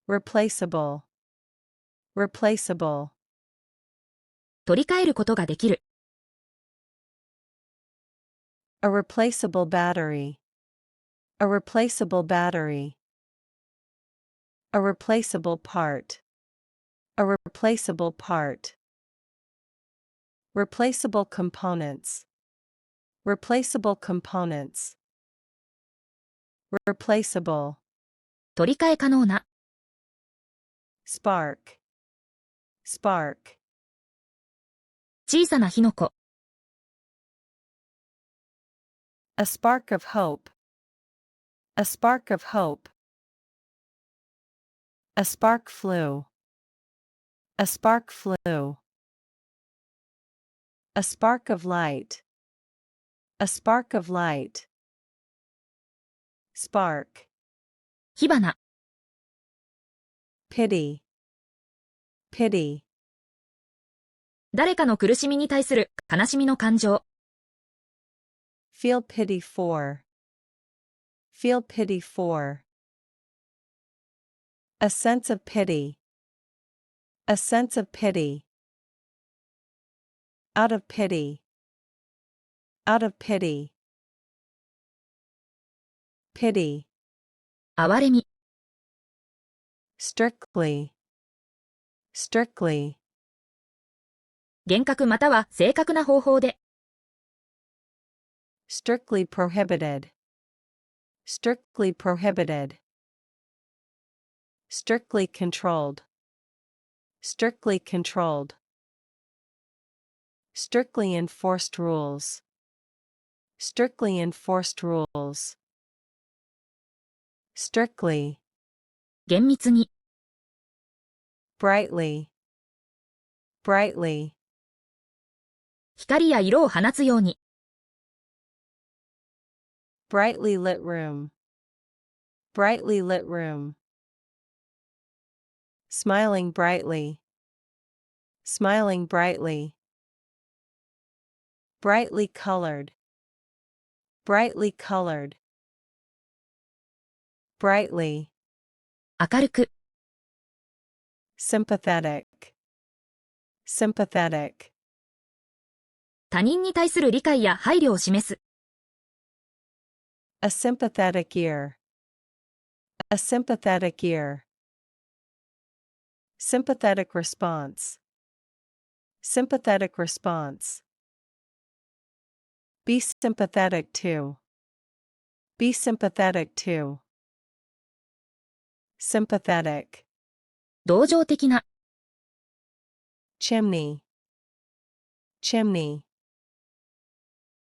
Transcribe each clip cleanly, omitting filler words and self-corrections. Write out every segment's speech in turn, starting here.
replaceable, replaceable, 取り替えることができる。a replaceable battery, a replaceable battery, a replaceable part, a replaceable part, replaceable components, replaceable components, replaceable, 取り替え可能な。spark, spark, 小さな火の粉。a spark of hope, a spark of hope, a spark flew, a spark flew, a spark of light, a spark of light, spark, 火花。pity, pity, 誰かの苦しみに対する悲しみの感情。feel pity for, feel pity for, a sense of pity, a sense of pity, out of pity, out of pity, pity, 哀れみ。strictly, strictly, 厳格または正確な方法で。strictly prohibited, strictly prohibited, strictly controlled, strictly controlled, strictly enforced rules, strictly enforced rules, strictly, 厳密に。brightly, brightly, 光や色を放つように。brightly lit room, brightly lit room, smiling brightly, smiling brightly, brightly colored, brightly colored, brightly, 明るく。sympathetic, sympathetic, 他人に対する理解や配慮を示す。a sympathetic ear, a sympathetic ear, sympathetic response, sympathetic response, be sympathetic to, be sympathetic to, sympathetic, 同情的な。chimney, chimney,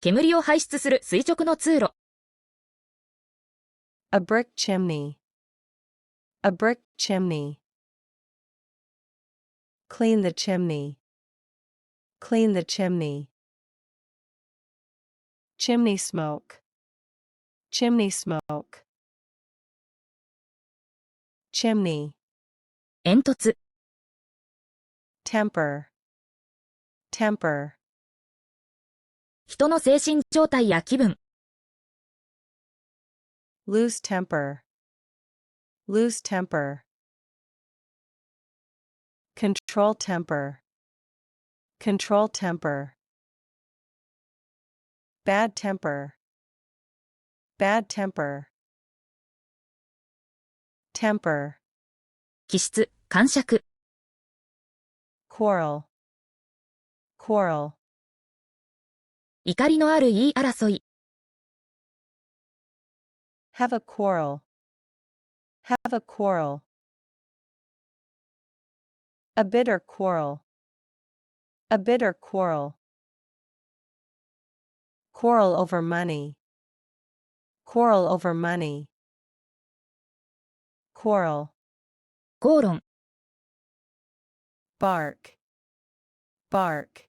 煙を排出する垂直の通路。a brick chimney, a brick chimney, clean the chimney, clean the chimney, chimney smoke, chimney smoke, chimney, 煙突。temper, temper, 人の精神状態や気分。lose temper, lose temper, control temper, control temper, bad temper, bad temper, temper, 気質、癇癪。quarrel, quarrel, 怒りのある言い争い。have a quarrel, have a quarrel, a bitter quarrel, a bitter quarrel, quarrel over money, quarrel over money, quarrel, 口論。bark, bark,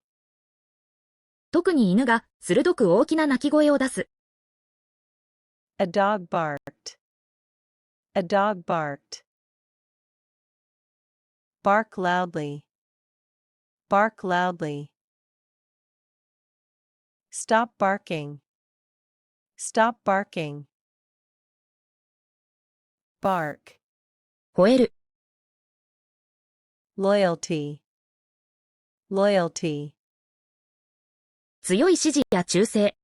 特に犬が鋭く大きな鳴き声を出す。a dog barked, a dog barked, bark loudly, bark loudly, stop barking, stop barking, bark, 吠える。loyalty, loyalty, 強い支持や忠誠。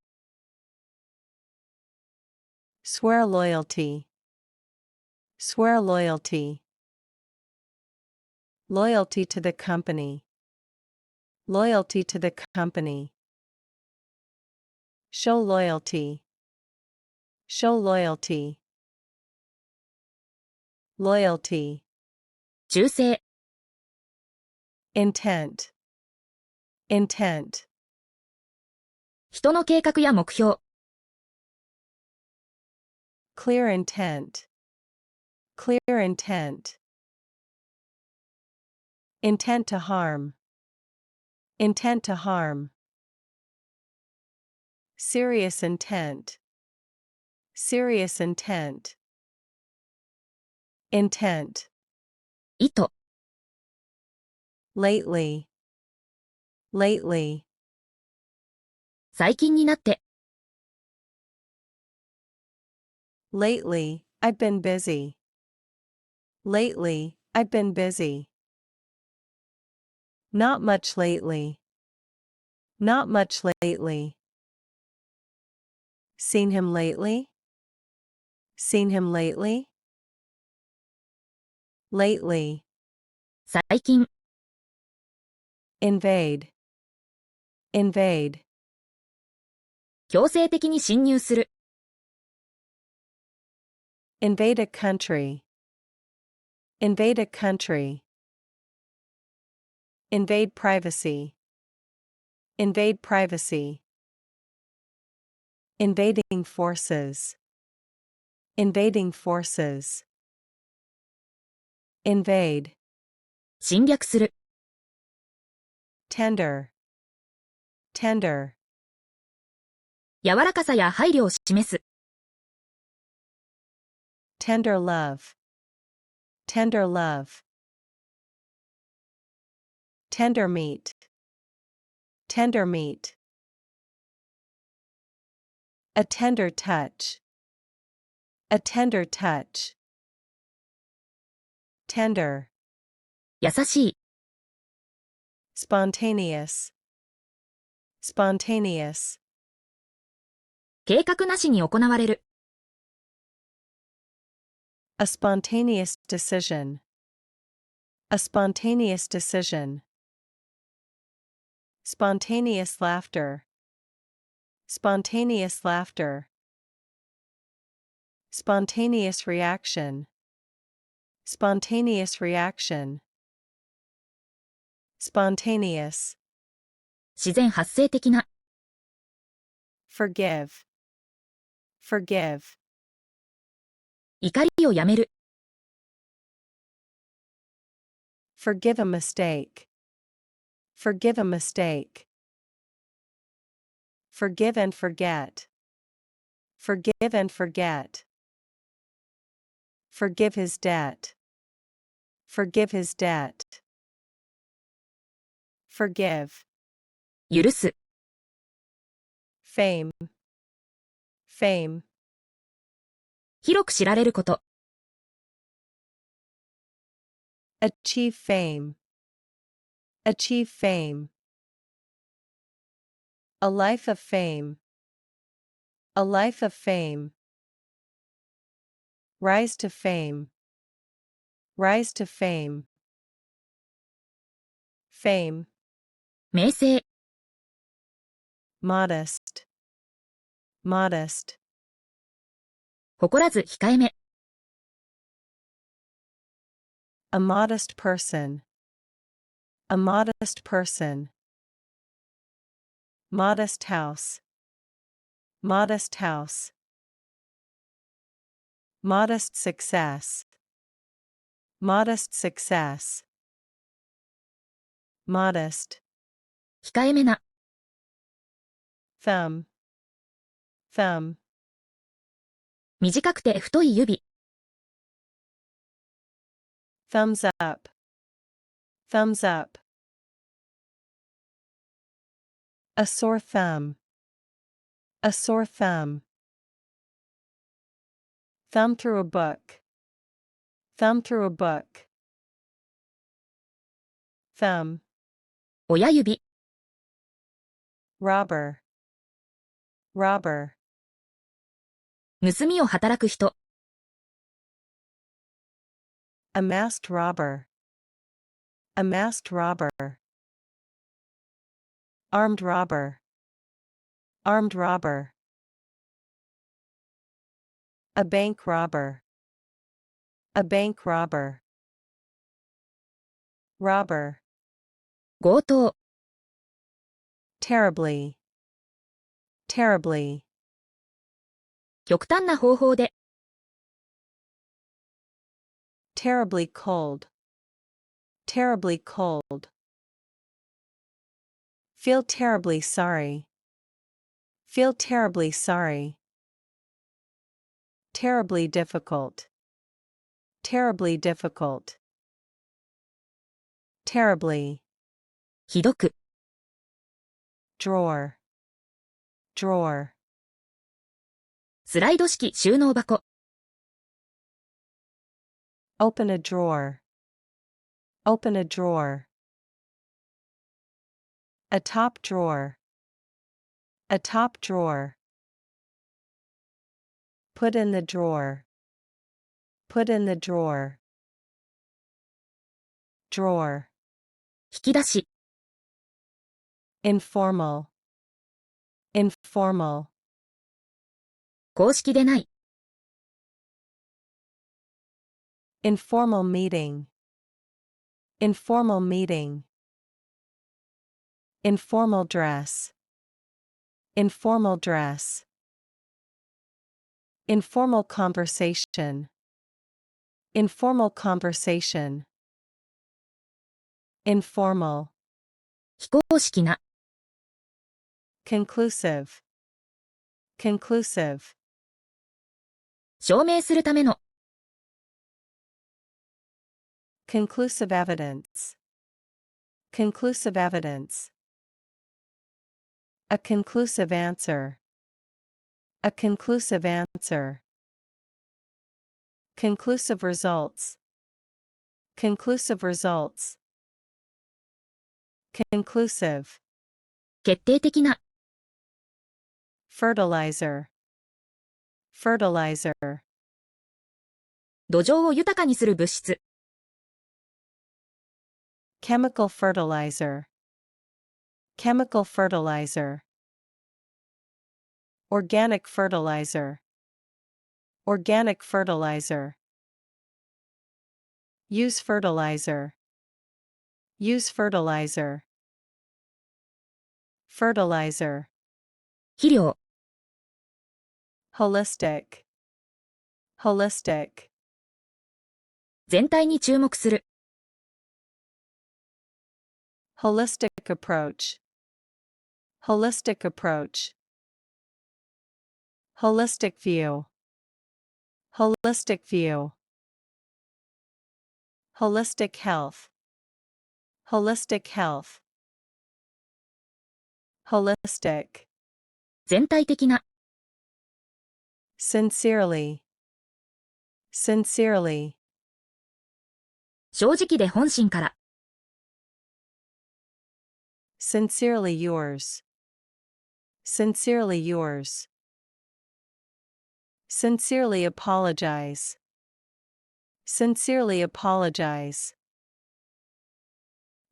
swear loyalty, swear loyalty, loyalty to the company, loyalty to the company, show loyalty, show loyalty, loyalty, 忠誠。intent, intent, 人の計画や目標。clear intent, clear intent, intent to harm, intent to harm, serious intent, serious intent, intent, 意図。lately, lately, 最近になって。lately, I've been busy. Lately, I've been busy. Not much lately. Not much lately. Seen him lately? Seen him lately? Lately. 最近。Invade. Invade. 強制的に侵入する。Invade a country. Invade a country. Invade privacy. Invade privacy. Invading forces. Invading forces. Invade. 侵略する。Tender. Tender. 柔らかさや配慮を示す。Tender love. Tender love. Tender meat. Tender meat. A tender touch. A tender touch. Tender. 優しい。Spontaneous. Spontaneous. 計画なしに行われる。A spontaneous decision. A spontaneous decision. Spontaneous laughter. Spontaneous laughter. Spontaneous reaction. Spontaneous reaction. Spontaneous. 自然発生的な。Forgive. Forgive. 怒りをやめる。Forgive a mistake. Forgive a mistake. Forgive and forget. Forgive and forget. Forgive his debt. Forgive his debt. Forgive. 許す。Fame. Fame. 広く知られること。Achieve fame. Achieve fame. A life of fame. A life of fame. Rise to fame. Rise to fame. Fame. 名声。Modest. Modest. 誇らず控えめ。A modest person. A modest person. Modest house. Modest house. Modest success. Modest success. Modest. 控えめな。Thumb. Thumb. 短くて太い指。Thumbs up. Thumbs up. A sore thumb. A sore thumb. Thumb through a book. Thumb through a book. thumb, 親指、 robber, robber, 盗みを働く人、 a masked robber, a masked robber, armed robber, armed robber, a bank robber, a bank robber, robber, 強盗、 terribly, terribly, 極端な方法で、 terribly cold, terribly cold, feel terribly sorry, feel terribly sorry, terribly difficult, terribly difficult, terribly, ひどく、 drawer, drawer, スライド式収納箱、 open a drawer, open a drawer, a top drawer, a top drawer, put in the drawer, put in the drawer, drawer, 引き出し、 informal, informal, 公式でない、 informal meeting, informal meeting, informal dress, informal dress, informal conversation, informal conversation, informal, 非公式な、 conclusive, conclusive, 証明するための、 conclusive evidence, conclusive evidence, a conclusive answer, a conclusive answer, conclusive results, conclusive results, conclusive, 決定的な、 fertilizer, fertilizer, 土壌を豊かにする物質、 chemical fertilizer, chemical fertilizer, organic fertilizer, organic fertilizer, use fertilizer, use fertilizer, fertilizer, 肥料、 holistic, holistic, 全体に注目する、 holistic approach, holistic approach, holistic view, holistic view, holistic health, holistic health, holistic, 全体的な、 sincerely, sincerely, 正直で本心から、 sincerely yours, sincerely yours, sincerely apologize, sincerely apologize,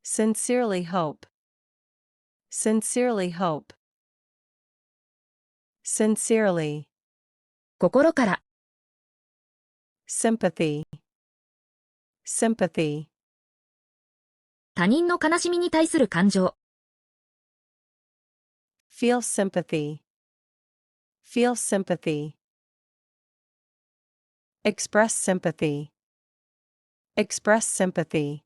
sincerely hope, sincerely hope, sincerely, 心から、 sympathy, sympathy, 他人の悲しみに対する感情、 feel sympathy, feel sympathy, express sympathy, express sympathy,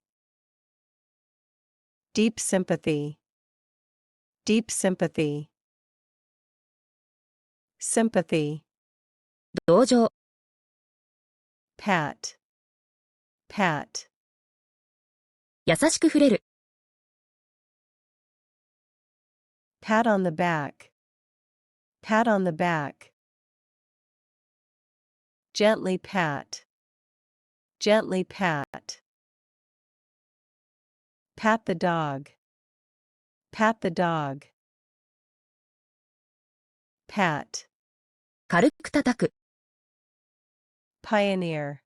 deep sympathy, deep sympathy, sympathy, 同情、 pat, pat, 優しく触れる、 pat on the back, pat on the back, gently pat, gently pat, Pat the dog. Pat the dog. Pat. 軽く叩く。Pioneer.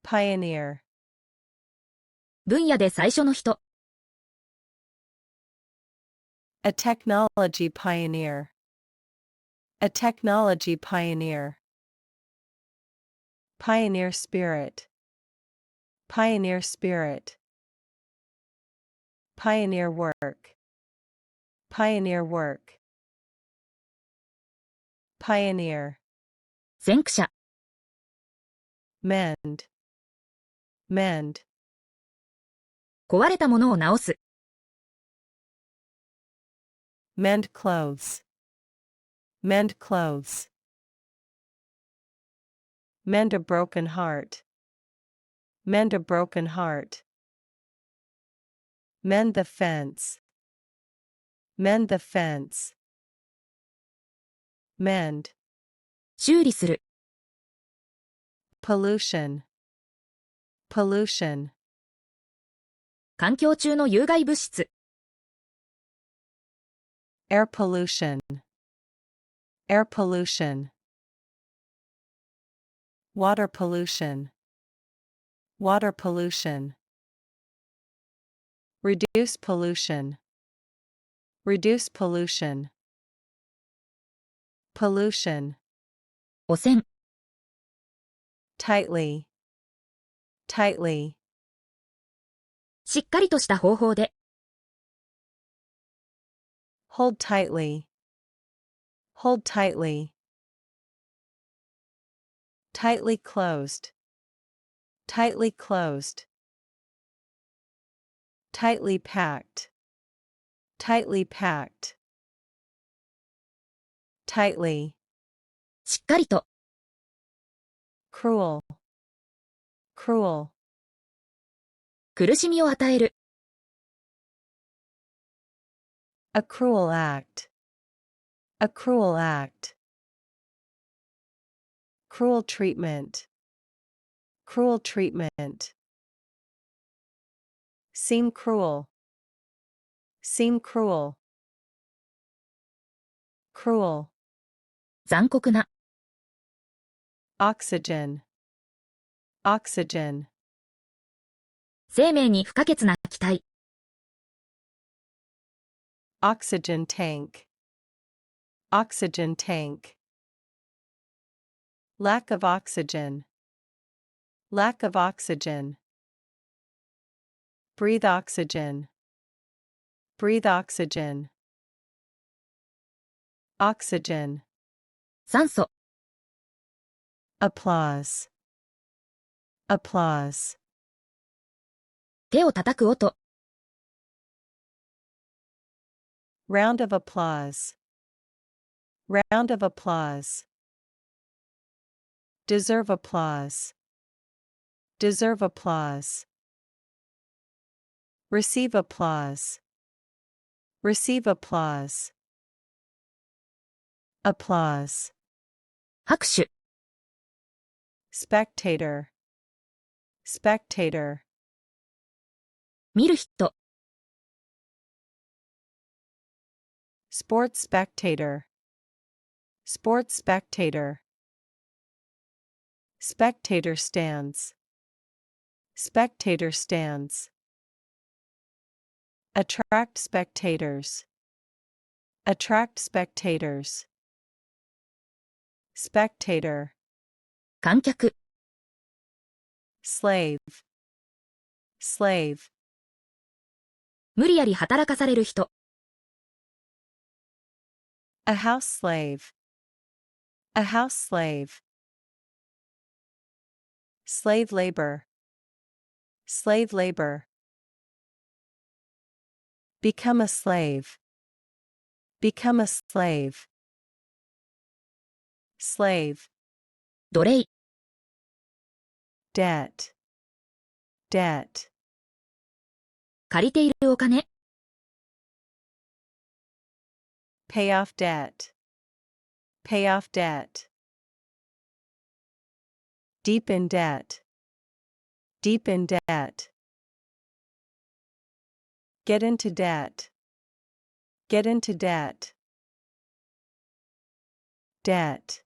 Pioneer. 分野で最初の人。A technology pioneer. A technology pioneer. Pioneer spirit. Pioneer spirit. Pioneer work. Pioneer work. Pioneer. 先駆者。Mend. Mend. 壊れたものを直す。Mend clothes. Mend clothes. Mend a broken heart. Mend a broken heart. Mend the fence. Mend the fence. Mend. 修理する。Pollution. Pollution. 環境中の有害物質。Air pollution. Air pollution. Water pollution. Water pollution. Reduce pollution. Reduce pollution. Pollution. 汚染。Tightly. Tightly. しっかりとした方法で。Hold tightly. Hold tightly. Tightly closed. Tightly closed. Tightly packed. Tightly packed. Tightly. しっかりと。Cruel. Cruel. 苦しみを与える。A cruel act. A cruel act. Cruel treatment. Cruel treatment. Seem cruel. Seem cruel. Cruel. 残酷な。Oxygen. Oxygen. 生命に不可欠な気体。Oxygen tank. Oxygen tank. Lack of oxygen. Lack of oxygen. Breathe oxygen. Breathe oxygen. Oxygen. 酸素。Applause. Applause. 手を叩く音。Round of applause. Round of applause. Deserve applause. Deserve applause. Receive applause. Receive applause. Applause. 拍手。Spectator. Spectator. 見る人。Sports spectator. Sports spectator. Spectator stands. Spectator stands. Attract spectators. Attract spectators. Spectator. 観客。Slave. Slave. 無理やり働かされる人。A house slave. A house slave. Slave labor. Slave labor. Become a slave. Become a slave. Slave. 奴隷。Debt. Debt. 借りているお金。Pay off debt. Pay off debt. Deep in debt. Deep in debt. Get into debt. Get into debt. Debt.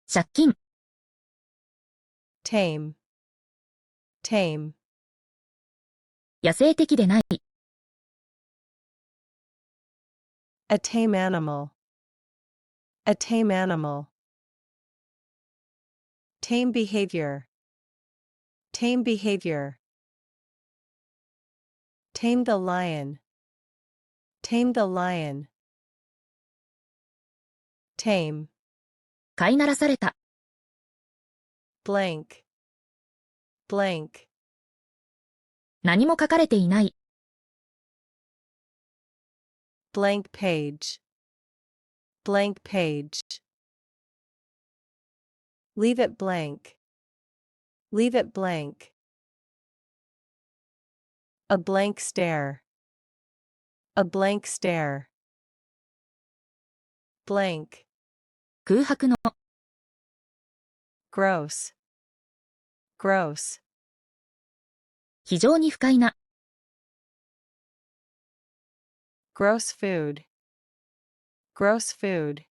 借金、 Tame. Tame. 野生的でない、 A tame animal. A tame animal. Tame behavior. Tame behavior. Tame the lion. Tame the lion. Tame. 飼いならされた、 Blank. Blank. 何も書かれていない、 Blank page. Blank page. Leave it blank. Leave it blank. A blank stare. A blank stare. Blank. 空白の、 Gross. Gross. 非常に不快な、 Gross food. Gross food.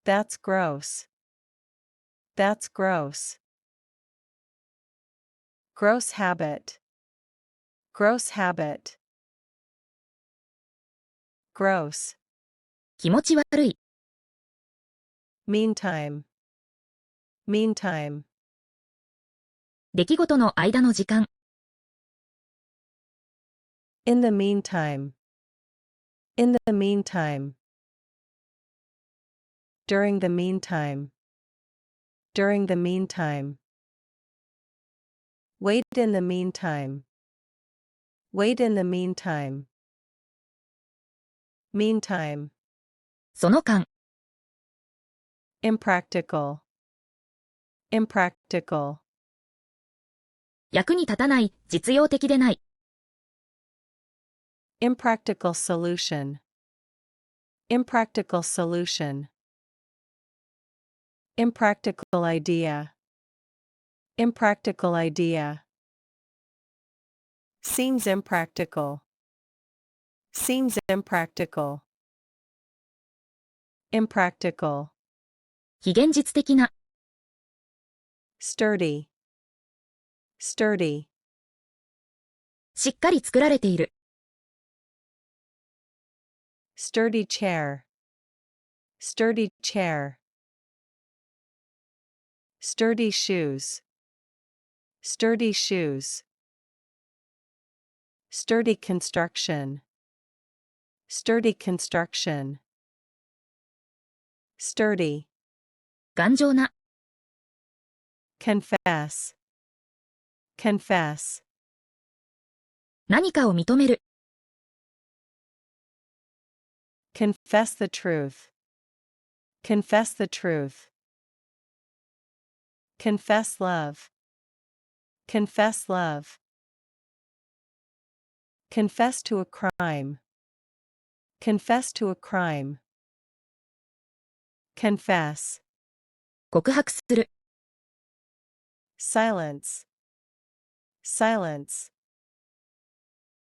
That's gross. That's gross. Gross habit. Gross habit. Gross. 気持ち悪い、 Meantime. Meantime. 出来事の間の時間、 In the meantime. In the meantime. During the meantime. During the meantime. Wait in the meantime. Wait in the meantime. Meantime. その間、 Impractical. Impractical. 役に立たない、実用的でない、 Impractical solution. Impractical solution. Impractical idea. Impractical idea. Seems impractical. Seems impractical. Impractical. 非現実的な、 Sturdy. Sturdy. しっかり作られている、 Sturdy chair. Sturdy chair. Sturdy shoes. Sturdy shoes. Sturdy construction. Sturdy construction. Sturdy. 頑丈な、 Confess. Confess. 何かを認める、 Confess the truth. Confess the truth. Confess love. Confess love. Confess to a crime. Confess to a crime. Confess. 告白する、 Silence. Silence.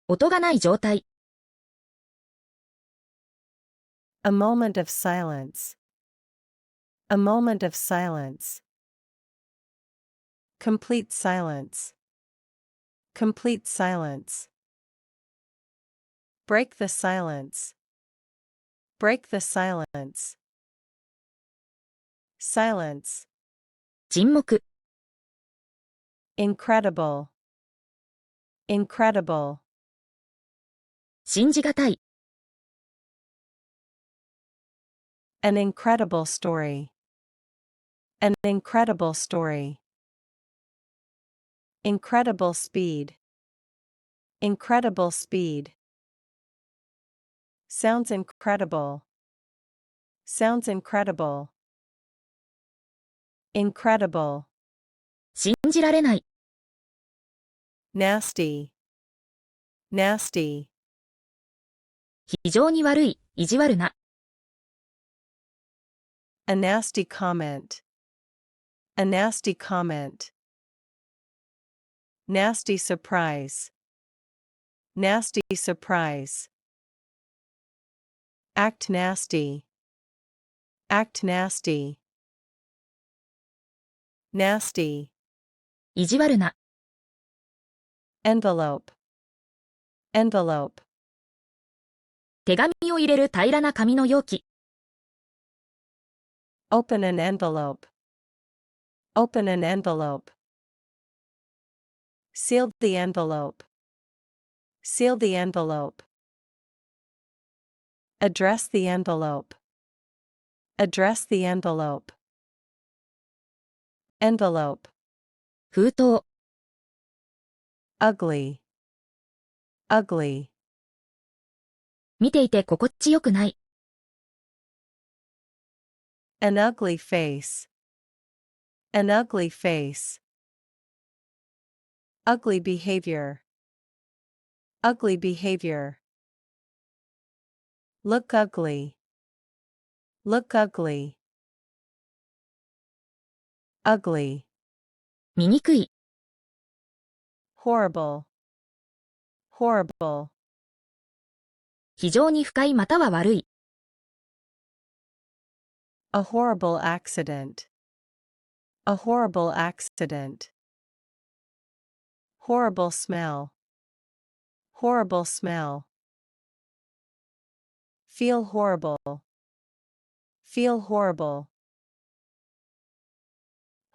音がない状態、 A moment of silence. A moment of silence. Complete silence. Complete silence. Break the silence. Break the silence. Silence. 沈黙、 Incredible. Incredible. 信じがたい、 An incredible story. An incredible story. Incredible speed. Incredible speed. Sounds incredible. Sounds incredible. Incredible. 信じられない、 Nasty. Nasty. 非常に悪い、意地悪な、 A nasty comment. A nasty comment. Nasty surprise. Nasty surprise. Act nasty. Act nasty. Nasty. 意地悪な。Envelope. Envelope. 手紙を入れる平らな紙の容器。Open an envelope. Open an envelope. Seal the envelope. Seal the envelope. Address the envelope. Address the envelope. Envelope. 封筒。Ugly. Ugly. 見ていて心地よくない。An ugly face. An ugly face. Ugly behavior. Ugly behavior. Look ugly. Look ugly. Ugly. 醜い。Horrible. Horrible. 非常に不快または悪い。A horrible accident. A horrible accident. Horrible smell. Horrible smell. Feel horrible. Feel horrible.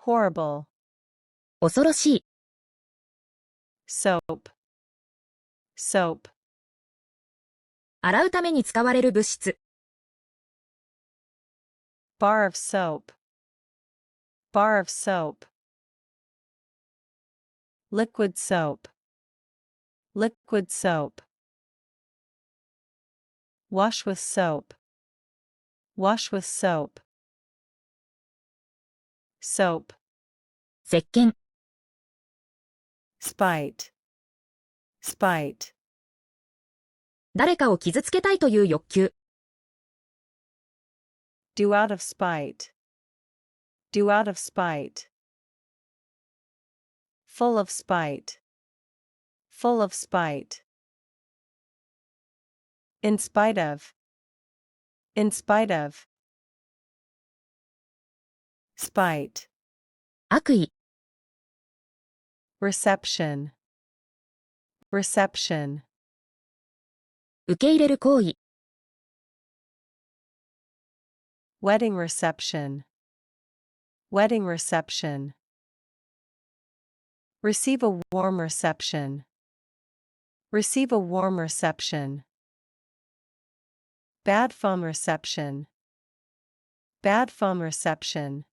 Horrible. 恐ろしい。Soap. Soap. 洗うために使われる物質。Bar of soap. Bar of soap. Liquid soap. Liquid soap. Wash with soap. Wash with soap. Soap. 石鹸。Spite. Spite. 誰かを傷つけたいという欲求。Do out of spite. Do out of spite. Full of spite. Full of spite. In spite of. In spite of. Spite. 悪意。Reception. Reception. 受け入れる行為。Wedding reception. Wedding reception. Receive a warm reception. Receive a warm reception. Bad phone reception. Bad phone reception.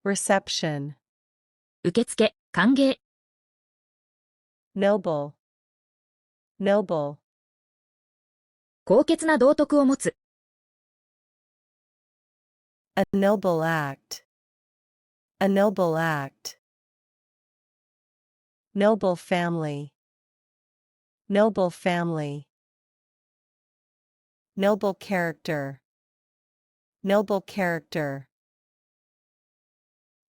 Reception. 受付、歓迎。Noble. Noble. 高潔な道徳を持つ。A noble act. A noble act. Noble family. Noble family. Noble character. Noble character.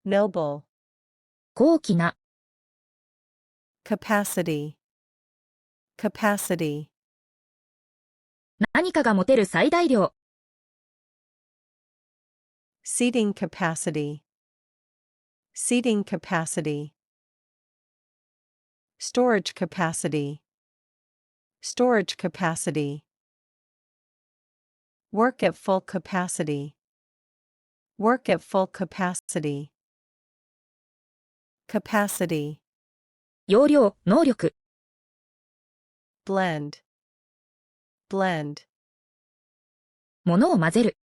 Noble. 高貴な。Capacity. Capacity. 何かが持てる最大量。Seating capacity. Seating capacity. Storage capacity. Storage capacity. Work at full capacity. Work at full capacity. Capacity. 容量、能力。Blend. Blend. 物を混ぜる。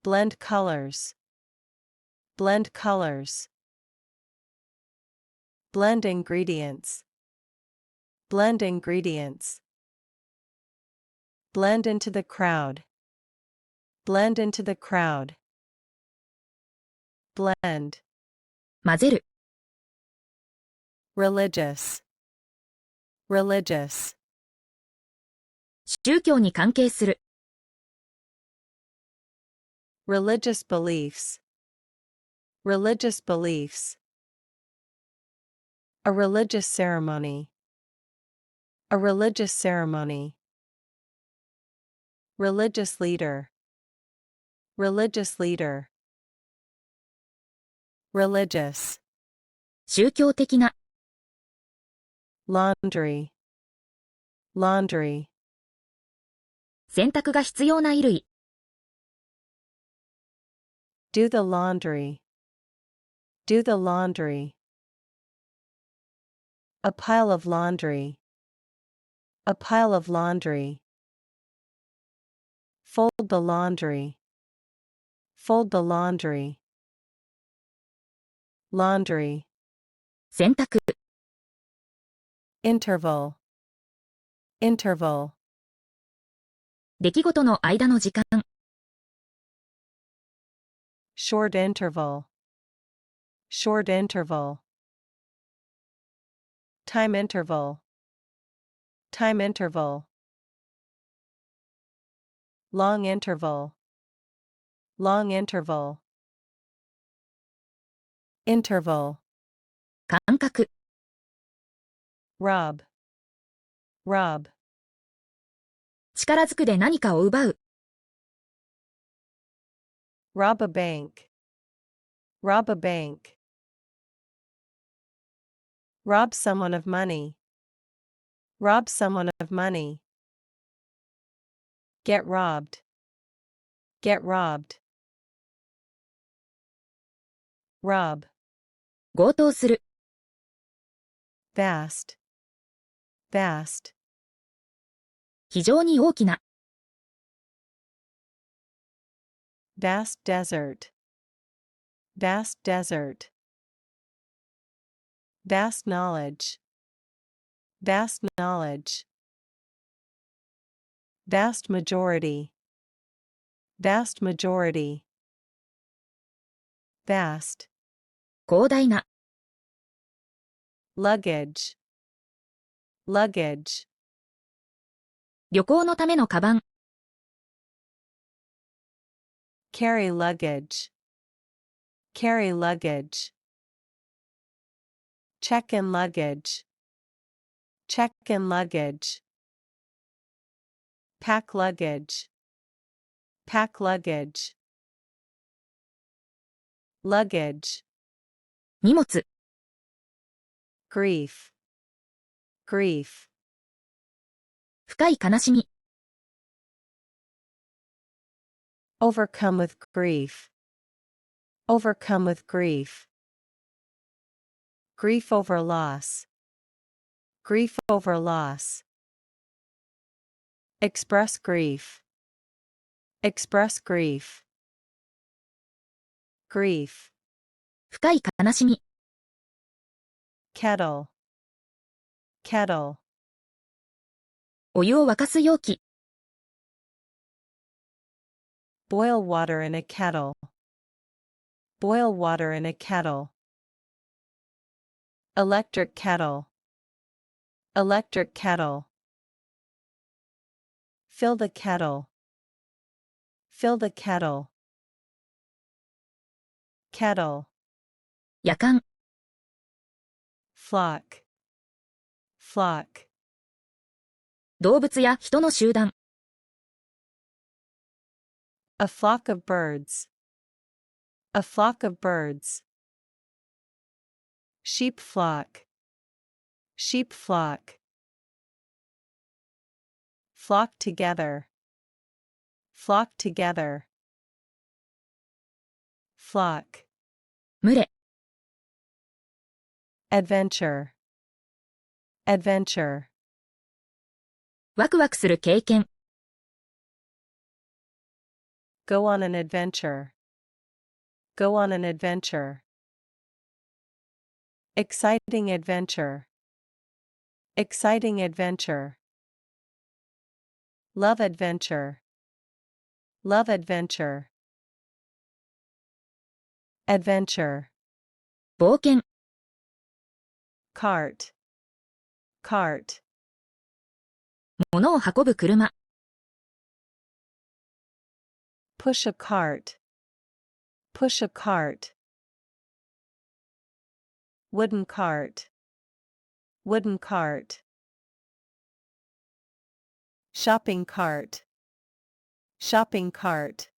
Blend colors. Blend colors. Blend ingredients. Blend ingredients. Blend into the crowd. Blend into the crowd. Blend. 混ぜる。Religious. Religious. 宗教に関係する。Religious beliefs. Religious beliefs. A religious ceremony. A religious ceremony. Religious leader. Religious leader. Religious. 宗教的な。Laundry. Laundry. 洗濯が必要な衣類。Do the laundry. Do the laundry. A pile of laundry. A pile of laundry. Fold the laundry. Fold the laundry. Laundry. 洗濯。Interval. Interval. 出来事の間の時間。Short interval. Short interval. Time interval. Time interval. Long interval. Long interval. Interval. 間隔。Rob. Rob. 力ずくで何かを奪う。Rob a bank. Rob a bank. Rob someone of money. Rob someone of money. Get robbed. Get robbed. Rob. 強盗する。Vast. Vast. 非常に大きな。Vast desert. Vast desert. Vast knowledge. Vast knowledge. Vast majority. Vast majority. Vast. 広大な。Luggage. Luggage. 旅行のためのカバン。Carry luggage. Carry luggage. Check in luggage. Check in luggage. Pack luggage. Pack luggage. Luggage. 荷物。Grief. Grief. 深い悲しみ。Overcome with grief. Overcome with grief. Grief over loss. Grief over loss. Express grief. Express grief. Grief. 深い悲しみ。Kettle. Kettle. お湯を沸かす容器。Boil water in a kettle. Boil water in a kettle. Electric kettle. Electric kettle. Fill the kettle. Fill the kettle. Kettle. 夜間。Flock. Flock. 動物や人の集団。A flock of birds. A flock of birds. Sheep flock. Sheep flock. Flock together. Flock together. Flock. 群れ。Adventure. Adventure. ワクワクする経験。Go on an adventure. Go on an adventure. Exciting adventure. Exciting adventure. Love adventure. Love adventure. Adventure. 冒険。Cart. Cart. 物を運ぶ車。Push a cart. Push a cart. Wooden cart. wooden cart, shopping cart, shopping cart,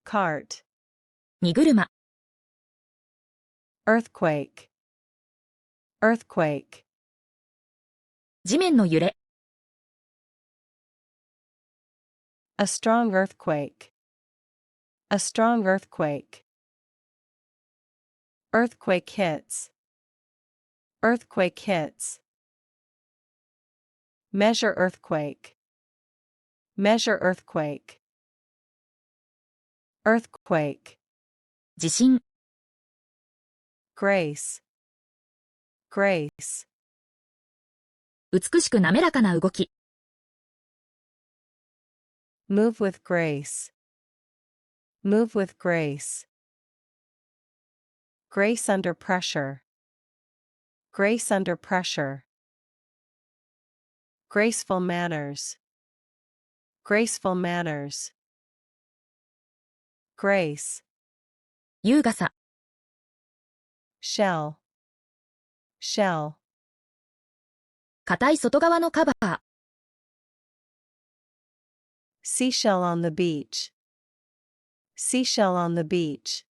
cart, 荷車、earthquake, earthquake, 地面の揺れ、a strong earthquake, a strong earthquake, earthquake hits, earthquake hits, measure earthquake, measure earthquake, earthquake, 地震、grace, grace, 美しく滑らかな動き、move with grace, move with grace, grace under pressure, grace under pressure, graceful manners, graceful manners, grace, 優雅さ、shell, shell, 硬い外側のカバー、seashell on the beach, seashell on the beach,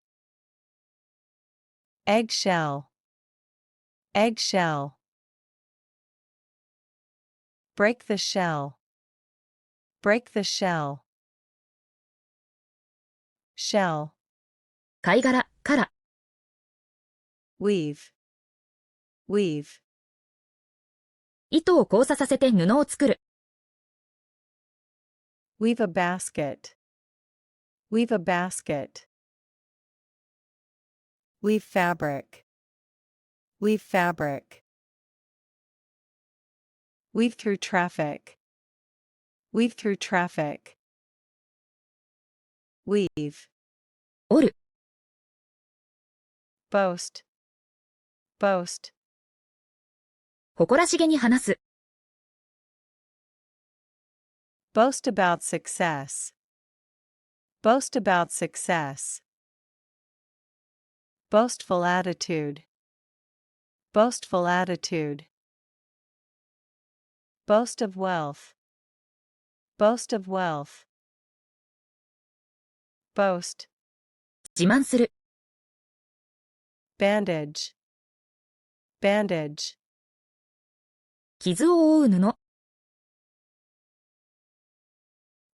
eggshell, eggshell, break the shell, break the shell, shell, 貝殻、殻、weave, weave, 糸を交差させて布を作る、weave a basket, weave a basket, weave fabric, weave fabric, weave through traffic, weave through traffic, weave, 折る、boast, boast, 誇らしげに話す、boast about success, boast about success, boastful attitude, boastful attitude, boast of wealth, boast of wealth, boast, 自慢する、bandage, bandage, 傷を覆う布、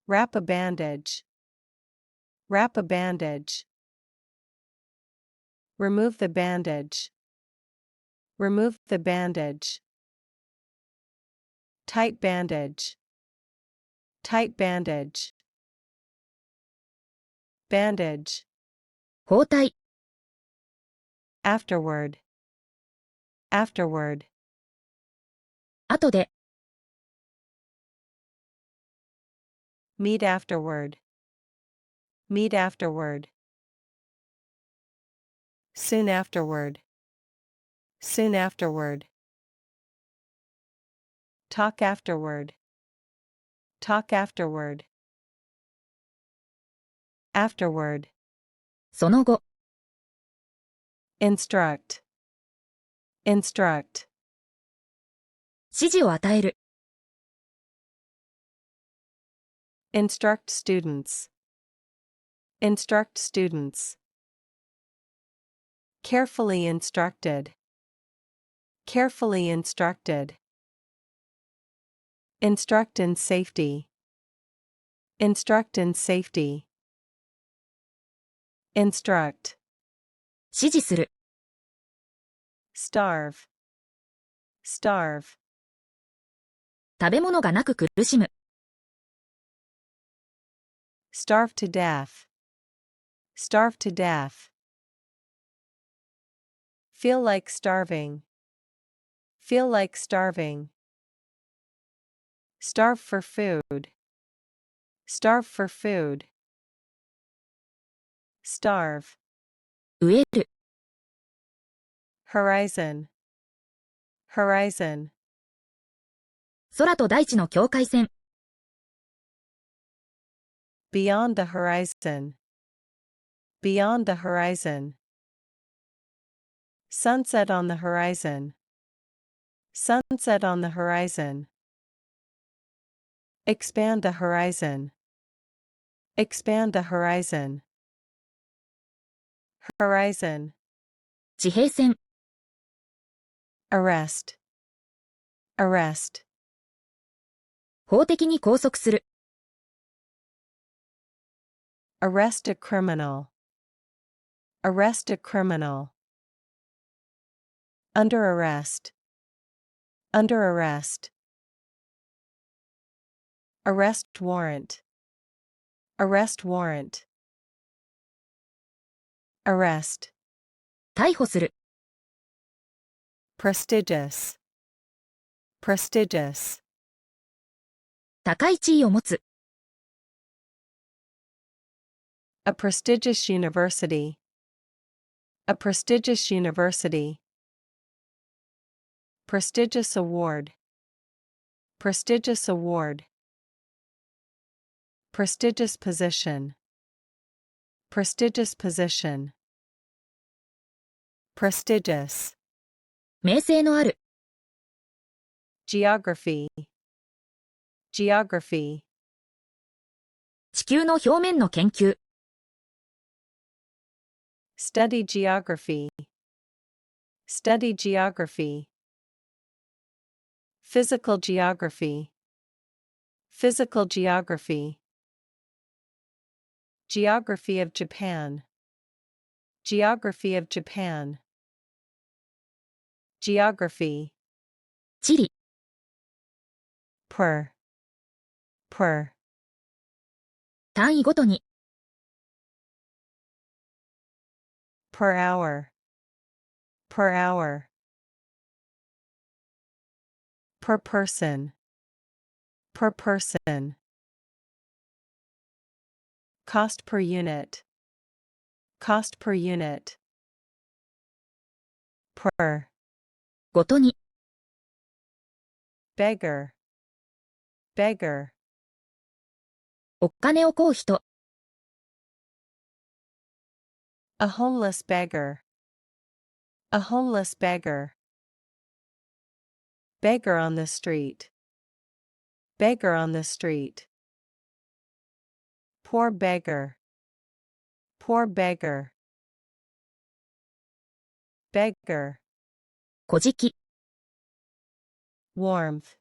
wrap a bandage, wrap a bandage, remove the bandage, remove the bandage, tight bandage, tight bandage, bandage, 包帯、afterward, afterward, 後で、meet afterward, meet afterward, soon afterward, soon afterward, talk afterward, talk afterward, afterward, その後、instruct, instruct, 指示を与える、instruct students, instruct students, carefully instructed, carefully instructed, instruct in safety, instruct in safety, instruct, 指示する、starve, starve, 食べ物がなく苦しむ、starve to death, starve to death, feel like starving, feel like starving, starve for food, starve for food, starve, 飢える、horizon, horizon, 空と大地の境界線、beyond the horizon, beyond the horizon, Sunset on the horizon. Sunset on the horizon. Expand the horizon. Expand the horizon. Horizon. 地平線。Arrest. Arrest. 法的に拘束する。Arrest a criminal. Arrest a criminal. Under arrest. Under arrest. Arrest warrant. Arrest warrant. Arrest. 逮捕する。Prestigious. Prestigious. 高い地位を持つ。A prestigious university. A prestigious university. Prestigious award. Prestigious award. Prestigious position. Prestigious position. Prestigious. 名声のある。Geography. Geography. 地球の表面の研究。Study geography. Study geography. Physical geography. Physical geography. Geography of Japan. Geography of Japan. Geography. 地理。Per. Per. 単位ごとに。Per hour. Per hour. Per person. Per person. Cost per unit. Cost per unit. Per. ごとに。Beggar. Beggar. お金を乞う人。A homeless beggar. A homeless beggar. Beggar on the street. Beggar on the street. Poor beggar. Poor beggar. Beggar. 古事記。Warmth.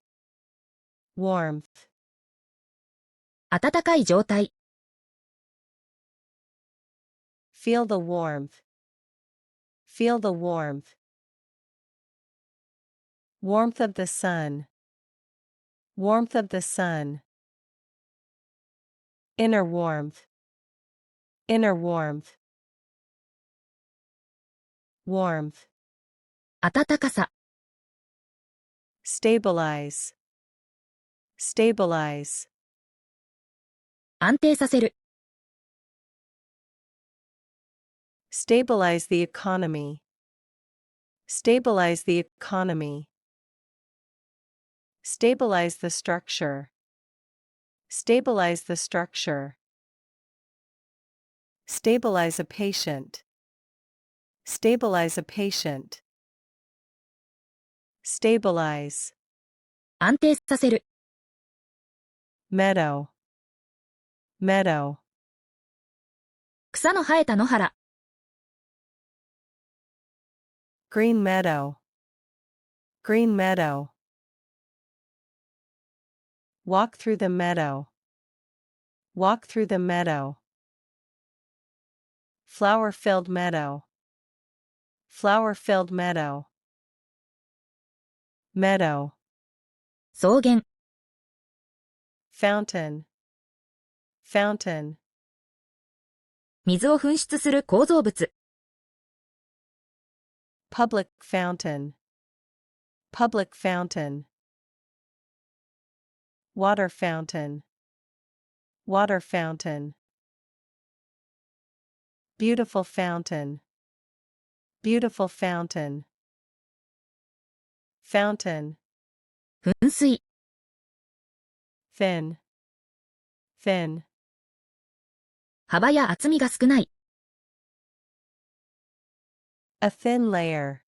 Warmth. 暖かい状態。Feel the warmth. Feel the warmth. Warmth of the sun. Warmth of the sun. Inner warmth. Inner warmth. Warmth. 暖かさ。Stabilize. Stabilize. 安定させる。Stabilize the economy. Stabilize the economy. Stabilize the structure. Stabilize the structure. Stabilize a patient. Stabilize a patient. Stabilize. 安定させる。Meadow. Meadow. 草の生えた野原。Green meadow. Green meadow. Walk through the meadow. Walk through the meadow. Flower-filled meadow. Flower-filled meadow. Meadow. 草原。Fountain. Fountain. 水を噴出する構造物。Public fountain. Public fountain. Water fountain. Water fountain. Beautiful fountain. Beautiful fountain. Fountain. 噴水。Thin. Thin. 幅や厚みが少ない。A thin layer.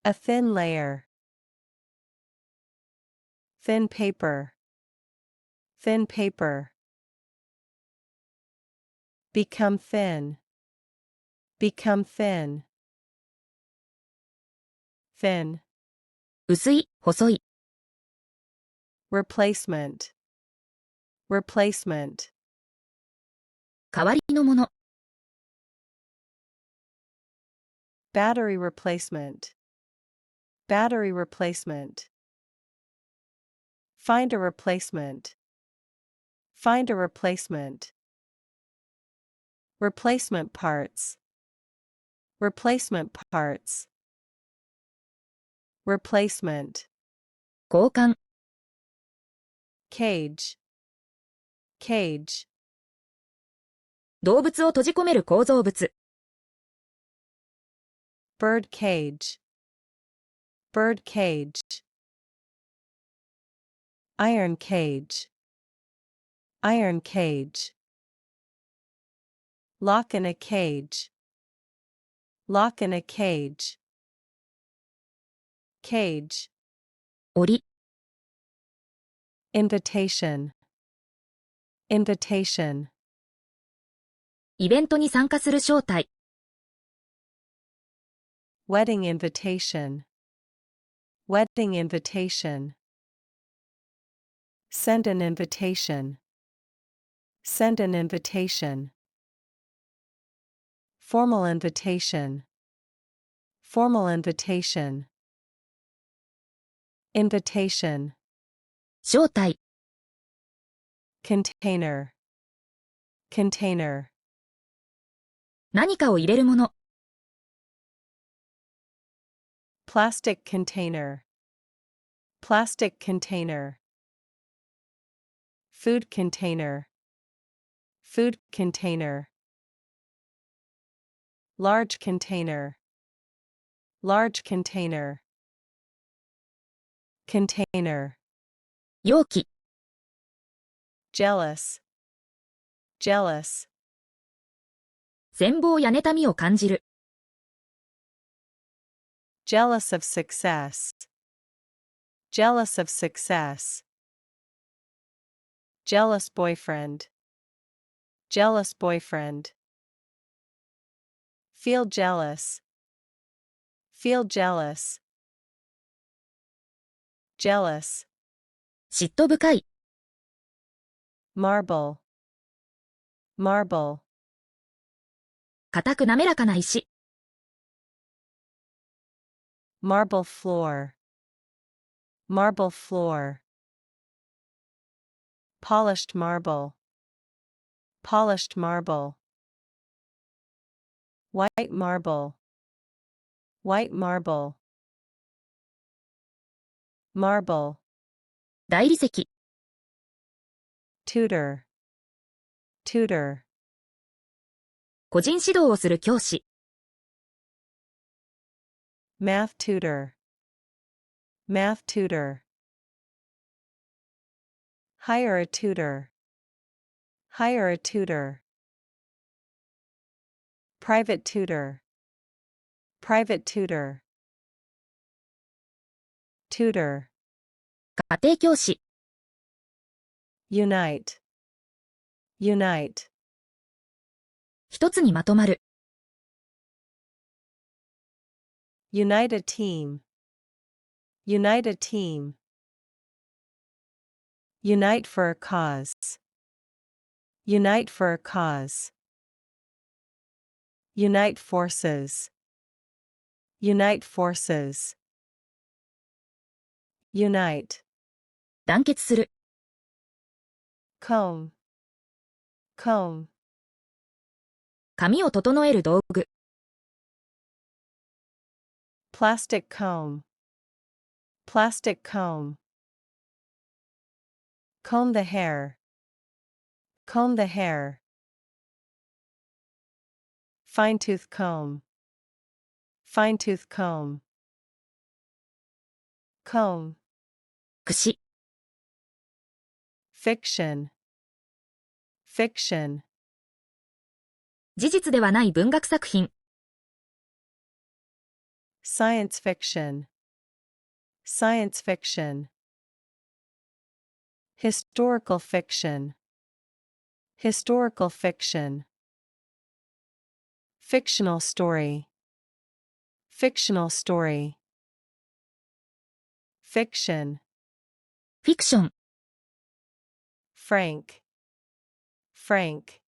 A thin layer. Thin paper. Thin paper. Become thin. Become thin. Thin. 薄い、細い。Replacement. Replacement. 代わりのもの。Battery replacement. Battery replacement. Find a replacement. Find a replacement. Replacement parts. Replacement parts. Replacement. 交換。Cage. Cage. 動物を閉じ込める構造物。Bird cage. Bird cage. Iron cage. Iron cage. Lock in a cage. Lock in a cage. Cage. 檻。Invitation. Invitation. イベントに参加する招待。Wedding invitation. Wedding invitation. Send an invitation. Send an invitation. Formal invitation. Formal invitation. Invitation. 招待。Container. Container. 何かを入れるもの。Plastic container. Plastic container. Food container. Food container. Large container. Large container. Container. 容器。Jealous. Jealous. 羨望や妬みを感じる。Jealous of success. Jealous of success. Jealous boyfriend. Jealous boyfriend. Feel jealous. Feel jealous. Jealous. 嫉妬深い。Marble. Marble. 硬く滑らかな石。Marble floor. Marble floor. Polished marble. Polished marble. White marble. White marble. Marble. 大理石。Tutor. Tutor. 個人指導をする教師。Math tutor. Math tutor. Hire a tutor. Hire a tutor. Private tutor. Private tutor. Tutor. 家庭教師。Unite. Unite. 一つにまとまる。Unite a team. Unite a team. Unite for a cause. Unite for a cause. Unite forces. Unite forces. Unite. 団結する。Comb. Comb. 髪を整える道具。Plastic comb. Plastic comb. Comb the hair. Comb the hair. Fine tooth comb. Fine tooth comb. Comb. 櫛。Fiction. Fiction. 事実ではない文学作品。Science fiction. Science fiction. Historical fiction. Historical fiction. Fictional story. Fictional story. Fiction. フィクション、 Frank. Frank.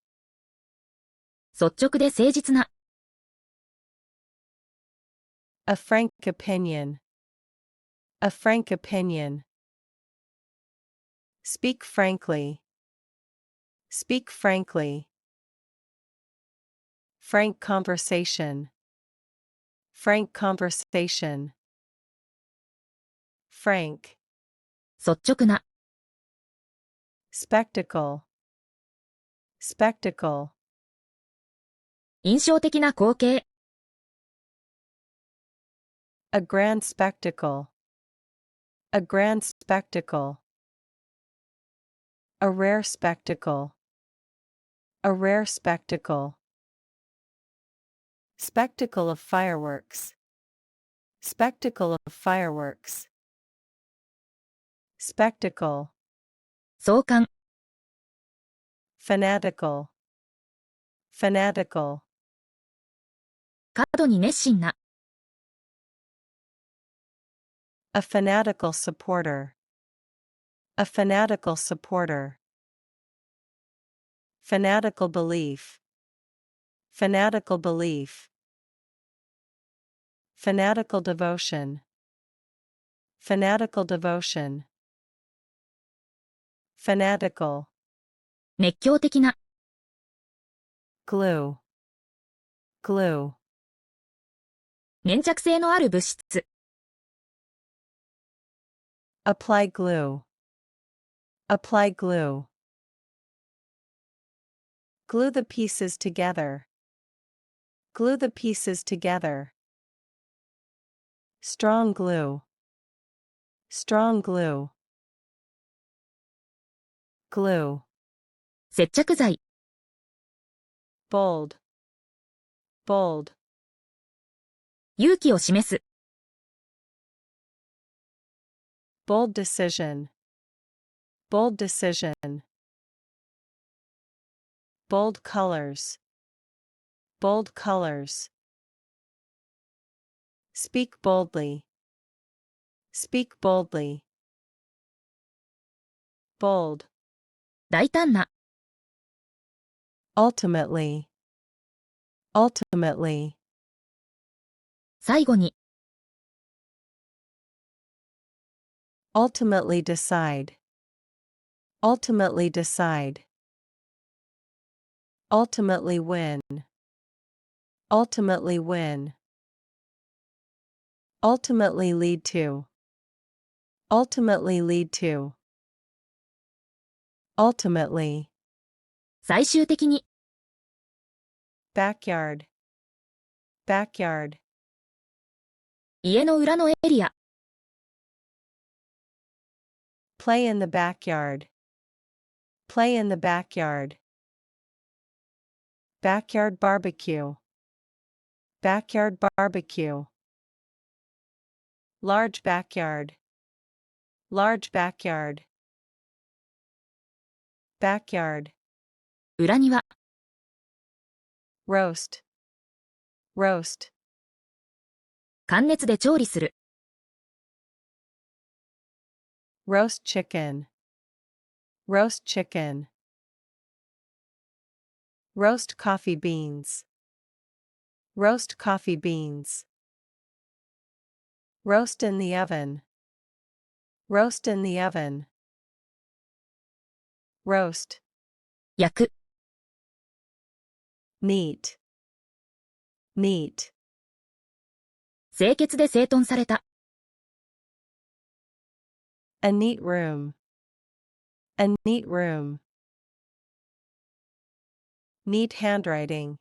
率直で誠実な、 A frank opinion. A frank opinion. Speak frankly. Speak frankly. Frank conversation. Frank conversation. Frank. 率直な、 Spectacle. Spectacle. 印象的な光景、 A grand spectacle. A grand spectacle. A rare spectacle. A rare spectacle. Spectacle of fireworks. Spectacle of fireworks. Spectacle. 壮観、 Fanatical. Fanatical. 過度に熱心な、 A fanatical supporter. A fanatical supporter. Fanatical belief. Fanatical belief. Fanatical devotion. Fanatical devotion. Fanatical. 熱狂的な、 Glue. Glue. 粘着性のある物質、 Apply glue. Apply glue. Glue the pieces together. Glue the pieces together. Strong glue. Strong glue. Glue. 接着剤、 Bold. Bold. 勇気を示す、 Bold decision. Bold decision. Bold colors. Bold colors. Speak boldly. Speak boldly. Bold. 大胆な、 Ultimately. Ultimately. 最後に、 Ultimately decide. Ultimately decide. Ultimately win. Ultimately win. Ultimately lead to. Ultimately lead to. Ultimately. 最終的に、 Backyard. Backyard. 家の裏のエリア、 Play in the backyard. Play in the backyard. Backyard barbecue. Backyard barbecue. Large backyard. Large backyard. Backyard. 裏庭、 Roast. Roast. 乾熱で調理する、 Roast chicken. Roast chicken. Roast coffee beans. Roast coffee beans. Roast in the oven. Roast in the oven. Roast. 焼く、 Neat. Neat. 清潔で整頓された、 A neat room. A neat room. Neat handwriting.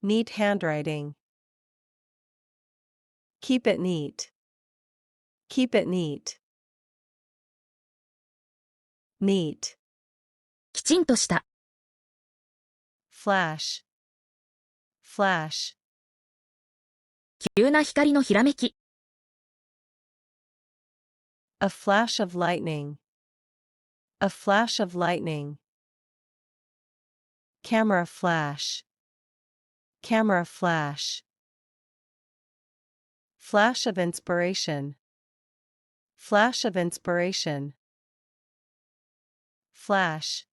Neat handwriting. Keep it neat. Keep it neat. Neat. きちんとした、 Flash. Flash. 急な光のひらめき。A flash of lightning. A flash of lightning. Camera flash. Camera flash. Flash of inspiration. Flash of inspiration. Flash.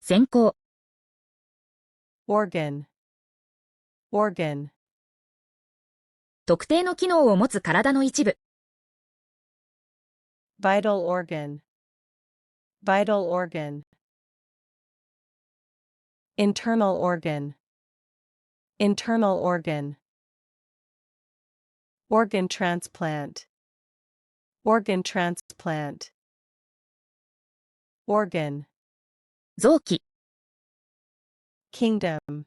閃光。Organ. Organ. 特定の機能を持つ体の一部。Vital organ. Vital organ. Internal organ. Internal organ. Organ transplant. Organ transplant. Organ. 臓器。Kingdom.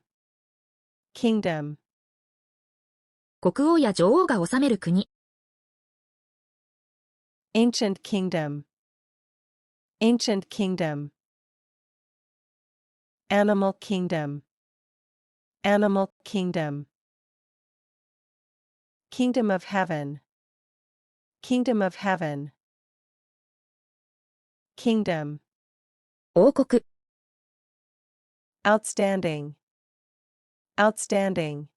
Kingdom. 国王や女王が治める国。Ancient kingdom. Ancient kingdom. Animal kingdom. Animal kingdom. Kingdom of heaven. Kingdom of heaven. Kingdom. 王国。Outstanding. Outstanding.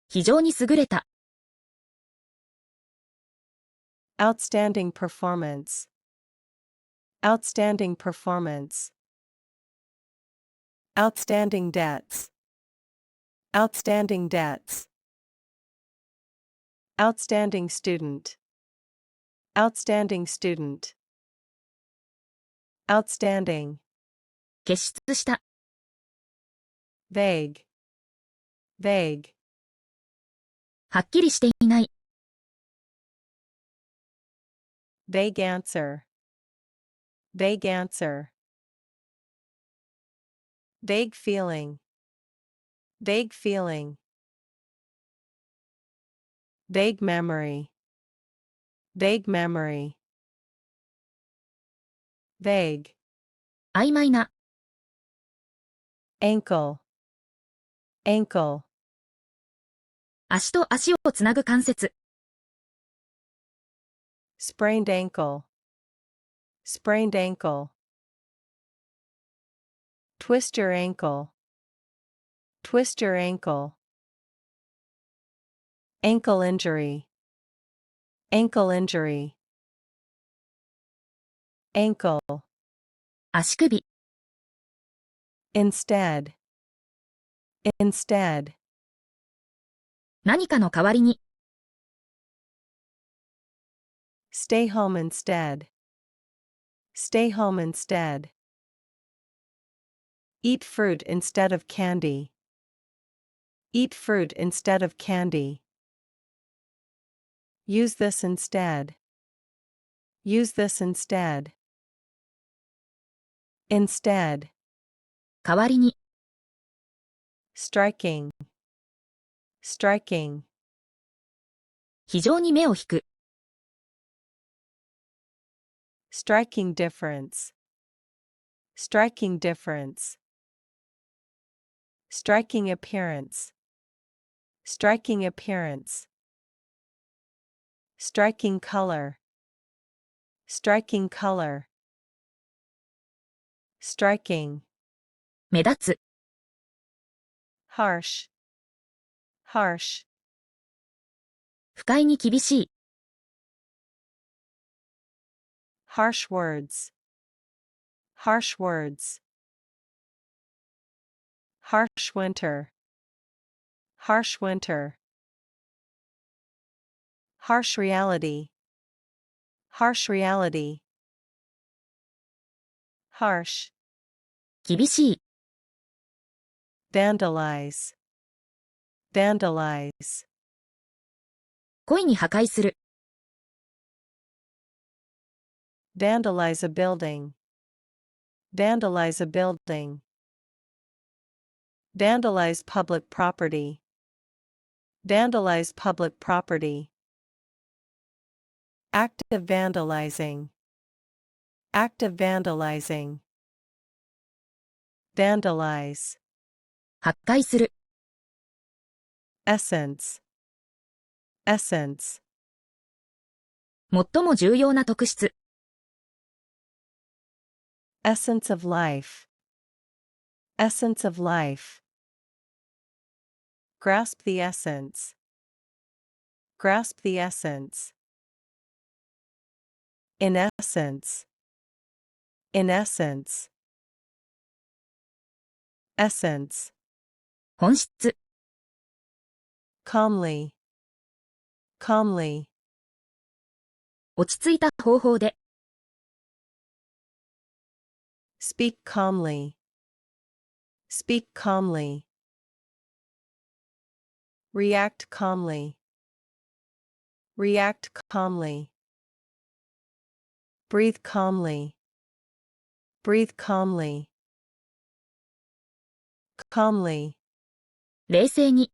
非常に優れた。Outstanding performance. Outstanding performance. Outstanding debts. Outstanding debts. Outstanding student. Outstanding student. Outstanding. 傑出した。Vague. Vague. はっきりしていない。Vague answer. Vague answer. Vague feeling. Vague feeling. Vague memory. Vague memory. Vague. 曖昧な。Ankle. Ankle. 足と足をつなぐ関節。Sprained ankle. Sprained ankle. Twist your ankle. Twist your ankle. Ankle injury. Ankle injury. Ankle. 足首。Instead. Instead. 何かの代わりに。Stay home instead. Stay home instead. Eat fruit instead of candy. Eat fruit instead of candy. Use this instead. Use this instead. Instead. 代わりに。Striking. Striking. 非常に目を引く。Striking difference. Striking difference. Striking appearance. Striking appearance. Striking color. Striking color. Striking. 目立つ。Harsh. Harsh. 不快に厳しい。Harsh words. Harsh words. Harsh winter. Harsh winter. Harsh reality. Harsh reality. Harsh. 厳しい。Vandalize. Vandalize. 故意に破壊する。Vandalize a building. Vandalize a building. Vandalize public property. Vandalize public property. Active vandalizing. Active vandalizing. Vandalize. 破壊する。essence, essence, 最も重要な特質。essence of life, essence of life, grasp the essence, grasp the essence, in essence, in essence, essence, 本質。calmly, calmly, 落ち着いた方法で。speak calmly, speak calmly, react calmly, react calmly, breathe calmly, breathe calmly, calmly, 冷静に。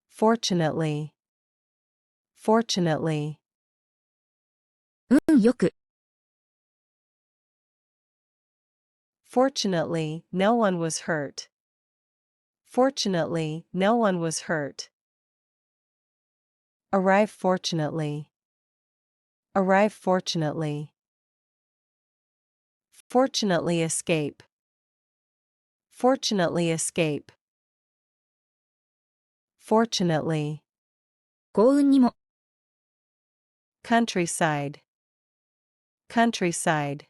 fortunately, fortunately, 運よく。fortunately, no one was hurt. Fortunately, no one was hurt. Arrive fortunately, arrive fortunately, fortunately escape, fortunately escape, fortunately, 幸運にも。countryside, countryside,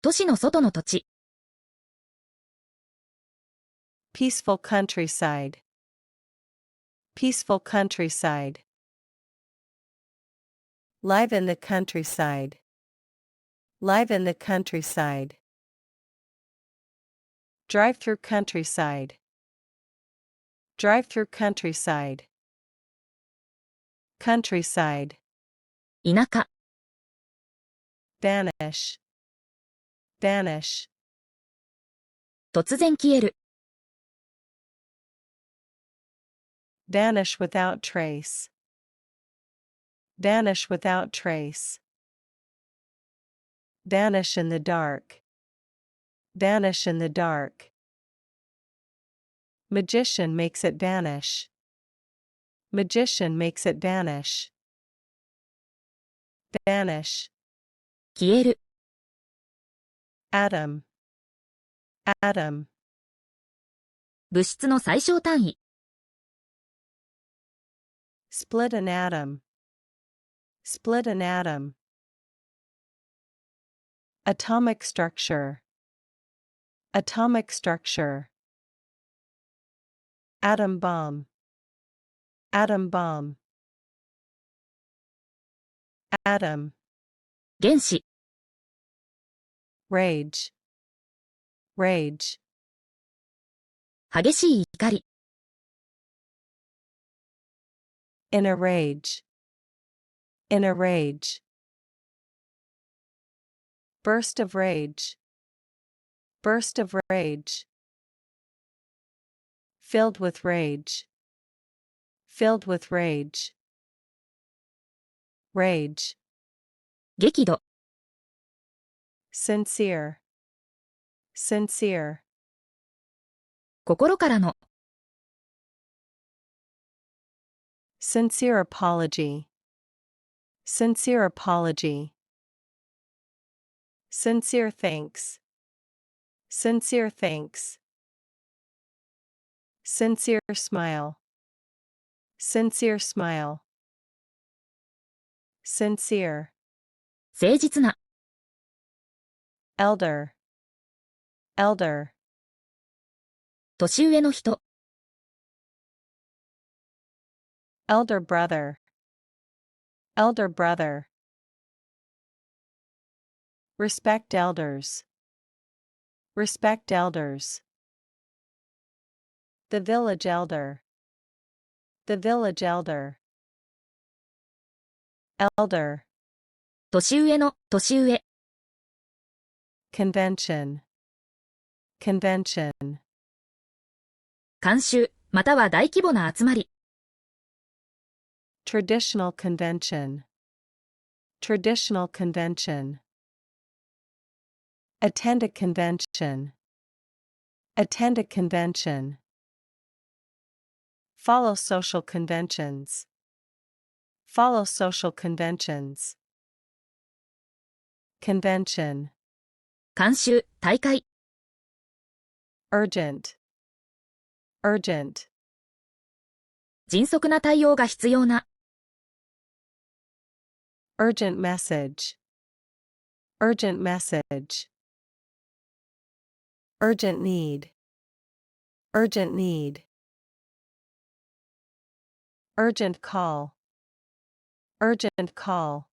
都市の外の土地。peaceful countryside, peaceful countryside, live in the countryside, live in the countryside, drive through countryside, drive through countryside, countryside, 田舎。vanish, vanish, 突然消える。vanish without trace, vanish without trace, vanish in the dark, vanish in the dark, magician makes it vanish, magician makes it vanish, vanish, 消える。atom, atom, 物質の最小単位。split an atom, split an atom, atomic structure, atomic structure, atom bomb, atom bomb, atom, 原子。rage, rage, 激しい怒り。in a rage, in a rage, burst of rage, burst of rage, filled with rage, filled with rage, rage, 激怒。sincere, sincere, 心からの。sincere apology, sincere apology, sincere thanks, sincere thanks, sincere smile, sincere smile, sincere, 誠実な。elder, elder, 年上の人。elder brother, elder brother, respect elders, respect elders, the village elder, the village elder, elder, 年上の、年上。convention, convention, 慣習、または大規模な集まり。traditional convention, traditional convention, attend a convention, attend a convention, Follow social conventions. Follow social conventions. Convention. 慣習、大会。Urgent. Urgent. 迅速な対応が必要な。Urgent message. Urgent message. Urgent need. Urgent need. Urgent call. Urgent call.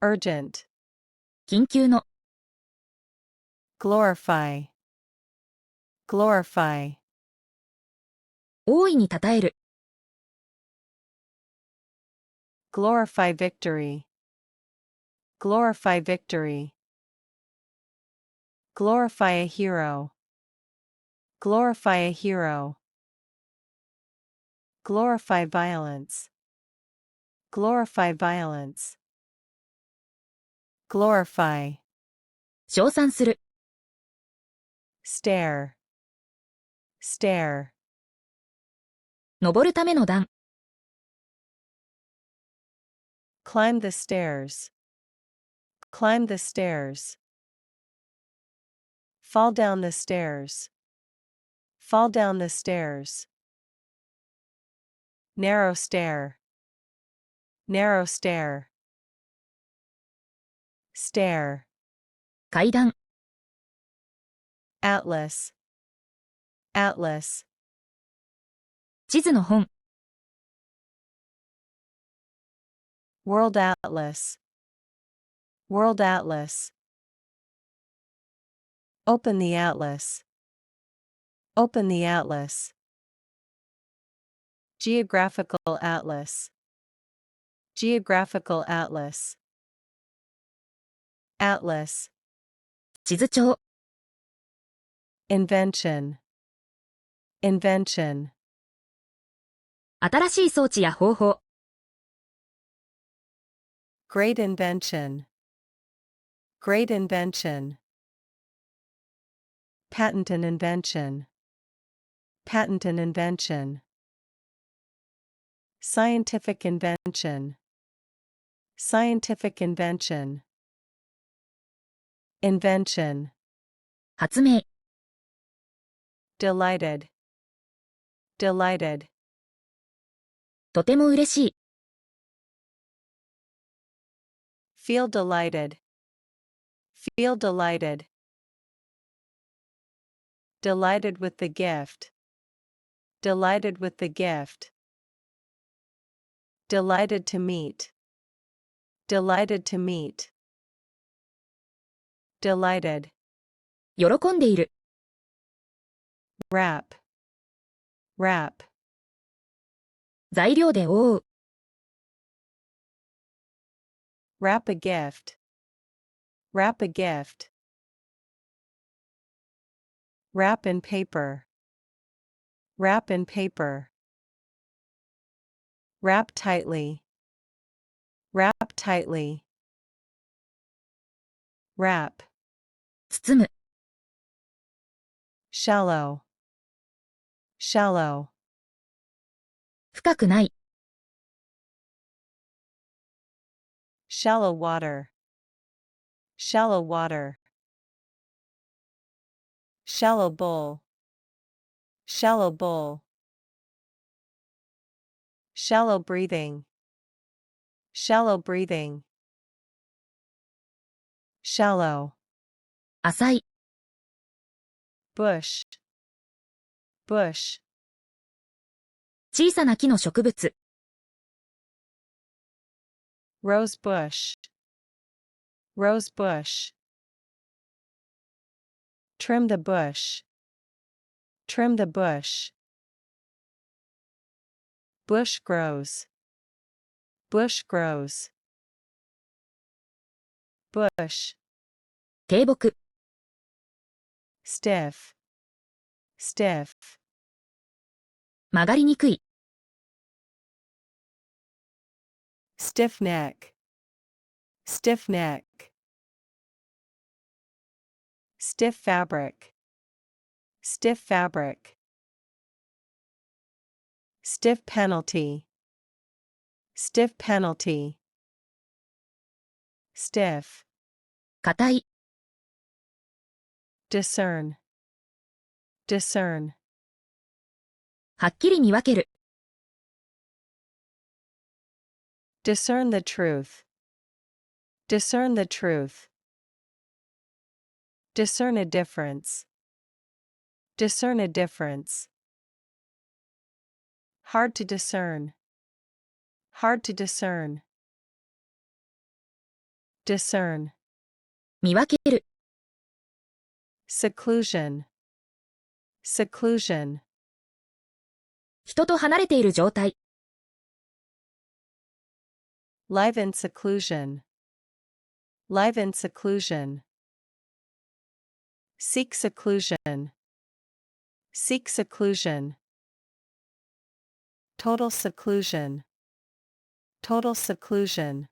Urgent. 緊急の。Glorify. Glorify. 大いに称える。Glorify victory. Glorify victory. Glorify a hero. Glorify a hero. Glorify violence. Glorify violence. Glorify. 称賛する。Stare. Stare. 登るための段。Climb the stairs. Climb the stairs. Fall down the stairs. Fall down the stairs. Narrow stair. Narrow stair. Stare. 階段。Atlas. Atlas. 地図の本。World Atlas. World Atlas. Open the atlas. Open the atlas. Geographical atlas. Geographical atlas. Atlas. 地図帳。Invention. Invention. 新しい装置や方法。Great invention. Great invention. Patent and invention. Patent and invention. Scientific invention. Scientific invention. Invention. 発明。Delighted. Delighted. とても嬉しい。Feel delighted. Feel delighted. Delighted with the gift. Delighted with the gift. Delighted to meet. Delighted to meet. Delighted. 喜んでいる。Wrap. Wrap. 材料で覆う。Wrap a gift. Wrap a gift. Wrap in paper. Wrap in paper. Wrap tightly. Wrap tightly. Wrap. 包む。Shallow. Shallow. 深くない。Shallow water. Shallow water. Shallow bowl. Shallow bowl. Shallow breathing. Shallow breathing. Shallow. 浅い。Bush. Bush. 小さな木の植物。Rose bush. Rose bush. Trim the bush. Trim the bush. Bush grows. Bush grows. Bush. 低木。Stiff. Stiff. 曲がりにくい。Stiff neck. Stiff neck. Stiff fabric. Stiff fabric. Stiff penalty. Stiff penalty. Stiff. 硬い、Discern. Discern. はっきり見分ける、Discern the truth. Discern the truth. Discern a difference. Discern a difference. Hard to discern. Hard to discern. Discern. 見分ける、Seclusion. Seclusion. 人と離れている状態、Live in seclusion. Live in seclusion. Seek seclusion. Seek seclusion. Total seclusion. Total seclusion.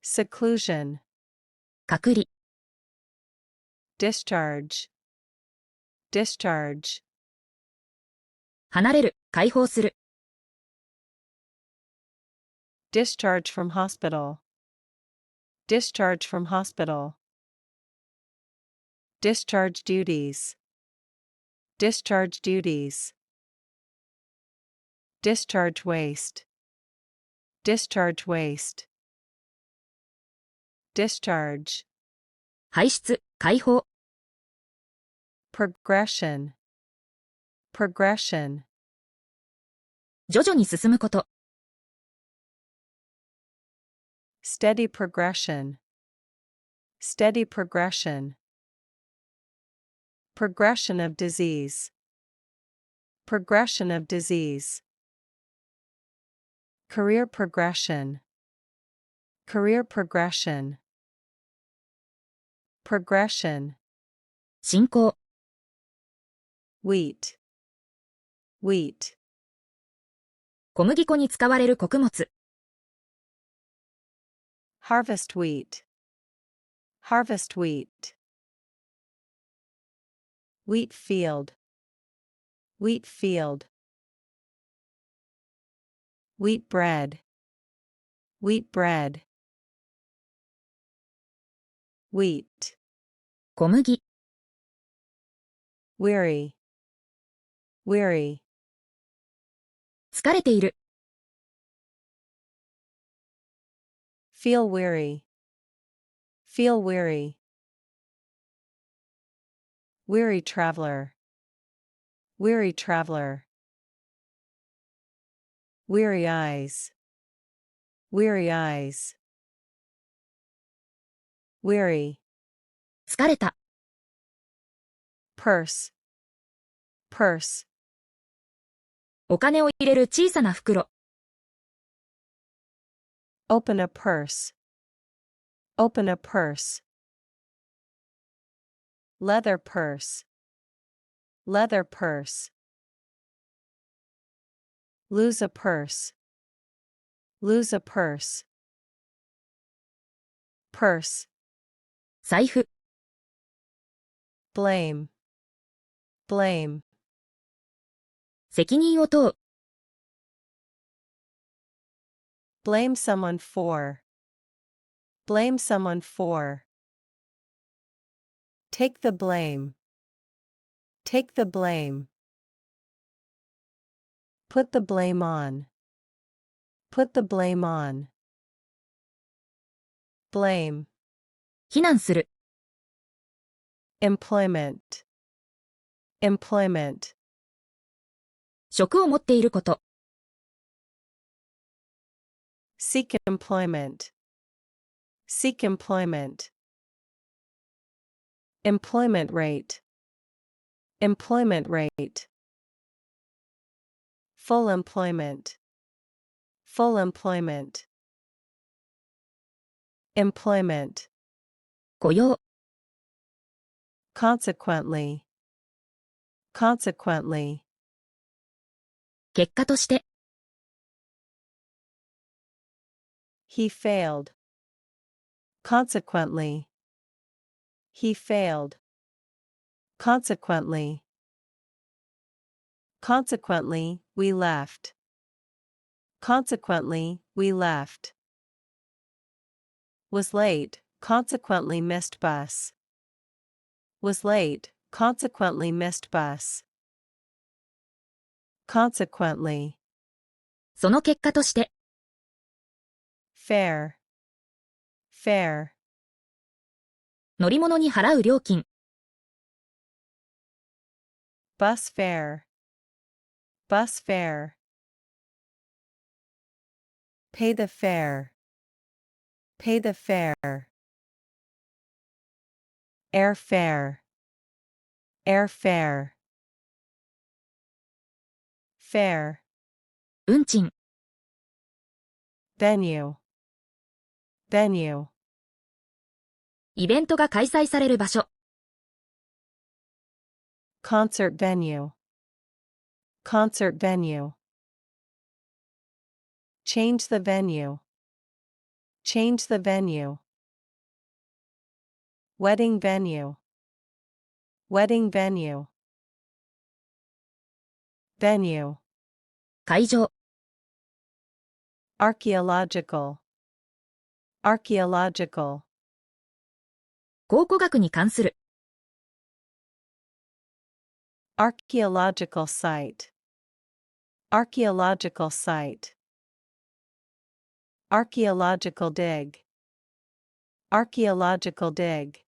Seclusion. 隔離、Discharge. Discharge. 離れる、解放する、Discharge from hospital. Discharge from hospital. Discharge duties. Discharge duties. Discharge waste. Discharge waste. Discharge. 排出、解放、Progression. Progression. 徐々に進むこと、Steady progression. Steady progression. Progression of disease. Progression of disease. Career progression. Career progression. Progression. 進行、Wheat. Wheat. 小麦粉に使われる穀物、Harvest wheat. Harvest wheat. Wheat field. Wheat field. Wheat bread. Wheat bread. Wheat. 小麦、Weary. Weary. 疲れている、Feel weary. Feel weary. Weary traveler. Weary traveler. Weary eyes. Weary eyes. Weary. 疲れた、Purse. Purse. お金を入れる小さな袋、Open a purse. Open a purse. Leather purse. Leather purse. Lose a purse. Lose a purse. Purse. 財布、Blame. Blame. 責任を問う、Blame someone for. Blame someone for. Take the blame. Take the blame. Put the blame on. Put the blame on. Blame. 非難する、Employment. Employment. 職を持っていること、Seek employment. Seek employment. Employment rate. Employment rate. Full employment. Full employment. Employment. 雇用、Consequently. Consequently. 結果として、He failed. Consequently. He failed. Consequently. Consequently, we left. Consequently, we left. Was late, consequently missed bus. Was late, consequently missed bus. Consequently. その結果として、Fare. Fare. 乗り物に払う料金、Bus fare. Bus fare. Pay the fare. Pay the fare. Airfare. Airfare. Fare. 運賃、Venue. Venue. イベントが開催される場所、Concert venue. Concert venue. Change the venue. Change the venue. Wedding venue. Wedding venue. Venue. 会場、Archaeological. Archaeological. 考古学に関する、Archaeological site. Archaeological site. Archaeological dig. Archaeological dig.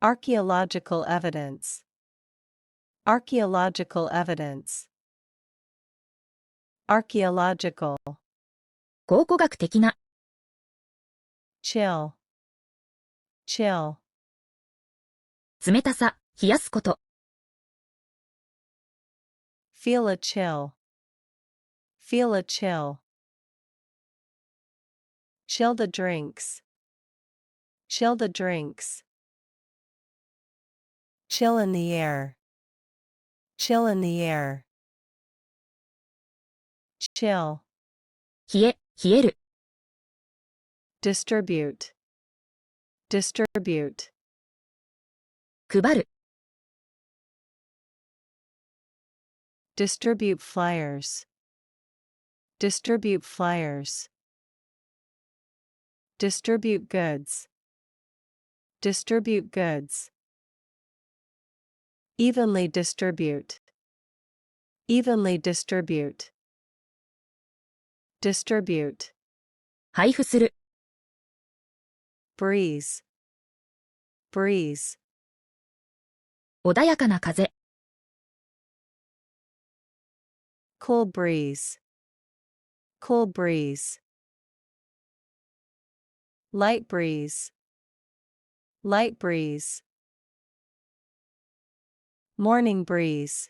Archaeological evidence. Archaeological evidence. Archaeological. 考古学的な、Chill. Chill. 冷たさ、冷やすこと、Feel a chill. Feel a chill. Chill the drinks. Chill the drinks. Chill in the air. Chill in the air. Chill. 冷え、冷える、Distribute. Distribute. 配る、Distribute flyers. Distribute flyers. Distribute goods. Distribute goods. Evenly distribute. Evenly distribute. Distribute. 配布する、Breeze. Breeze. 穏やかな風、Cool breeze. Cool breeze. Light breeze. Light breeze. Morning breeze.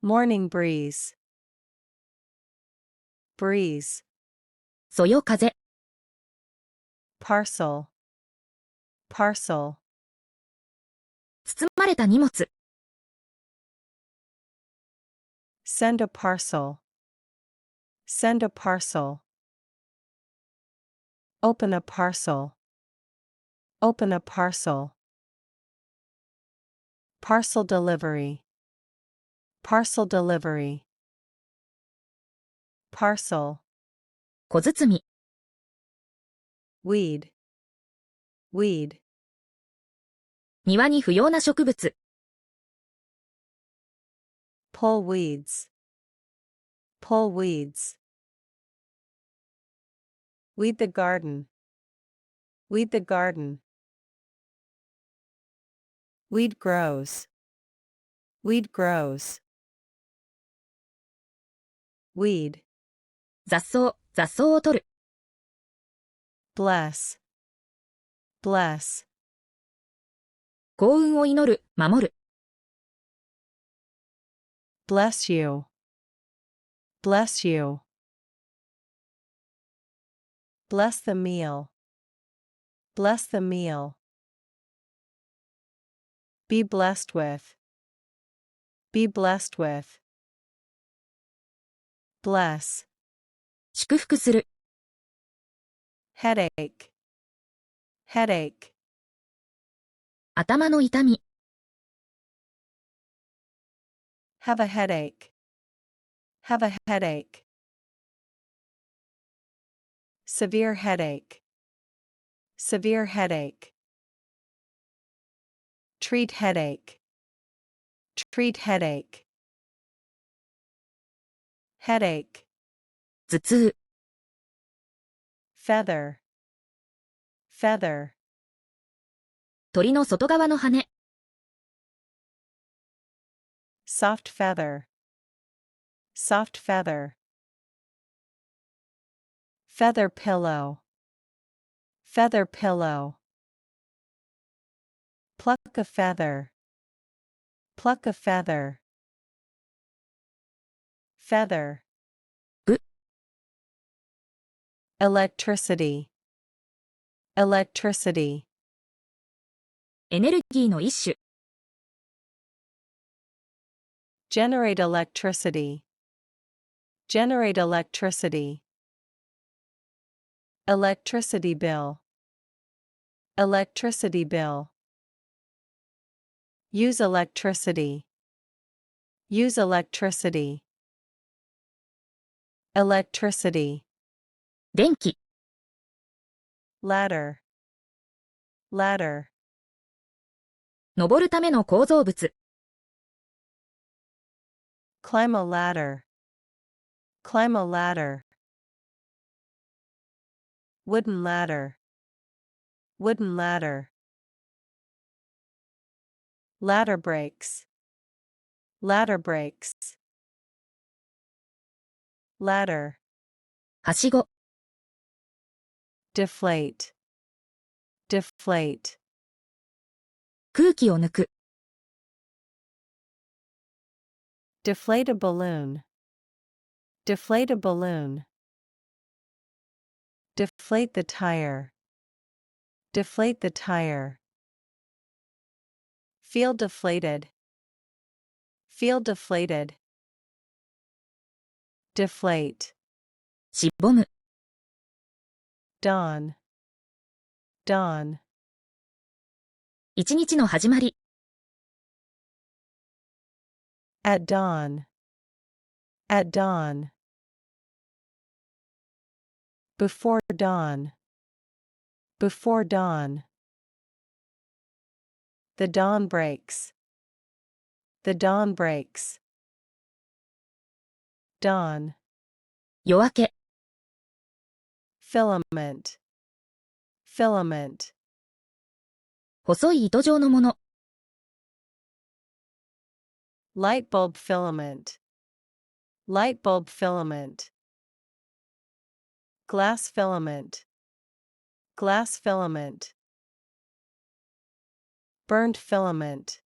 Morning breeze. Breeze. そよ風、Parcel. Parcel. 包まれた荷物、Send a parcel. Send a parcel. Open a parcel. Open a parcel. Parcel delivery. Parcel delivery. Parcel. 小包み、Weed. Weed. 庭に不要な植物、Pull weeds. Pull weeds. Weed the garden. Weed the garden. Weed grows. Weed grows. Weed. 雑草、雑草を取る、Bless. Bless. 幸運を祈る、守る、Bless you. Bless you. Bless the meal. Bless the meal. Be blessed with. Be blessed with. Bless. 祝福する、Headache. Headache. 頭の痛み、Have a headache. Have a headache. Severe headache. Severe headache. Treat headache. Treat headache. Headache. 頭痛。Feather. Feather. 鳥の外側の羽。Soft feather. Soft feather. Feather pillow. Feather pillow. Pluck a feather. Pluck a feather. Feather. う。Electricity. Electricity. エネルギーの一種。Generate electricity. Generate electricity. Electricity bill. Electricity bill. Use electricity. Use electricity. Electricity. 電気。Ladder. Ladder. 登るための構造物。Climb a ladder. Climb a ladder. Wooden ladder. Wooden ladder. Ladder breaks. Ladder breaks. Ladder. はしご。Deflate. Deflate. 空気を抜く。Deflate a balloon. Deflate a balloon. Deflate the tire. Deflate the tire. Feel deflated. Feel deflated. Deflate. しぼむ。Dawn. Dawn. 一日の始まり。At dawn. At dawn. Before dawn. Before dawn. The dawn breaks. The dawn breaks. Dawn. 夜明け。Filament. Filament. 細い糸状のもの。Light bulb filament. Light bulb filament. Glass filament. Glass filament. Burned filament.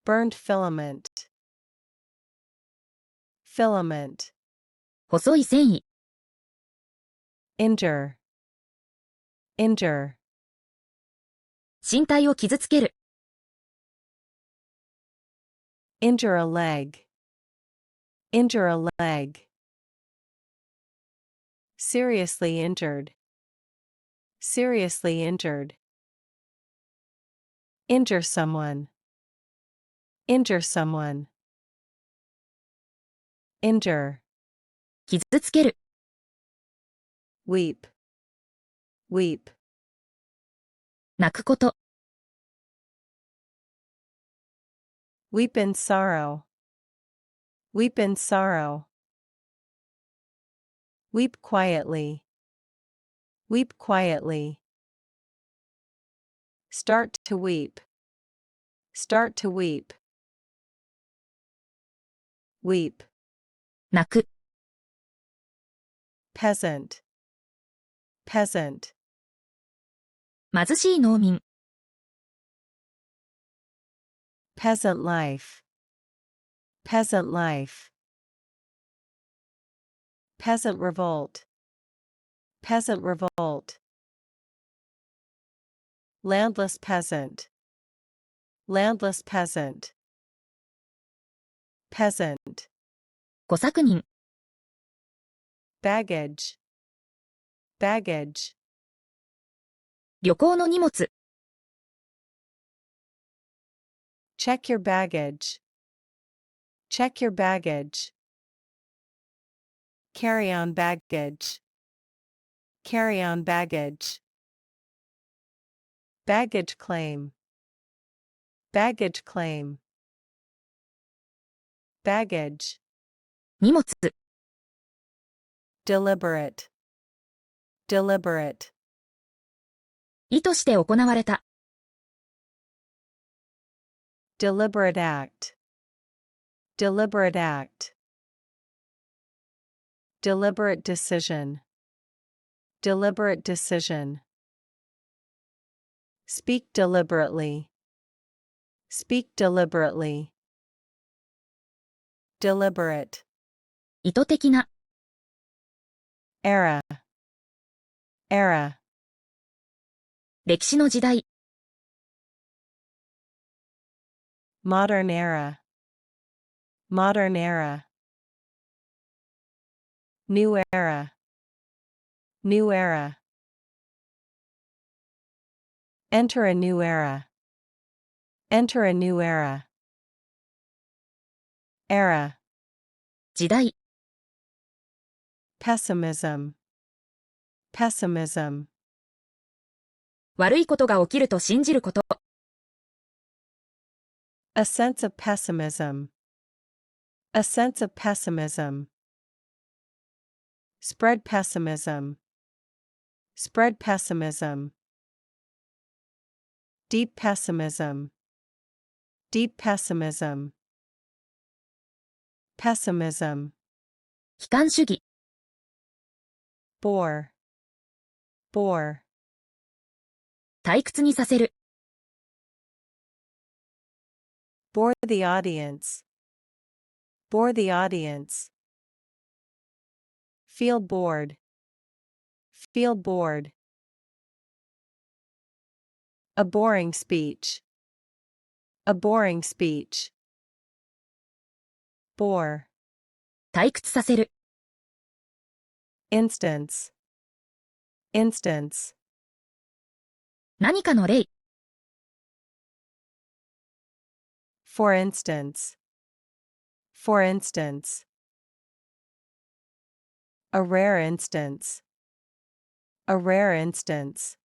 Burned filament. Filament. 細い繊維。Injure. Injure. 身体を傷つける。Injure a leg. Injure a leg. Seriously injured. Seriously injured. Injure someone. Injure someone. Injure. 傷つける。Weep. Weep. 泣くこと。Weep in sorrow. Weep in sorrow. Weep quietly. Weep quietly. Start to weep. Start to weep. Weep. 泣く。Peasant. Peasant. 貧しい農民。Peasant life. Peasant life. Peasant revolt. Peasant revolt. Landless peasant. Landless peasant. Peasant. 小作人。Baggage. Baggage. 旅行の荷物。Check your baggage. Check your baggage. Carry on baggage. Carry on baggage. Baggage claim. Baggage claim. Baggage. 荷物、 Deliberate. Deliberate. 意図して行われた、 Deliberate act. Deliberate act. Deliberate decision. Deliberate decision. Speak deliberately. Speak deliberately. Deliberate. 意図的な、 Era. Era. 歴史の時代、 Modern era. Modern era. New era. New era. Enter a new era. Enter a new era. Era. 時代、 Pessimism. Pessimism. 悪いことが起きると信じること、 A sense of pessimism. A sense of pessimism. Spread pessimism. Spread pessimism. Deep pessimism. Deep pessimism. Pessimism. 悲観主義、 Bore. Bore. 退屈にさせる、 Bore the audience. Bore the audience. Feel bored. Feel bored. A boring speech. A boring speech. Bore. 退屈させる、 Instance. Instance. 何かの例、 For instance. For instance. A rare instance. A rare instance.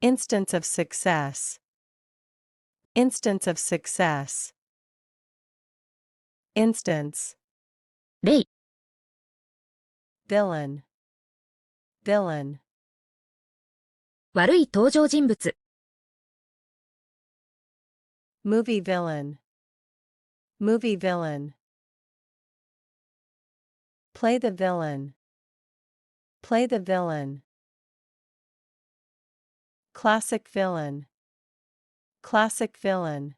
Instance of success. Instance of success. Instance. 例、 Villain. Villain. 悪い登場人物、 Movie villain. Movie villain. Play the villain. Play the villain. Classic villain. Classic villain.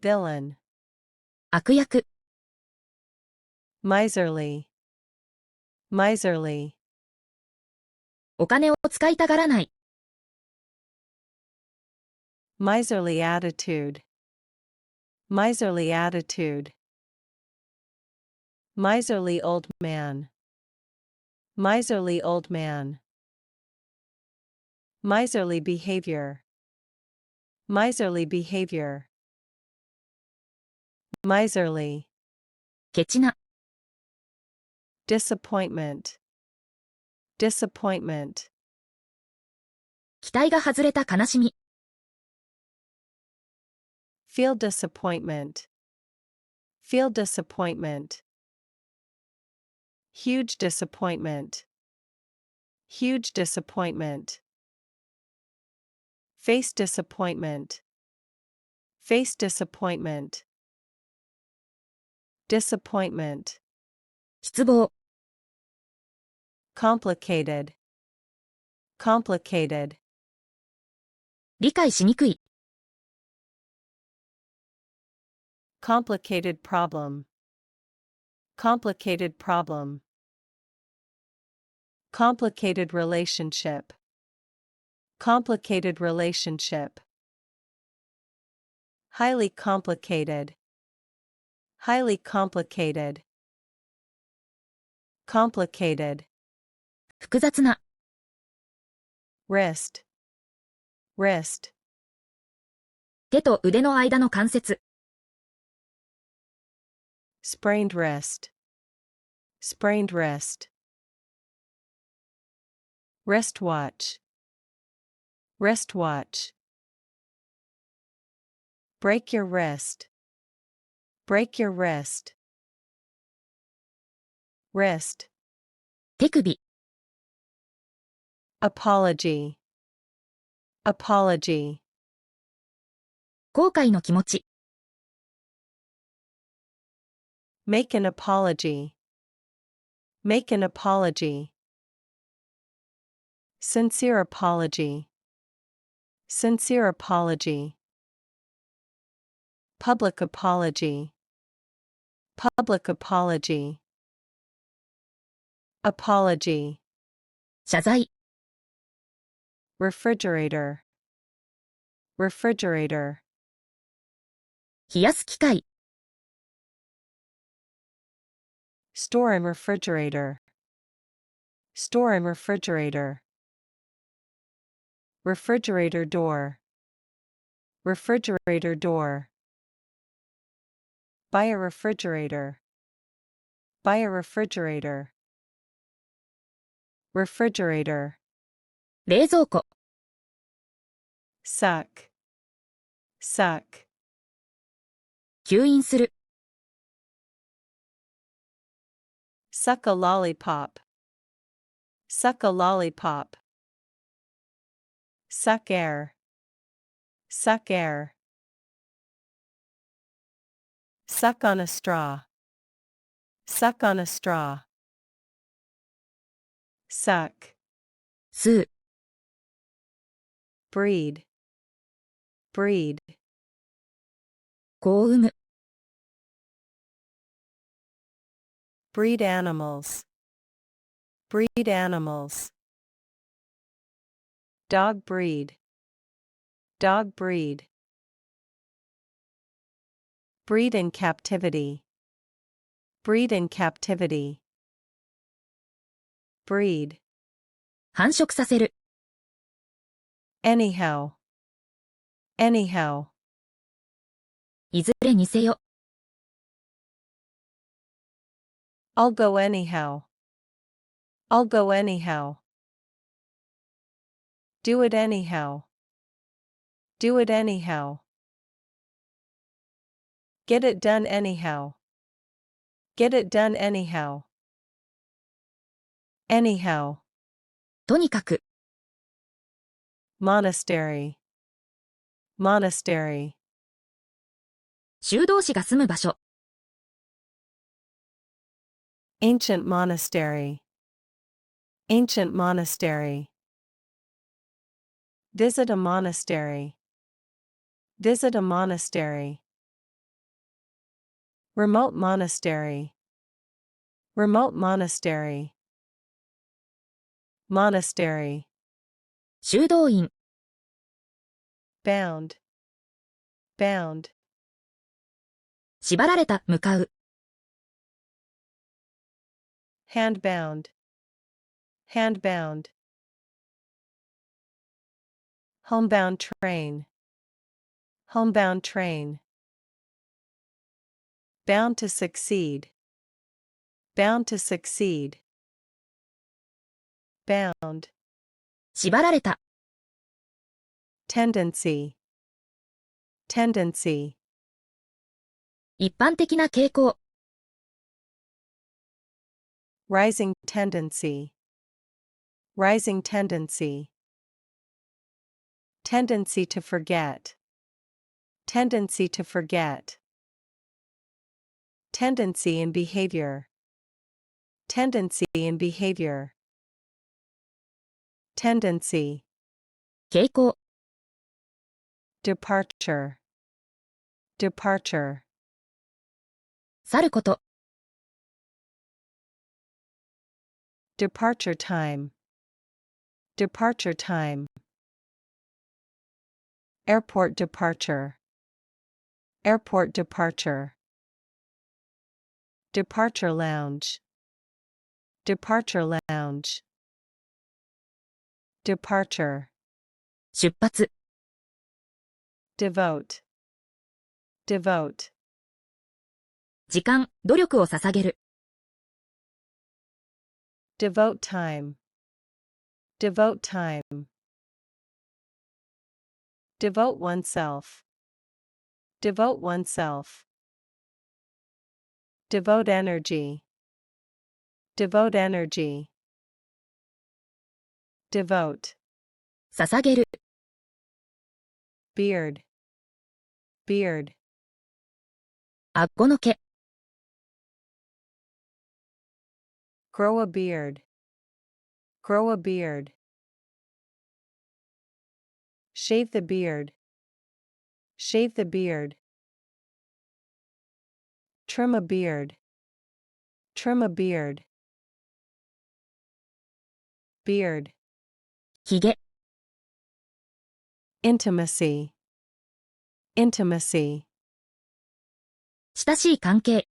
Villain. 悪役、 Miserly. Miserly. お金を使いたがらない、 Miserly attitude. Miserly attitude. Miserly old man. Miserly old man. Miserly behavior. Miserly behavior. Miserly. ケチな、 Disappointment. Disappointment. 期待が外れた悲しみ、 Feel disappointment. Feel disappointment. Huge disappointment. Huge disappointment. Face disappointment. Face disappointment. Disappointment. 失望、 Complicated. Complicated. 理解しにくい、 Complicated problem. Complicated problem. Complicated relationship. Complicated relationship. Highly complicated. Highly complicated. Complicated. 複雑な、 Wrist. Wrist. 手と腕の間の関節。sprained wrist, sprained wrist. Wristwatch, wristwatch. Break your wrist, break your wrist. Wrist, 手首。apology, apology. 後悔の気持ち。Make an apology, make an apology. Sincere apology, sincere apology. Public apology, public apology. Apology, 謝罪。refrigerator, refrigerator. 冷やす機械。Store and refrigerator, store and refrigerator. Refrigerator door, refrigerator door. Buy a refrigerator, buy a refrigerator. Refrigerator, 冷蔵庫。suck, suck. 吸引する。Suck a lollipop, suck a lollipop. Suck air, suck air. Suck on a straw, suck on a straw. Suck, 吸う。breed, breed. 子を産む。Breed animals, breed animals. Dog breed, dog breed. Breed in captivity, breed in captivity. Breed, 繁殖させる。anyhow, anyhow. いずれにせよ。I'll go anyhow, I'll go anyhow. Do it anyhow, do it anyhow. Get it done anyhow, get it done anyhow. Anyhow, とにかく。monastery, monastery. 修道士が住む場所。Ancient monastery, ancient monastery. Visit a monastery, visit a monastery. Remote monastery, remote monastery. Monastery, 修道院。bound, bound. 縛られた、向かう。Handbound, handbound. Homebound train, homebound train. Bound to succeed, bound to succeed. Bound, 縛られた。tendency, tendency. 一般的な傾向。Rising tendency, rising tendency. Tendency to forget, tendency to forget. Tendency in behavior, tendency in behavior. Tendency, 傾向。departure, departure. 去ること。Departure time, departure time. Airport departure, airport departure. Departure lounge, departure lounge. Departure,出発。devote, devote, 時間、努力を捧げる。devote time, devote time, devote oneself, devote oneself, devote energy, devote energy, devote, 捧げる。beard, beard, 顎の毛。grow a beard, grow a beard, shave the beard, shave the beard, trim a beard, trim a beard, beard, ひげ。intimacy, intimacy, 親しい関係。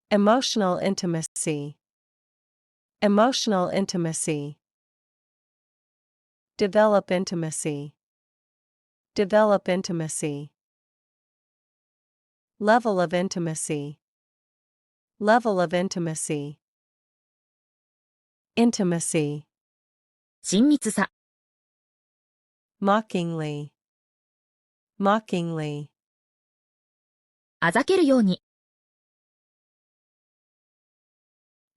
emotional intimacy, emotional intimacy, develop intimacy, develop intimacy, level of intimacy, level of intimacy, intimacy, 親密さ。mockingly, mockingly, あざけるように。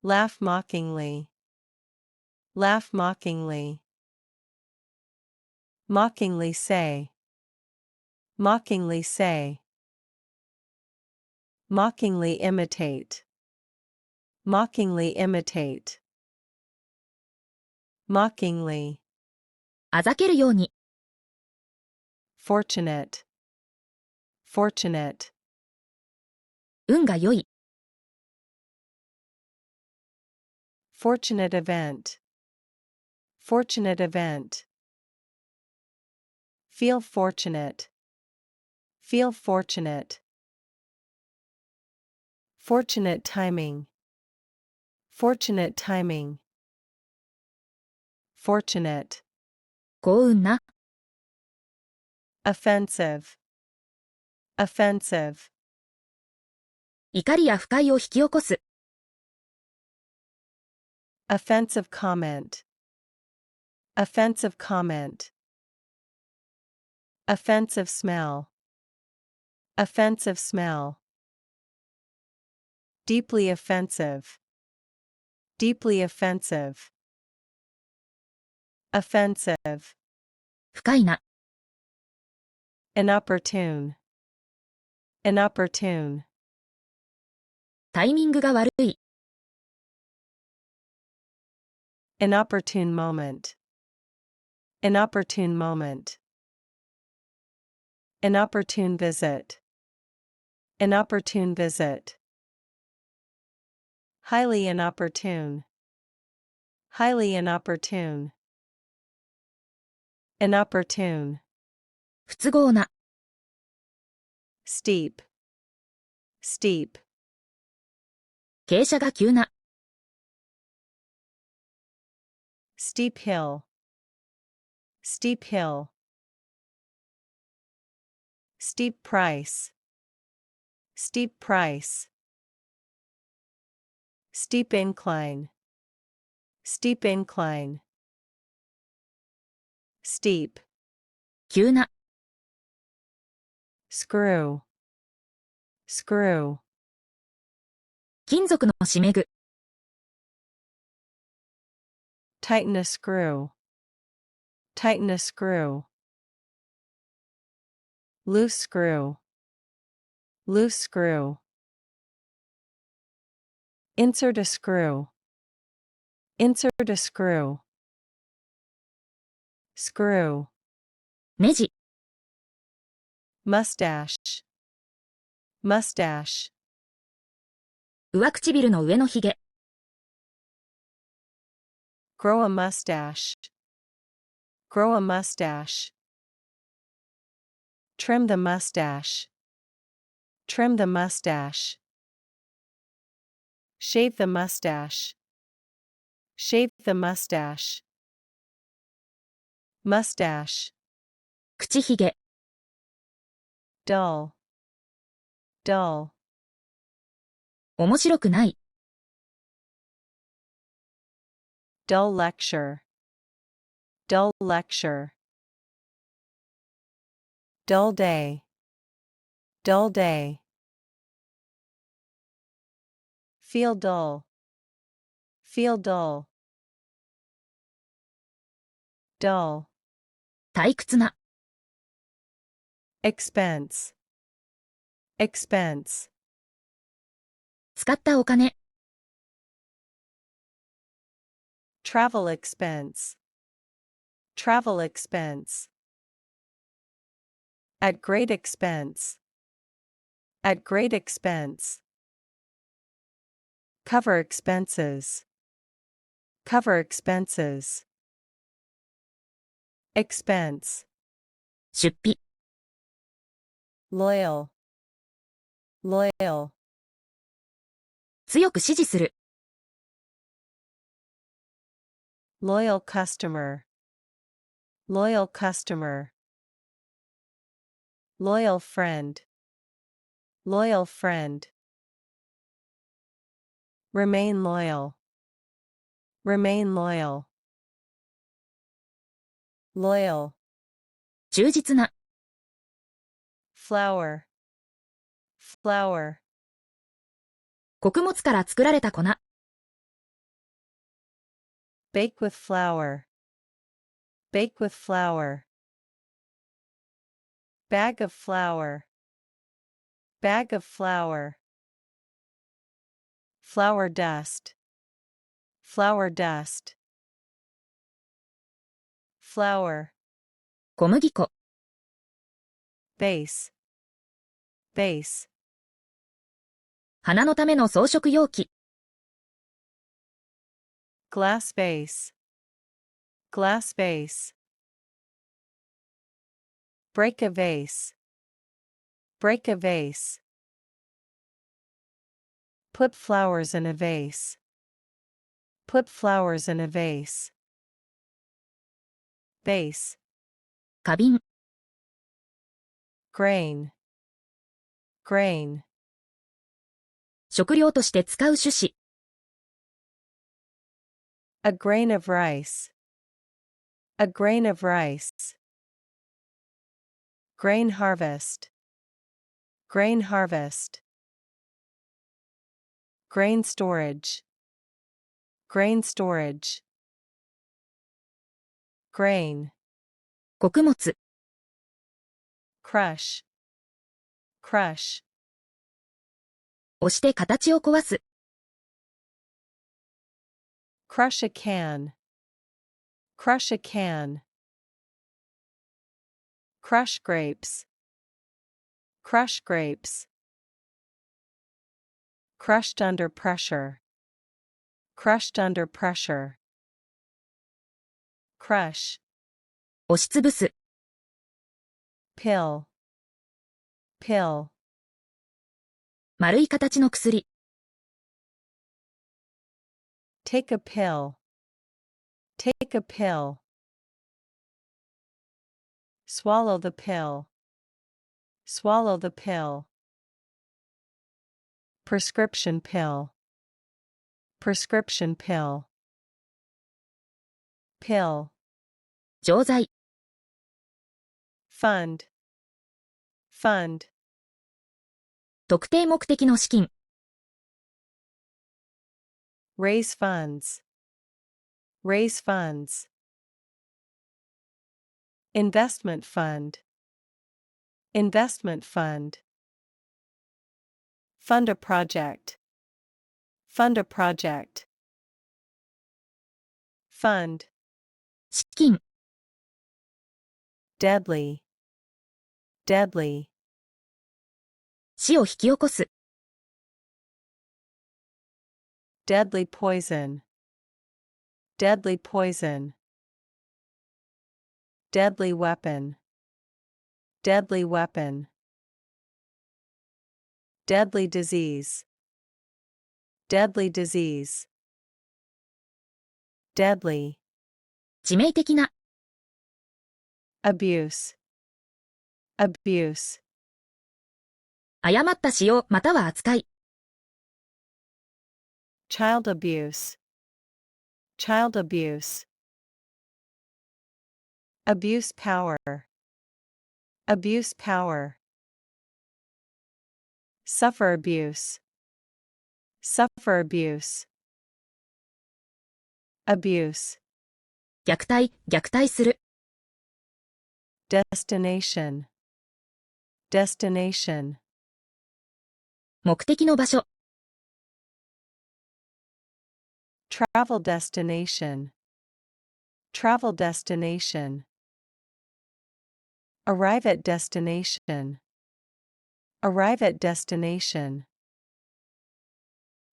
laugh mockingly, laugh mockingly, mockingly say, mockingly say, mockingly imitate, mockingly imitate, mockingly, あざけるように。fortunate, fortunate, 運が良い。fortunate event, fortunate event, feel fortunate, feel fortunate, fortunate timing, fortunate timing, fortunate, 幸運な。offensive, offensive, 怒りや不快を引き起こす。offensive comment, offensive comment, offensive smell, offensive smell, deeply offensive, deeply offensive, offensive, 不快な。inopportune, inopportune, タイミングが悪い。inopportune moment, inopportune moment, inopportune visit, inopportune visit, highly inopportune, highly inopportune, inopportune, 不都合な。steep, steep, 傾斜が急な。steep hill, steep hill, steep price, steep price, steep incline, steep incline, steep, 急な。screw, screw, 金属の締め具。tighten a screw, tighten a screw, loose screw, loose screw, insert a screw, insert a screw, screw, ネジ。mustache, mustache, 上唇の上のひげ。grow a mustache, grow a mustache, trim the mustache, trim the mustache, shave the mustache, shave the mustache, mustache, 口ひげ。dull, dull, 面白くない。dull lecture, dull lecture, dull day, dull day, feel dull, feel dull, dull, 退屈な。expense, expense, 使ったお金。travel expense, travel expense, at great expense, at great expense, cover expenses, cover expenses, expense, 出費。loyal, loyal, 強く支持する。loyal customer, loyal customer, loyal friend, loyal friend, remain loyal, remain loyal, loyal, 忠実な。flour, flour, 穀物から作られた粉。bake with flour, bake with flour, bag of flour, bag of flour, flour dust, flour dust, flour, 小麦粉。base, base, 花のための装飾容器。glass vase, glass vase, break a vase, break a vase, put flowers in a vase, put flowers in a vase, base, 花瓶。grain, grain, 食料として使う種子。a grain of rice, a grain of rice, grain harvest, grain harvest, grain storage, grain storage, grain, 穀物。crush, crush, 押して形を壊す。crush a can, crush a can, crush grapes, crush grapes, crushed under pressure, crushed under pressure, crush, 押しつぶす。pill, pill, 丸い形の薬。take a pill, take a pill, swallow the pill, swallow the pill, prescription pill, prescription pill, pill, 錠剤。fund, fund, 特定目的の資金。raise funds, raise funds, investment fund, investment fund, fund a project, fund a project, fund, 資金。deadly, deadly, 死を引き起こす。deadly poison, deadly poison, deadly weapon, deadly weapon, deadly disease, deadly disease, deadly, 致命的な。abuse, abuse, 誤った使用または扱い。Child abuse. Child abuse. Abuse power. Abuse power. Suffer abuse. Suffer abuse. Abuse. 虐待、虐待する。Destination. Destination. 目的の場所。Travel destination. Travel destination. Arrive at destination. Arrive at destination.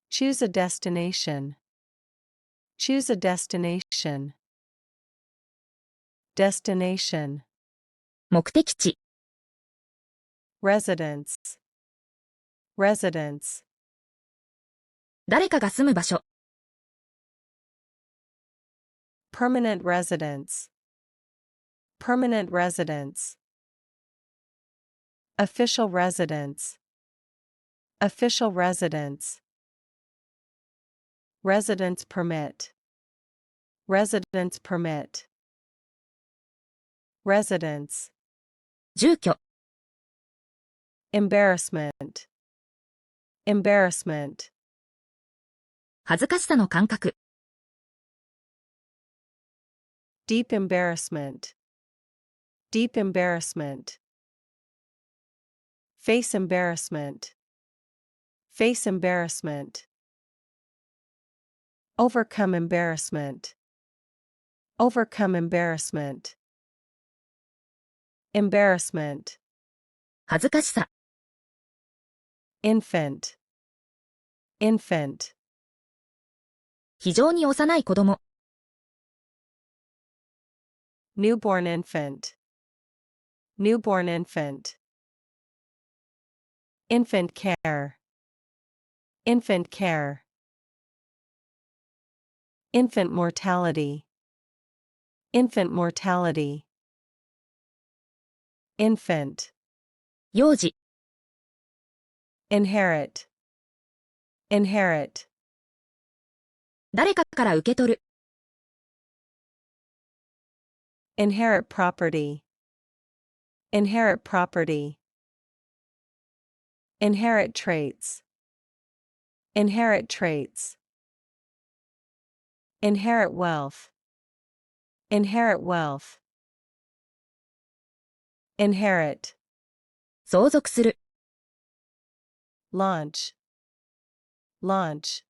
Choose a destination. Choose a destination. Destination. 目的地。Residence. Residence. 誰かが住む場所。Permanent residence. Permanent residence. Official residence. Official residence. Residence permit. Residence permit. Residence. 住居。Embarrassment. Embarrassment. 恥ずかしさの感覚。Deep embarrassment. Deep embarrassment. Face embarrassment. Face embarrassment. Overcome embarrassment. Overcome embarrassment. Embarrassment. 恥ずかしさ。Infant. Infant. 非常に幼い子供。Newborn infant. Newborn infant. Infant care. Infant care. Infant mortality. Infant mortality. Infant. 幼児。Inherit. Inherit. 誰かから受け取る。Inherit property. Inherit property. Inherit traits. Inherit traits. Inherit wealth. Inherit wealth. Inherit. 相続する。Launch. Launch.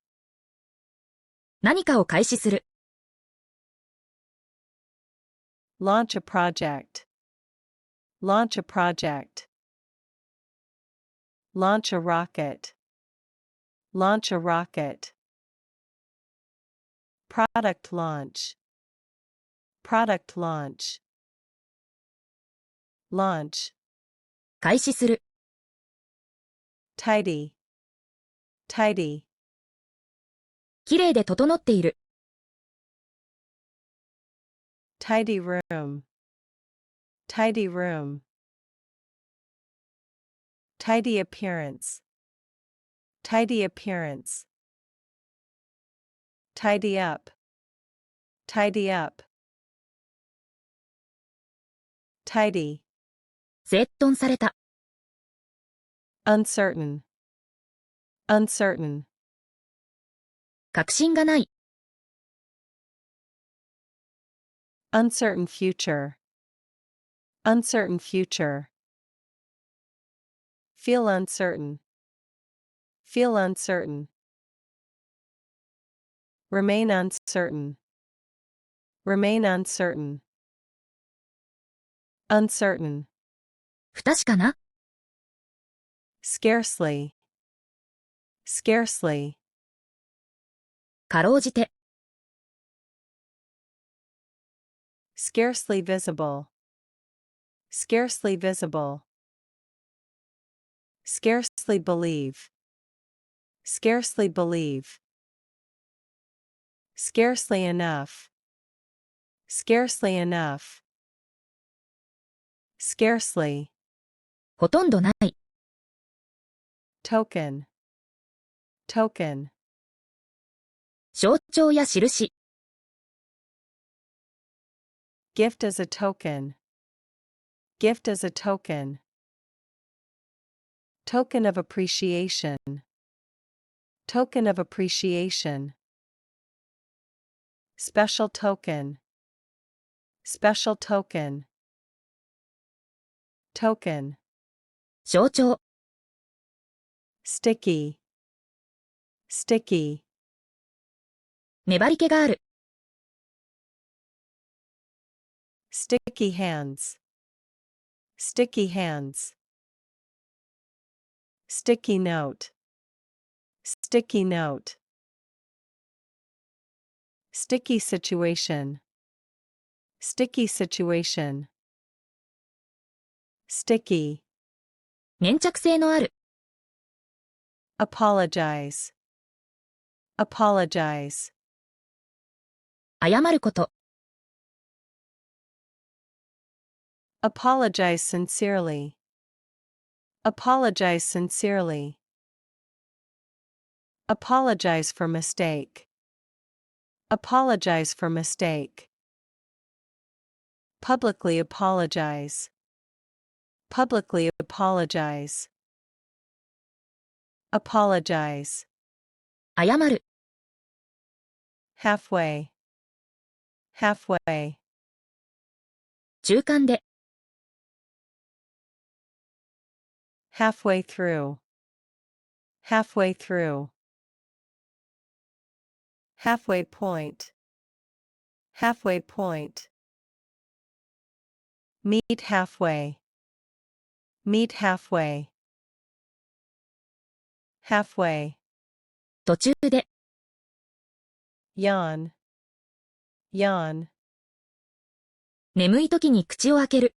何かを開始する。Launch a project. Launch a project. Launch a rocket. Launch a rocket. Product launch. Product launch. Launch. 開始する。Tidy. Tidy. きれいで整っている。Tidy room. Tidy room. Tidy appearance. Tidy appearance. Tidy up. Tidy up. Tidy. 整頓された。Uncertain. Uncertain. 確信がない。Uncertain future. Uncertain future. Feel uncertain. Feel uncertain. Remain uncertain. Remain uncertain. Uncertain. 不確かな。Scarcely. Scarcely. かろうじて。Scarcely visible. Scarcely visible. Scarcely believe. Scarcely believe. Scarcely enough. Scarcely enough. Scarcely. ほとんどない。token, token, 象徴や印。gift as a token, gift as a token, token of appreciation, token of appreciation, special token, special token, token, 象徴。sticky, sticky, 粘り気がある。sticky hands, sticky hands, sticky note, sticky note, sticky situation, sticky situation, sticky, 粘着性のある。apologize, apologize, 謝ること。apologize sincerely, apologize sincerely, apologize for mistake, apologize for mistake, publicly apologize, publicly apologize, apologize, 謝る。halfway, halfway, 中間で。halfway through, halfway through, halfway point, halfway point, meet halfway, meet halfway, halfway, 途中で。yawn, yawn, 眠い時に口を開ける。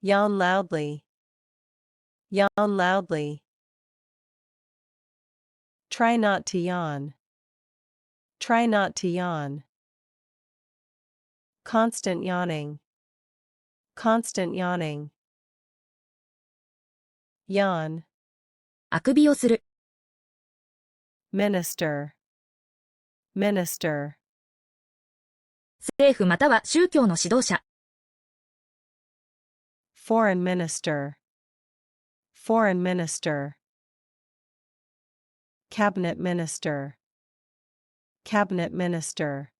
yawn loudly, yawn loudly, try not to yawn, try not to yawn, constant yawning, constant yawning, yawn, あくびをする。minister, minister, 政府または宗教の指導者。foreign minister, foreign minister, cabinet minister, cabinet minister,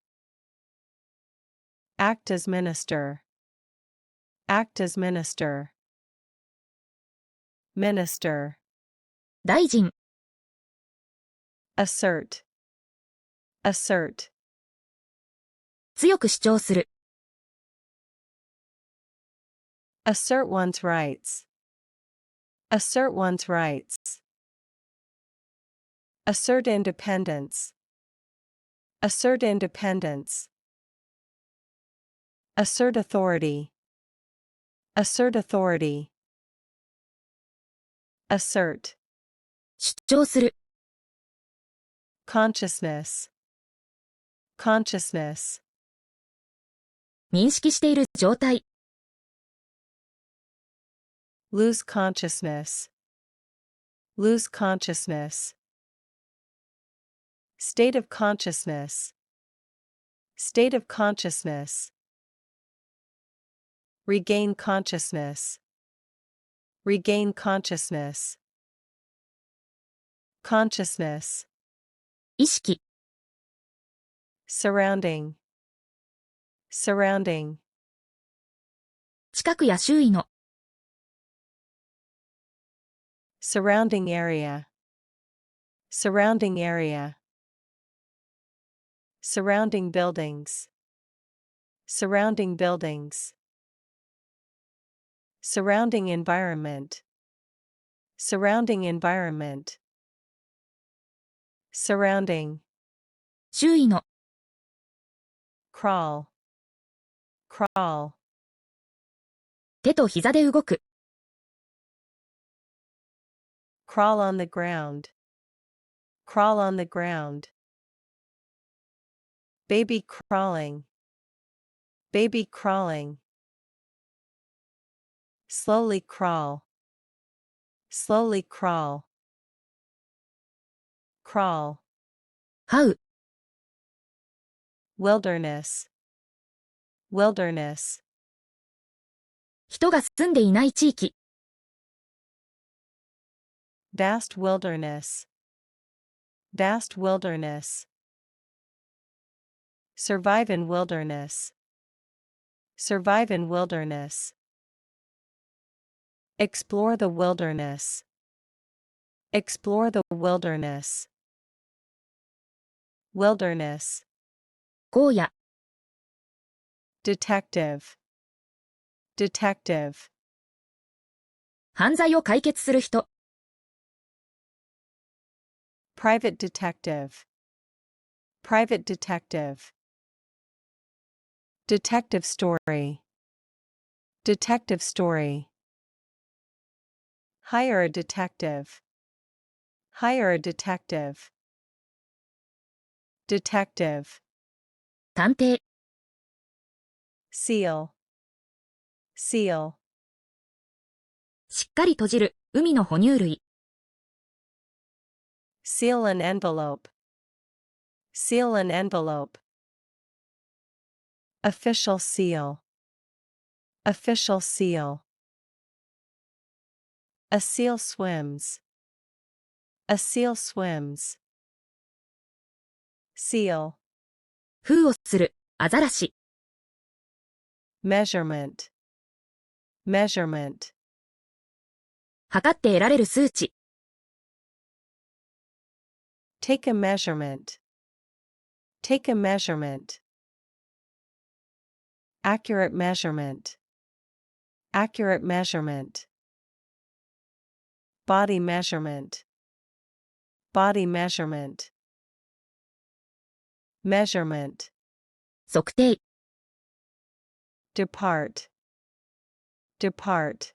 act as minister, act as minister, minister, 大臣。assert, assert, 強く主張する。assert one's rights, assert one's rights, assert independence, assert independence, assert authority, assert authority, assert, 主張する。consciousness, consciousness, 認識している状態。lose consciousness, lose consciousness, state of consciousness, state of consciousness, regain consciousness, regain consciousness, consciousness, 意識。surrounding, surrounding, 近くや周囲の。surrounding area, surrounding area, surrounding buildings, surrounding buildings, surrounding environment, surrounding environment, surrounding, 周囲の。crawl, crawl, 手と膝で動く。crawl on the ground, crawl on the ground, baby crawling, baby crawling, slowly crawl, slowly crawl, crawl, 這う、 wilderness, wilderness, 人が住んでいない地域、 vast wilderness, vast wilderness, survive in wilderness, survive in wilderness, explore the wilderness, explore the wilderness, wilderness, 荒野、 detective, detective, 犯罪を解決する人、 private detective, private detective, detective story, detective story, hire a detective, hire a detective, detective, 探偵、 seal, seal, しっかり閉じる、海の哺乳類、 seal an envelope, seal an envelope, official seal, official seal, a seal swims, a seal swims, seal, 封をする、アザラシ、 measurement, measurement, 測って得られる数値、 take a measurement, take a measurement, accurate measurement, accurate measurement, body measurement, body measurement, measurement, 測定、 depart, depart,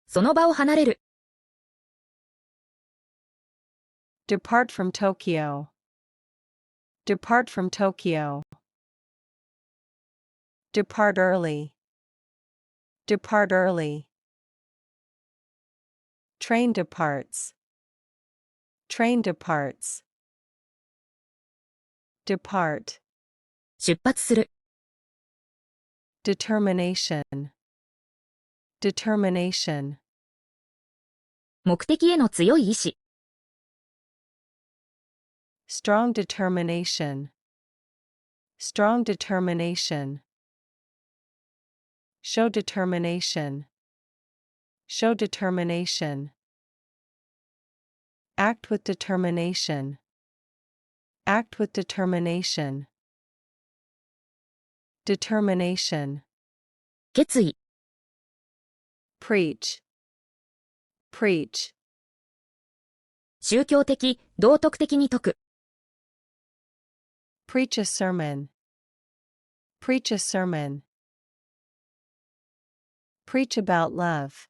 その場を離れる、 depart from Tokyo, depart from Tokyo, depart early, depart early, train departs, train departs, depart, 出発する、 determination, determination, 目的への強い意志、 strong determination, strong determination, show determination, show determination, act with determination, act with determination, determination, 決意、 preach, preach, 宗教的、道徳的に説く、 preach a sermon, preach a sermon, preach about love,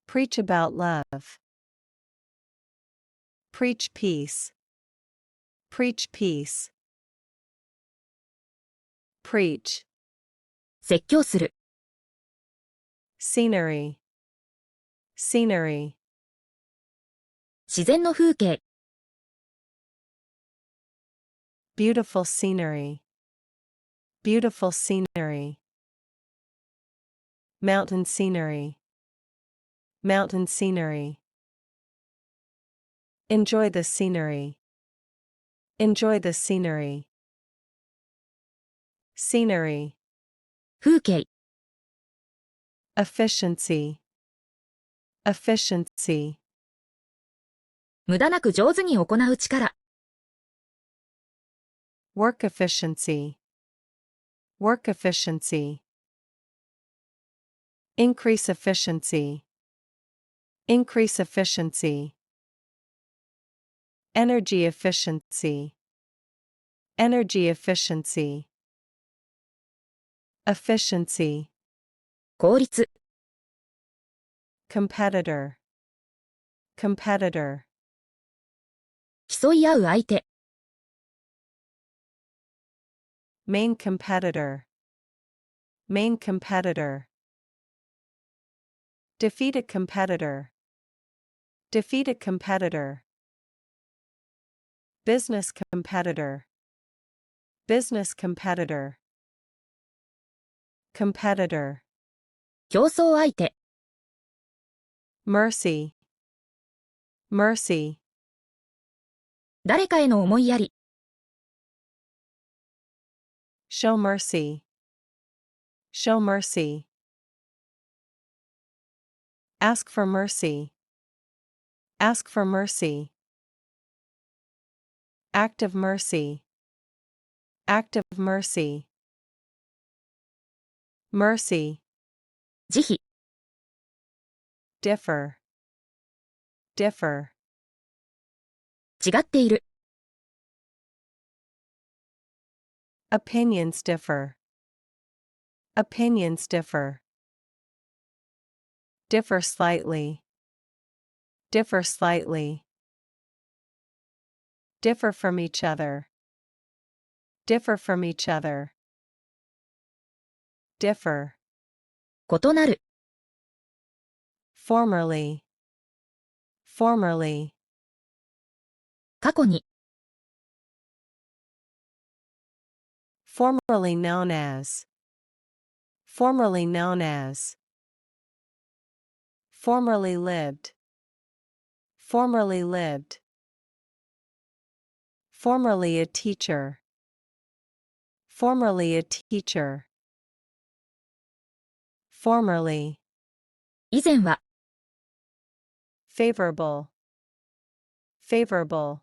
preach about love, preach peace, preach peace, preach, 説教する、 scenery, scenery, 自然の風景、 beautiful scenery, beautiful scenery, mountain scenery, mountain scenery, enjoy the scenery, enjoy the scenery, scenery, 風景、 efficiency, efficiency, 無駄なく上手に行う力、 work efficiency, work efficiency, increase efficiency, increase efficiency, energy efficiency, energy efficiency, efficiency, 効率、 competitor, competitor, 競い合う相手、 main competitor, main competitor, Defeat a competitor. Defeat a competitor. Business competitor. Business competitor. Competitor. 競争相手。Mercy. Mercy. 誰かへの思いやり。Show mercy. Show mercy. Ask for mercy. Ask for mercy. Act of mercy. Act of mercy. Mercy. 慈悲。Differ. Differ. 違っている。Opinions differ. Opinions differ. Differ slightly. Differ slightly. Differ from each other. Differ from each other. Differ. 異なる。Formerly. Formerly. 過去に。Formerly known as. Formerly known as. Formerly lived. Formerly lived. Formerly a teacher. Formerly a teacher. Formerly. 以前は。Favorable. Favorable.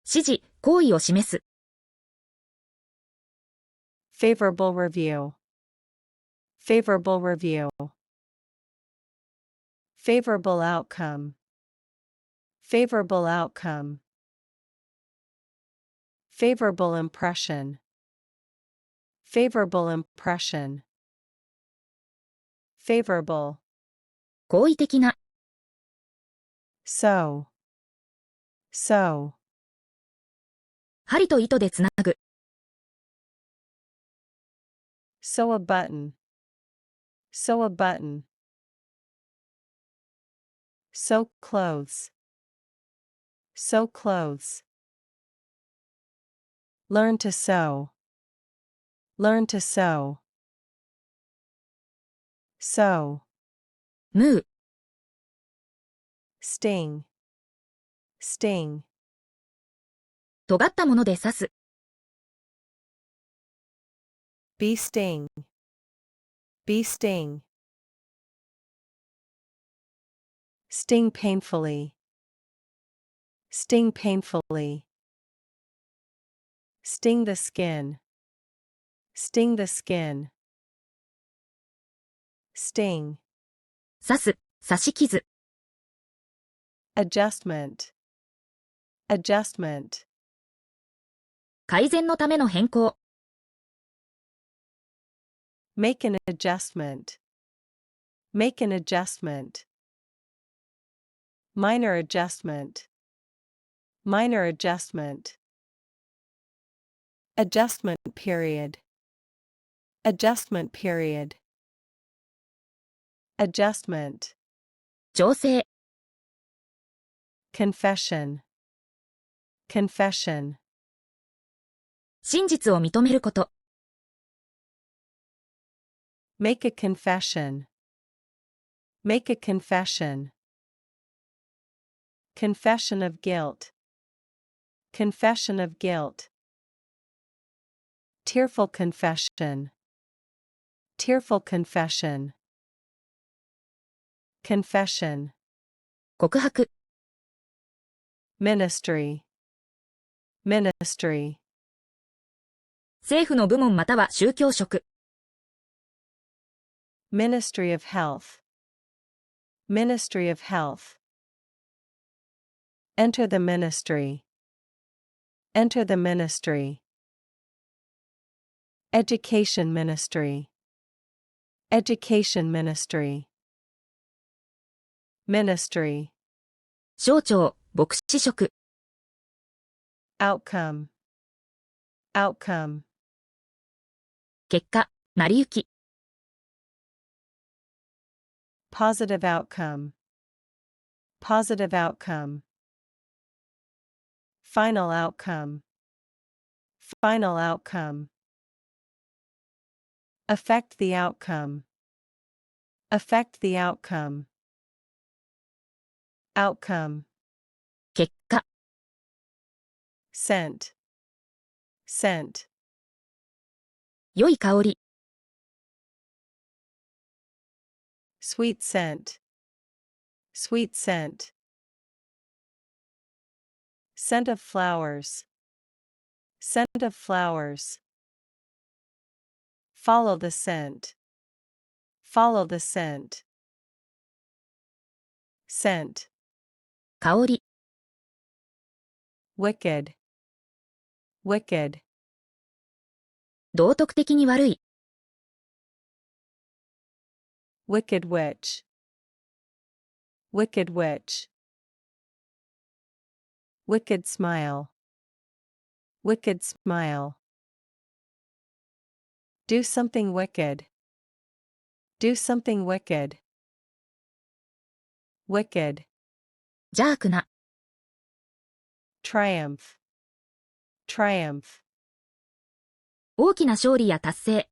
支持、好意を示す。Favorable review. Favorable review. Favorable outcome. Favorable outcome. Favorable impression. Favorable impression. Favorable. 好意的な。So. So. 針と糸でつなぐ。Sew a button. Sew a button. Sew clothes. Sew clothes. Learn to sew. Learn to sew. Sew. 縫う。Sting. Sting. 尖ったもので刺す。Bee sting. Bee sting. Sting painfully. Sting painfully. Sting the skin. Sting the skin. Sting. 刺す、刺し傷。Adjustment. Adjustment. 改善のための変更。Make an adjustment. Make an adjustment. Minor adjustment. Minor adjustment. Adjustment period. Adjustment period. Adjustment. 調整。Confession. Confession. 真実を認めること。Make a confession. Make a confession. Confession of guilt. Confession of guilt. Tearful confession. Tearful confession. Confession. 告白。Ministry. Ministry. 政府の部門または宗教職。Ministry of Health. Ministry of Health. Enter the ministry. Enter the ministry. Education ministry. Education ministry. Ministry. 省庁、牧師職。Outcome. Outcome. 結果、成り行き。Positive outcome. Positive outcome. Final outcome. Final outcome. Affect the outcome. Affect the outcome. Outcome. 結果、 Scent. Scent. 良い香り、 Sweet scent. Sweet scent. Scent of flowers. Scent of flowers. Follow the scent. Follow the scent. Scent. 香り、 Wicked. Wicked. 道徳的に悪い、 Wicked witch. Wicked witch. Wicked smile. Wicked smile. Do something wicked. Do something wicked. Wicked. 邪悪な、 Triumph. Triumph. 大きな勝利や達成、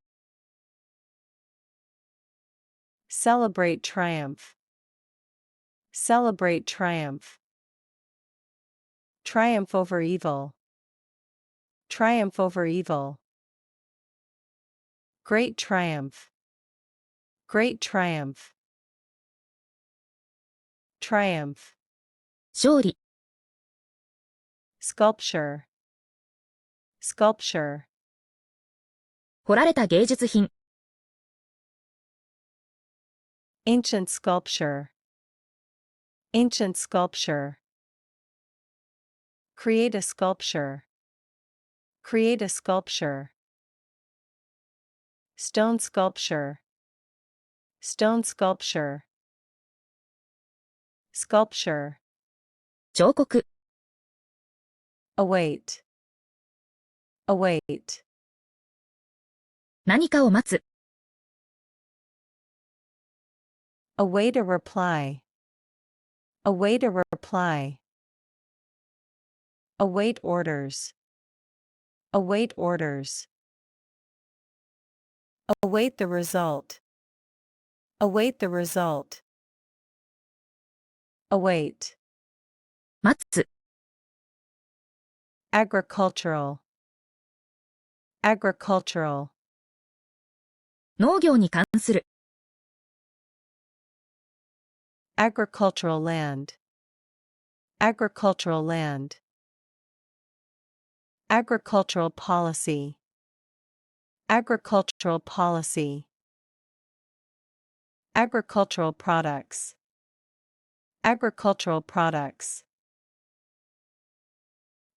Celebrate triumph. Celebrate triumph. Triumph over evil. Triumph over evil. Great triumph. Great triumph. Triumph. 勝利、 Sculpture. Sculpture. 彫られた芸術品、 Ancient sculpture. Ancient sculpture. Create a sculpture. Create a sculpture. Stone sculpture. Stone sculpture. Sculpture. 彫刻、 Await. Await. 何かを待つ、 Await a reply. Await a reply. Await orders. Await orders. Await the result. Await the result. Await. 待つ、 Agricultural. Agricultural. 農業に関する、 Agricultural land. Agricultural land. Agricultural policy. Agricultural policy. Agricultural products. Agricultural products.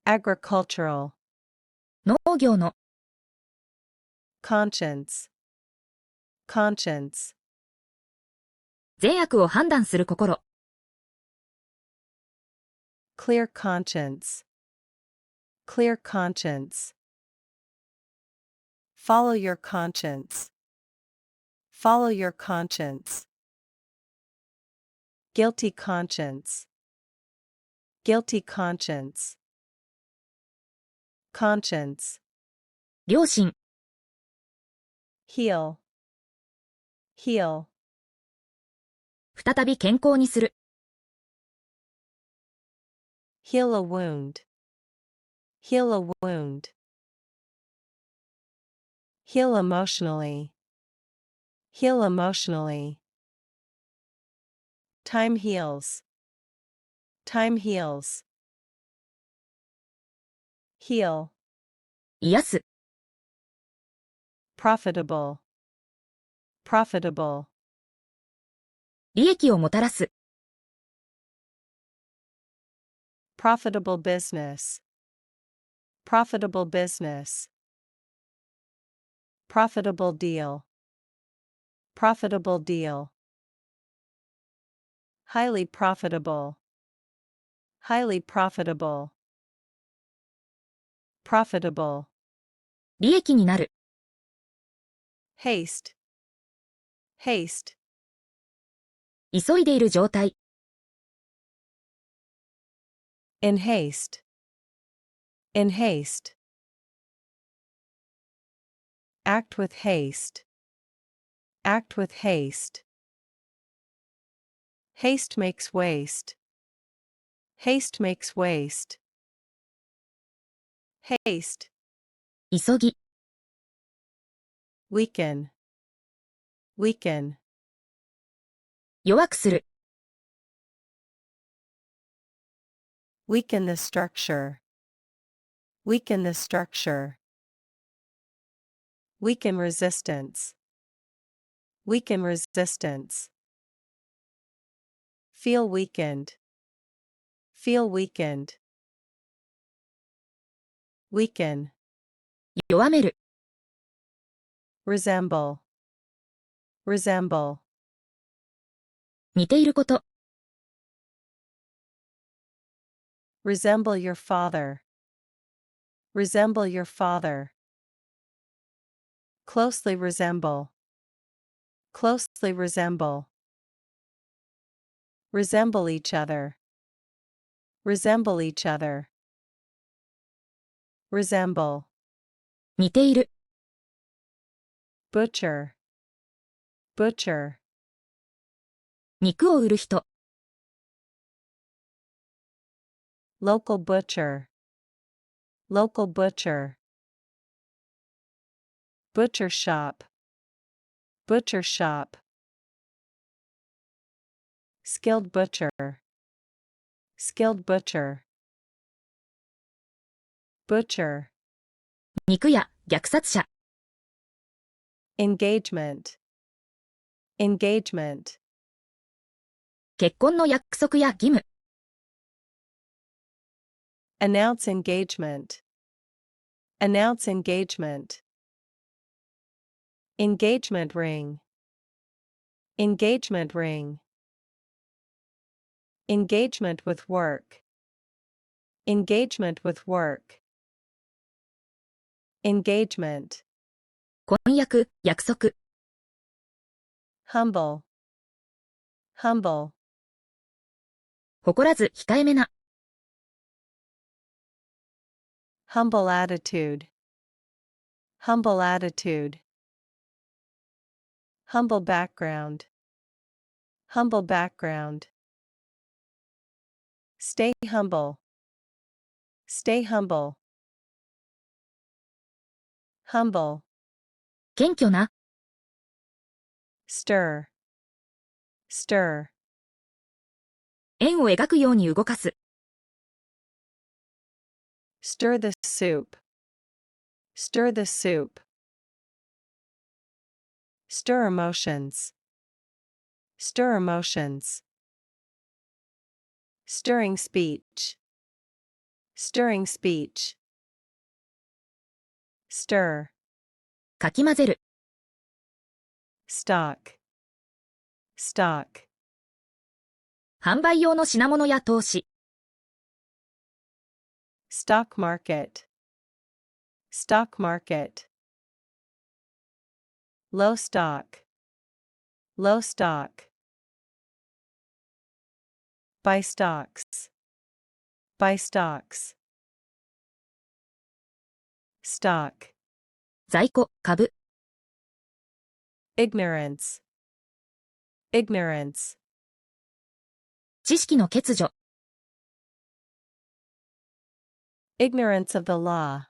Agricultural. 農業の、 Conscience. Conscience. 善悪を判断する心、 Clear conscience. Clear conscience. Follow your conscience. Follow your conscience. Guilty conscience. Guilty conscience. Conscience. 良心、 Heal. Heal. 再び健康にする、 Heal a wound. Heal a wound. Heal emotionally. Heal emotionally. Time heals. Time heals. Heal. 癒す、 Profitable. Profitable. 利益をもたらす、 Profitable business. Profitable business. Profitable deal. Profitable deal. Highly profitable. Highly profitable. Profitable. 利益になる、 Haste. Haste. 急いでいる状態。In haste. In haste. Act with haste. Act with haste. Haste makes waste. Haste makes waste. Haste. 急ぎ。Weaken. Weaken. 弱くする。Weaken the structure. Weaken the structure. Weaken resistance. Weaken resistance. Feel weakened. Feel weakened. Weaken. 弱める。Resemble. Resemble. 似ていること。Resemble your father. Resemble your father. Closely resemble. Closely resemble. Resemble each other. Resemble each other. Resemble. 似ている。Butcher. Butcher. 肉を売る人。Local butcher. Local butcher. Butcher shop. Butcher shop. Skilled butcher. Skilled butcher. Butcher. 肉屋、虐殺者。Engagement. Engagement. 結婚の約束や義務。Announce engagement. Announce engagement. Engagement ring. Engagement ring. Engagement with work. Engagement with work. Engagement. 婚約、約束。Humble. Humble. 誇らず、控えめな。Humble attitude. Humble attitude. Humble background. Humble background. Stay humble. Stay humble. Humble. 謙虚な。Stir. Stir. 円を描くように動かす。Stir the soup. Stir the soup. Stir emotions. Stir emotions. Stirring speech. Stirring speech. Stir. かき混ぜる。Stock. Stock. 販売用の品物や投資。Stock market. Stock market. Low stock. Low stock. Buy stocks. Buy stocks. Stock. 在庫、株。Ignorance. Ignorance. 知識の欠如。Ignorance of the law.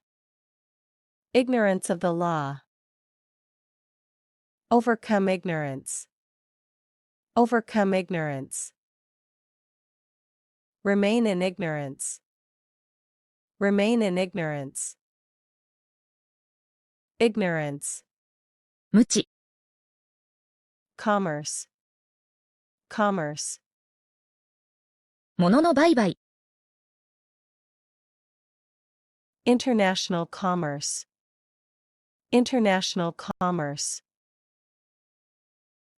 Ignorance of the law. Overcome ignorance. Overcome ignorance. Remain in ignorance. Remain in ignorance. Ignorance. 無知。Commerce. Commerce. 物の売買。International commerce. International commerce.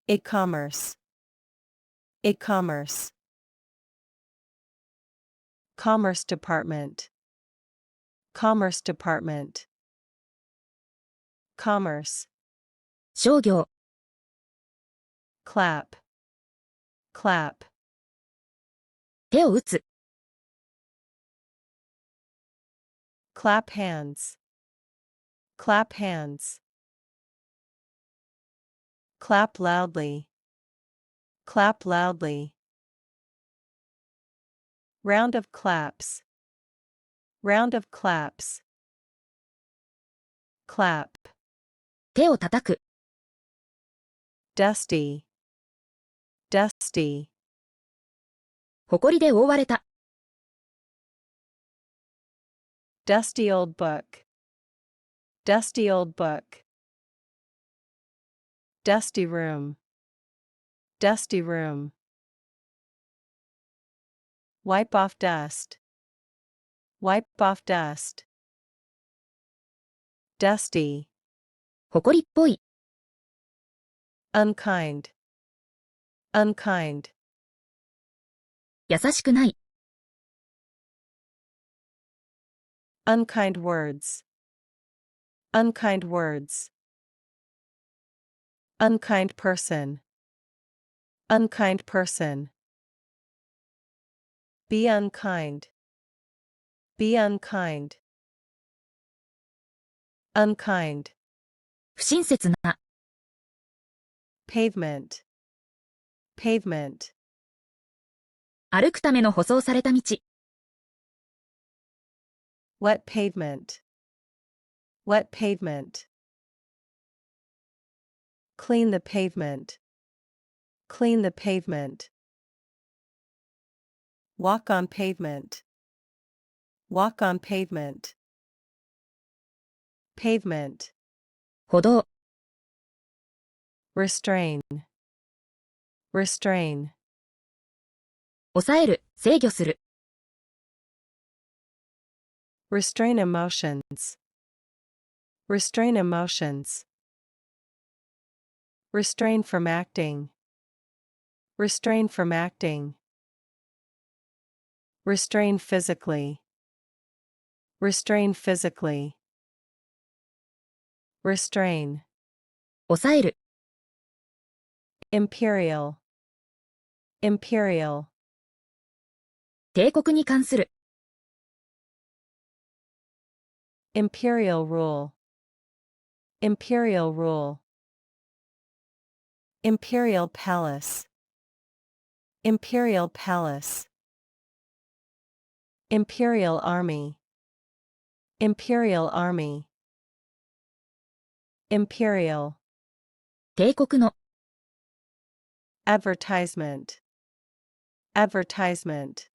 E-commerce. E-commerce. Commerce Department. Commerce Department. Commerce. 商業。Clap. clap, 手を打つ、 clap hands, clap hands, clap loudly, clap loudly, round of claps, round of claps, clap, 手を叩く、 dusty, dusty, 埃で覆われた、 dusty old book, dusty old book, dusty room, dusty room, wipe off dust, wipe off dust, dusty, 埃っぽい、 unkind, unkind, 優しくない、 unkind words, unkind words, unkind person, unkind person, be unkind, be unkind, unkind, 不親切な、 pavement, pavement, 歩くための舗装された道、 wet pavement, wet pavement, clean the pavement, clean the pavement, walk on pavement, walk on pavement, pavement, 歩道、 restrain, restrain, 抑える、制御する、 restrain emotions, restrain emotions, restrain from acting, restrain from acting, restrain physically, restrain physically, restrain, 抑える、 imperial, imperial, 帝国に関する、 imperial rule, imperial rule, imperial palace, imperial palace, imperial army, imperial army, imperial, 帝国の、 advertisement, advertisement,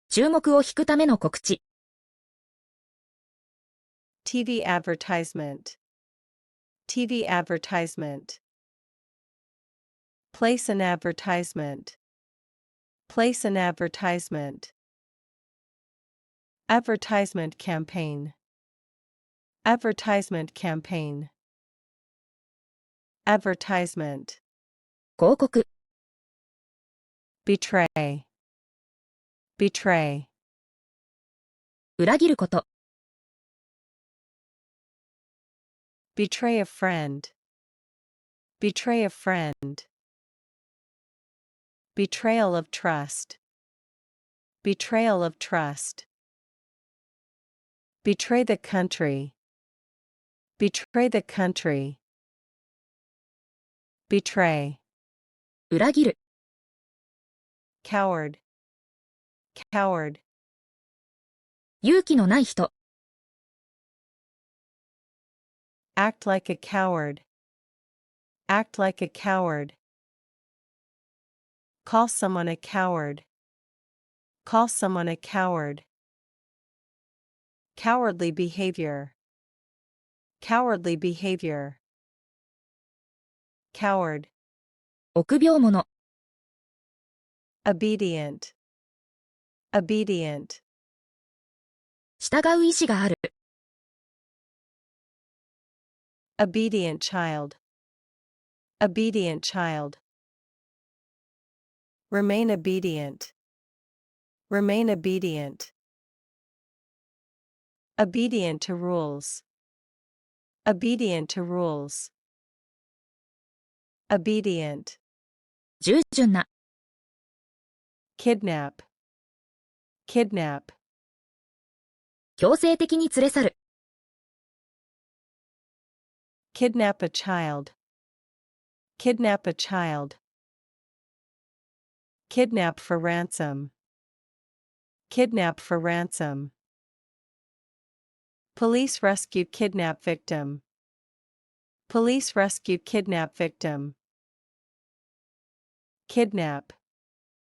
注目を引くための告知、 TV advertisement, TV advertisement, place an advertisement, place an advertisement, advertisement campaign, advertisement campaign, advertisement, 広告、 betray, betray, 裏切ること、 betray a friend, betray a friend, betrayal of trust, betrayal of trust, betray the country, betray the country, betray, 裏切る、 coward, coward, 勇気のない人、 act like a coward, act like a coward, call someone a coward, call someone a coward, cowardly behavior, cowardly behavior, coward, 臆病者、 obedient, obedient, 従う意志がある、 obedient child, obedient child, remain obedient, remain obedient, obedient to rules, obedient to rules, obedient, 従順な、kidnap, kidnap, 強制的に連れ去る、kidnap a child, kidnap a child, kidnap for ransom, kidnap for ransom, police rescue kidnap victim, police rescue kidnap victim, kidnap,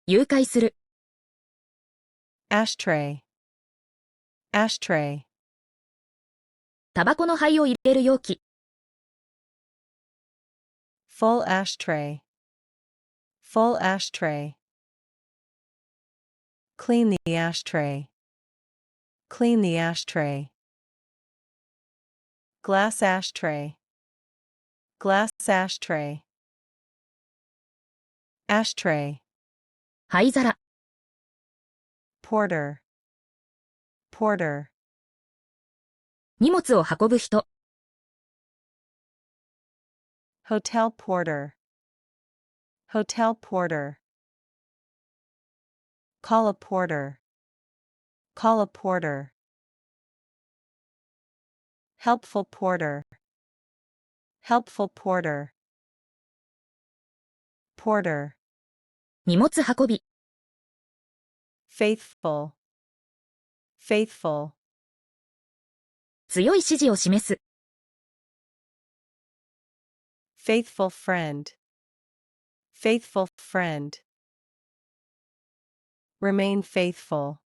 誘拐する、ashtray, ashtray, タバコの灰を入れる容器、full ashtray, full ashtray, clean the ashtray, clean the ashtray, glass ashtray, glass ashtray, ashtray, 灰皿、porter, porter, 荷物を運ぶ人、hotel porter, hotel porter, call a porter, call a porter, helpful porter, helpful porter, porter, 荷物運び、faithful, faithful, 強い支持を示す、faithful friend, faithful friend, remain faithful,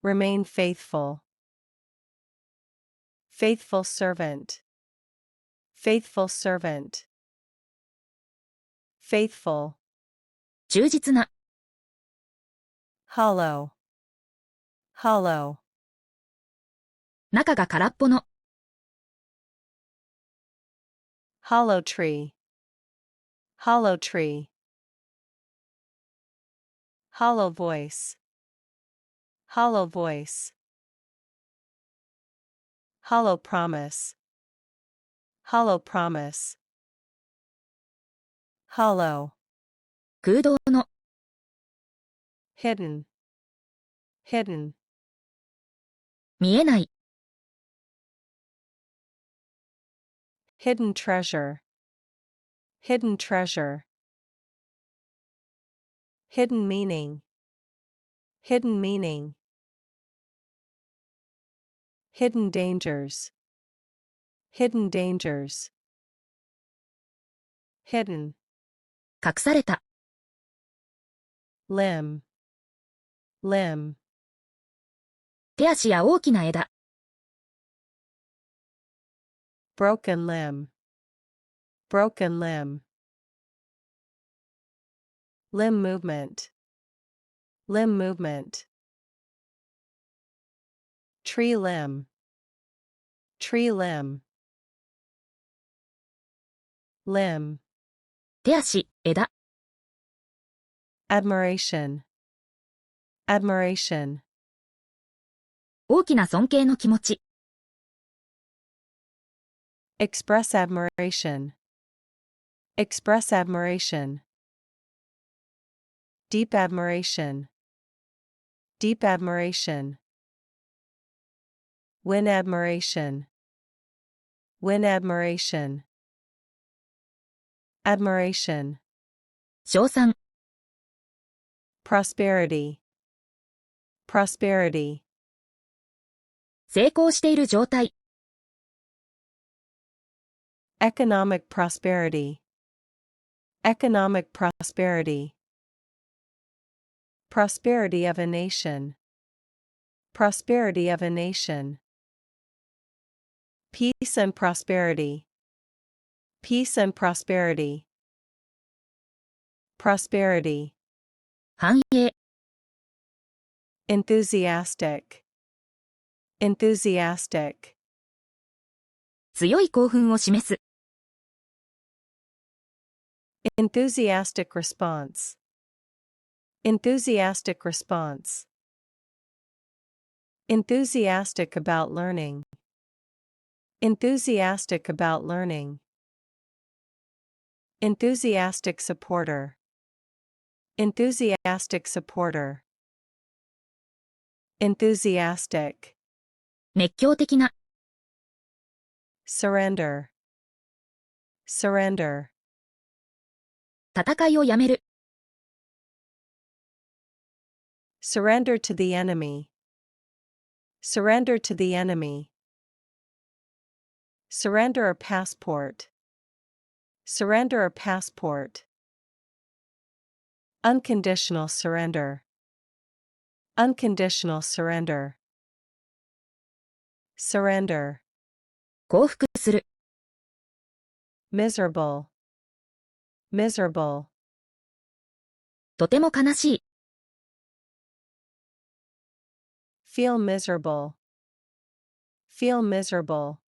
remain faithful, faithful servant, faithful servant, faithful, 忠実な、hollow, hollow, 中が空っぽの、hollow tree, hollow tree, hollow voice, hollow voice, hollow promise, hollow promise, hollow, 空洞の、hidden, hidden, 見えない、hidden treasure, hidden treasure, hidden meaning, hidden meaning, hidden dangers, hidden dangers, hidden, 隠された、limb, limb, 手足や大きな枝、broken limb, broken limb, limb movement, limb movement, tree limb, tree limb, limb, 手足、枝、admiration, admiration, 大きな尊敬の気持ち、express admiration, express admiration, deep admiration, deep admiration, win admiration, win admiration, admiration, 称賛、prosperity, prosperity, 成功している状態、economic prosperity, economic prosperity, prosperity of a nation, prosperity of a nation, peace and prosperity, peace and prosperity, prosperity, 繁栄、enthusiastic, enthusiastic, 強い興奮を示す、enthusiastic response, enthusiastic response, enthusiastic about learning, enthusiastic about learning, Enthusiastic supporter. Enthusiastic supporter. Enthusiastic. 熱狂的な。Surrender. Surrender. 戦いをやめる。Surrender to the enemy. Surrender to the enemy. Surrender a passport. Surrender a passport. Unconditional surrender. Unconditional surrender. Surrender. 降伏する。Miserable. Miserable. とても悲しい。Feel miserable. Feel miserable.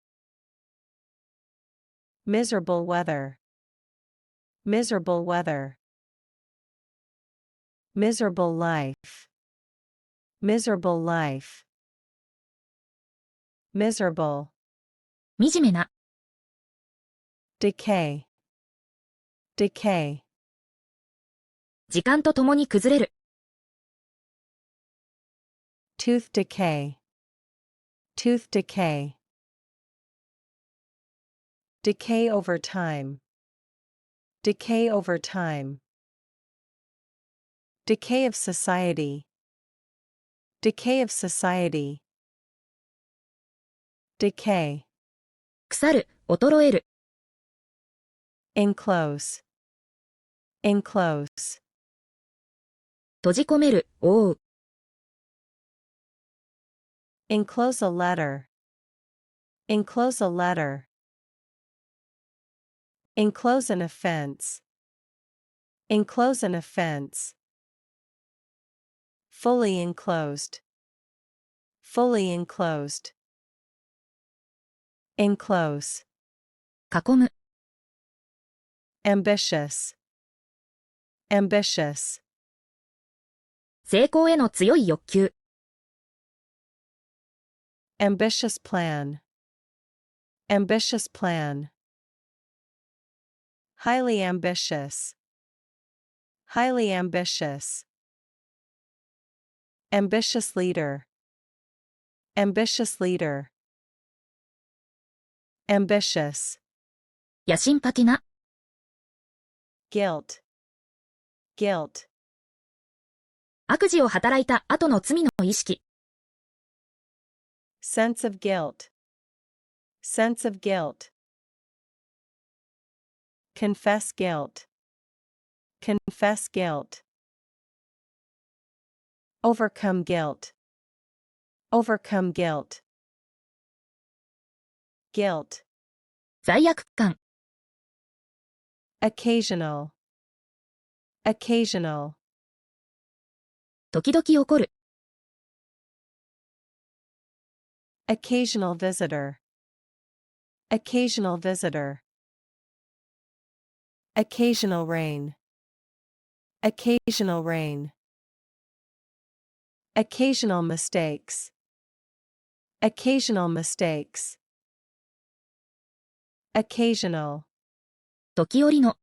Miserable weather. Miserable weather. Miserable life. Miserable life. Miserable. 惨めな。Decay. Decay. 時間とともに崩れる。Tooth decay. Tooth decay. Decay over time. Decay over time. Decay of society. Decay of society. Decay. 腐る、衰える。Enclose. Enclose. 閉じ込める、覆う。Enclose a letter. Enclose a letter. Enclose an offense. Enclose an offense. Fully enclosed. Fully enclosed. Enclose. 囲む。Ambitious. Ambitious. 成功への強い欲求。Ambitious plan. Ambitious plan. Highly ambitious. Highly ambitious. Ambitious leader. Ambitious leader. Ambitious. 野心的な。Guilt. Guilt. 悪事を働いた後の罪の意識。Sense of guilt. Sense of guilt. Confess guilt. Confess guilt. Overcome guilt. Overcome guilt. Guilt. 罪悪感。Occasional. Occasional. 時々起こる。Occasional visitor. Occasional visitor. Occasional rain. Occasional rain. Occasional mistakes. Occasional mistakes. Occasional. 時折の。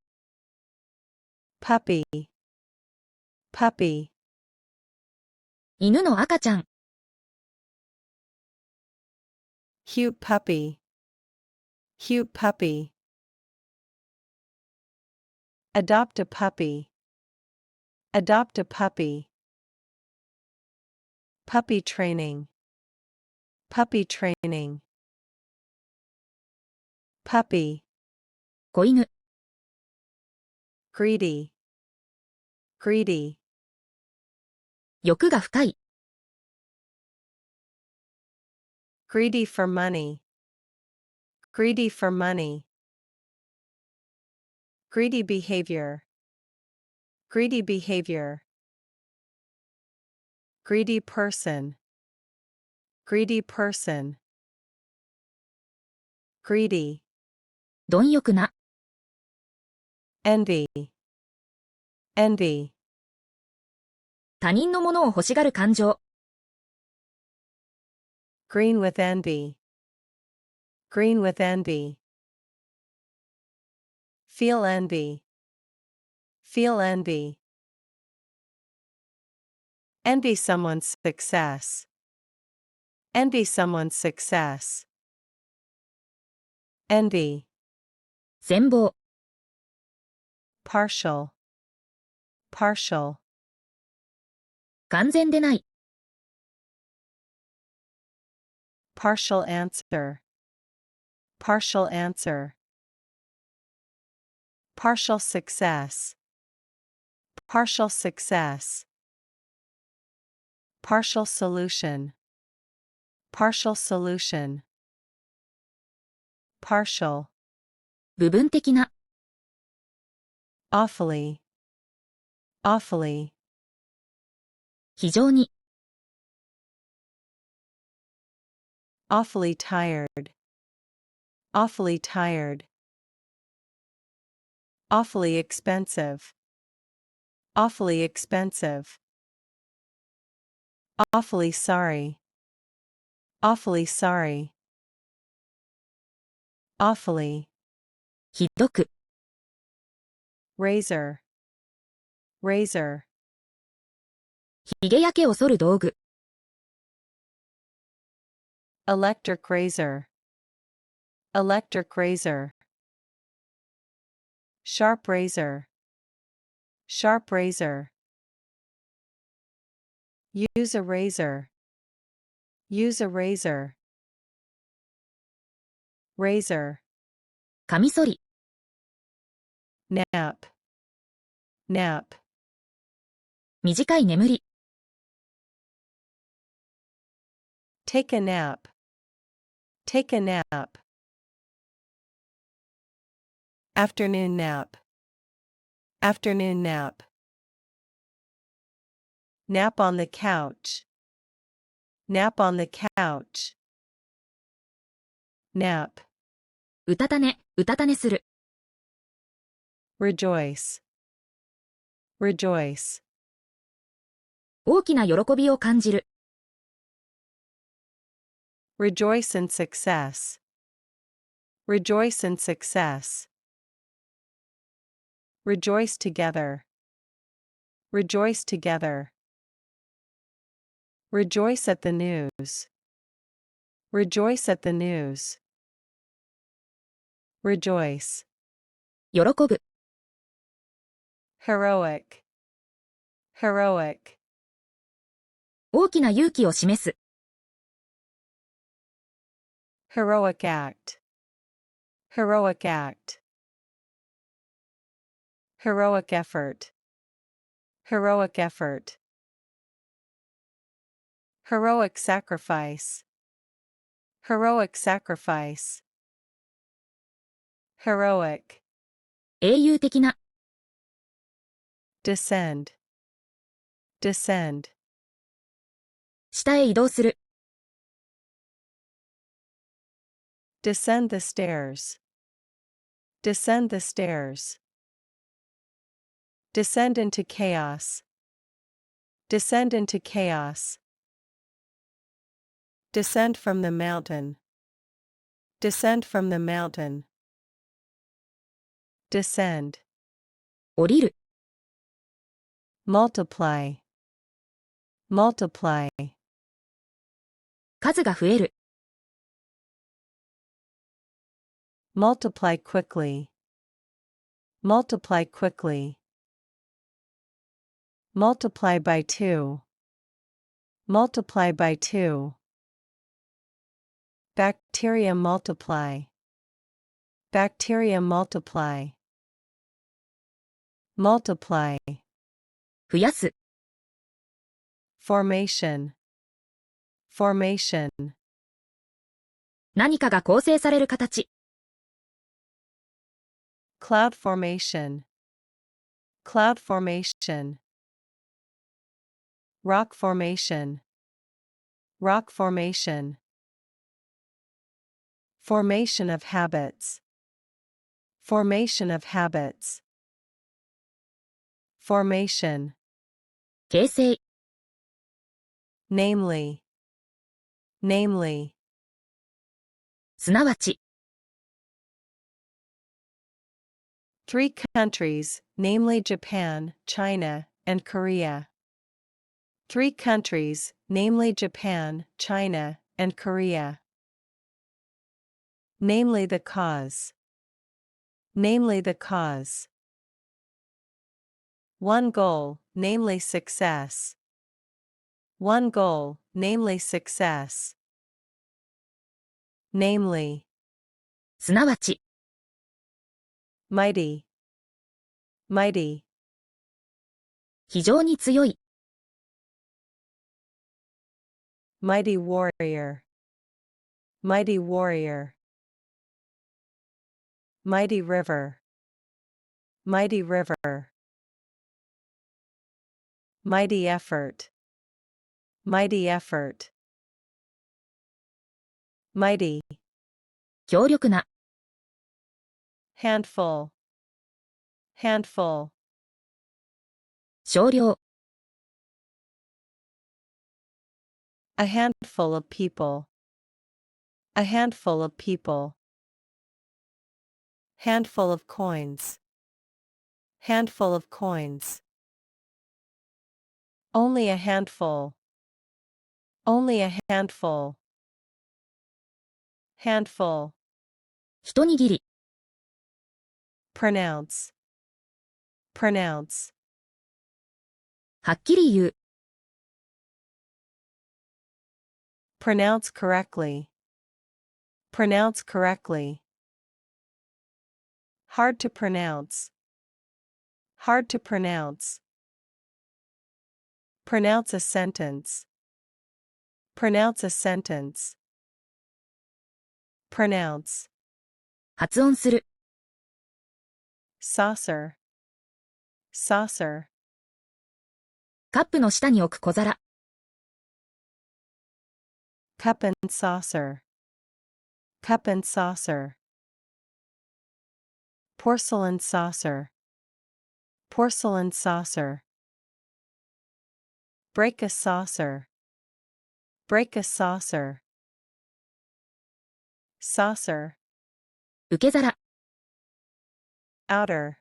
Puppy. Puppy. 犬の赤ちゃん。Cute puppy. Cute puppy. Adopt a puppy. Adopt a puppy. Puppy training. Puppy training. Puppy. 子犬。Greedy. Greedy. 欲が深い。Greedy for money. Greedy for money. Greedy behavior. Greedy behavior. Greedy person. Greedy person. Greedy. 貪欲な。Envy. Envy. 他人のものを欲しがる感情。Green with envy. Green with envy. Feel envy. Feel envy. Envy someone's success. Envy someone's success. Envy. 羨望。Partial. Partial. 完全でない。Partial answer. Partial answer. Partial success. Partial success. Partial solution. Partial solution. Partial. 部分的な。Awfully. Awfully. 非常に。Awfully tired. Awfully tired. Awfully expensive. Awfully expensive. Awfully sorry. Awfully sorry. Awfully. ひどく。Razor. Razor. ひげ焼けを剃る道具。Electric razor. Electric razor. Sharp razor. Sharp razor. Use a razor. Use a razor. Razor. カミソリ。Nap. Nap. 短い眠り。Take a nap. Take a nap. Afternoon nap. Afternoon nap. Nap on the couch. Nap on the couch. Nap. うたた寝、うたた寝する。Rejoice. Rejoice. 大きな喜びを感じる。Rejoice in success. Rejoice in success. Rejoice together. Rejoice together. Rejoice at the news. Rejoice at the news. Rejoice. 喜ぶ。Heroic. Heroic. 大きな勇気を示す。Heroic act. Heroic act. Heroic effort. Heroic effort. Heroic sacrifice. Heroic sacrifice. Heroic. 英雄的な。Descend. Descend. 下へ移動する。Descend the stairs. Descend the stairs. Descend into chaos. Descend into chaos. Descend from the mountain. Descend from the mountain. Descend. 降りる。Multiply. Multiply. 数が増える。Multiply quickly. Multiply quickly. Multiply by 2. Multiply by 2. Bacteria multiply. Bacteria multiply. Multiply. 増やす。Formation. Formation. 何かが構成される形。Cloud formation. Cloud formation. Rock formation. Rock formation. Formation of habits. Formation of habits. Formation. 形成。Namely. Namely. すなわち。3 countries, namely Japan, China, and Korea. 3 countries, namely Japan, China, and Korea. Namely the cause. Namely the cause. 1 goal, namely success. 1 goal, namely success. Namely. すなわち、Mighty. Mighty. 非常に強い、Mighty warrior. Mighty warrior. Mighty river. Mighty river. Mighty effort. Mighty effort. Mighty. 強力な、Handful. Handful. 少量、A handful of people. A handful of people. Handful of coins. Handful of coins. Only a handful. Only a handful. Handful. 一握り、Pronounce. Pronounce. はっきり言う、Pronounce correctly. Pronounce correctly. Hard to pronounce. Hard to pronounce. Pronounce a sentence. Pronounce a sentence. Pronounce. 発音する、Saucer. Saucer. カップの下に置く小皿、Cup and saucer. Cup and saucer. Porcelain saucer. Porcelain saucer. Break a saucer. Break a saucer. Saucer. 受け皿、Outer.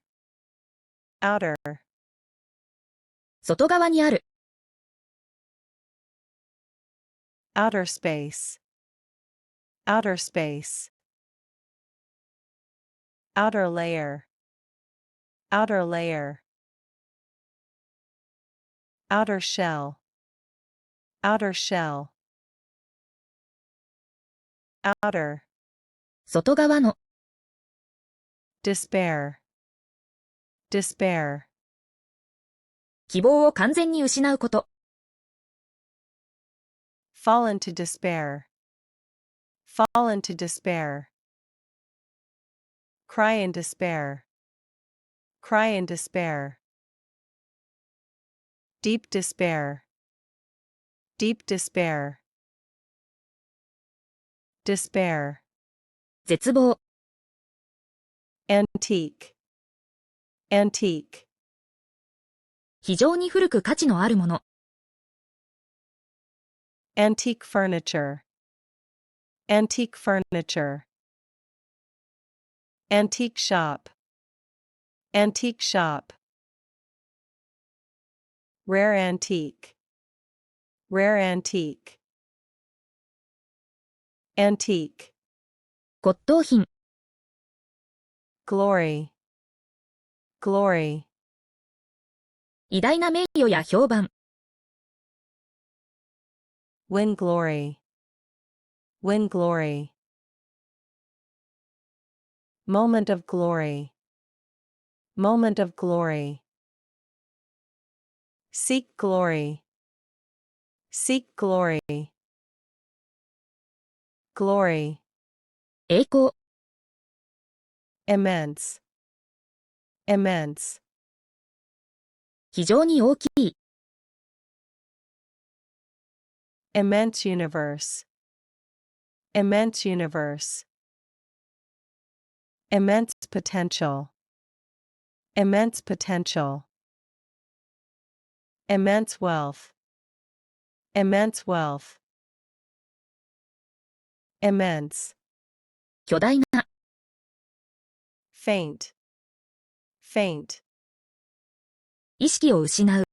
Outer. 外側にある、Outer space. Outer space. Outer layer. Outer layer. Outer shell. Outer shell. Outer. 外側の、Despair. Despair. 希望を完全に失うこと、Fall into despair. Fall into despair. Cry in despair. Cry in despair. Deep despair. Deep despair. Despair. 絶望、Antique. Antique. 非常に古く価値のあるもの、Antique furniture. Antique furniture. Antique shop. Antique shop. Rare antique. Rare antique. Antique. 骨董品、Glory. Glory. 偉大な名誉や評判、Win glory. Win glory. Moment of glory. Moment of glory. Seek glory. Seek glory. Glory. 栄光、Immense. Immense. 非常に大きい、Immense universe. Immense universe. Immense potential. Immense potential. Immense wealth. Immense wealth. Immense. 巨大な、Faint. faint, 意識を失う。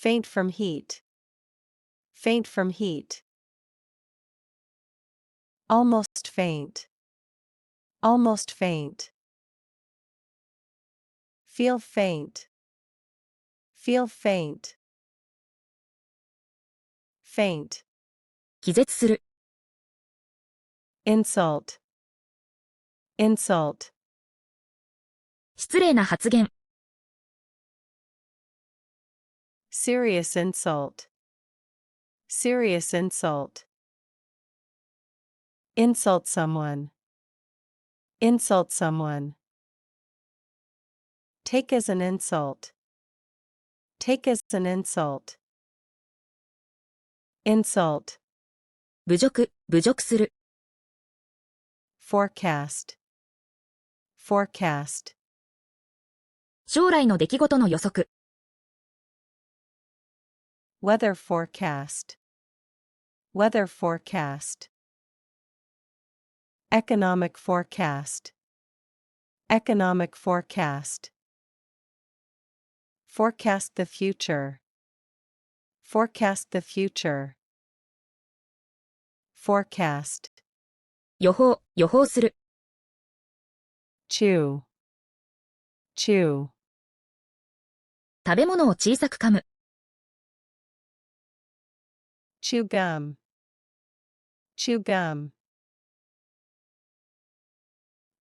faint from heat, faint from heat, almost faint, almost faint, feel faint, feel faint, faint, 気絶する。insult, insult, 失礼な発言。serious insult, serious insult, insult someone, insult someone, take as an insult, take as an insult, insult, 侮辱、侮辱する。forecast, forecast, 将来の出来事の予測。weather forecast, weather forecast, economic forecast, economic forecast, forecast the future, forecast the future, forecast, 予報、予報する。chew, chew, 食べ物を小さく噛む。chew gum, chew gum,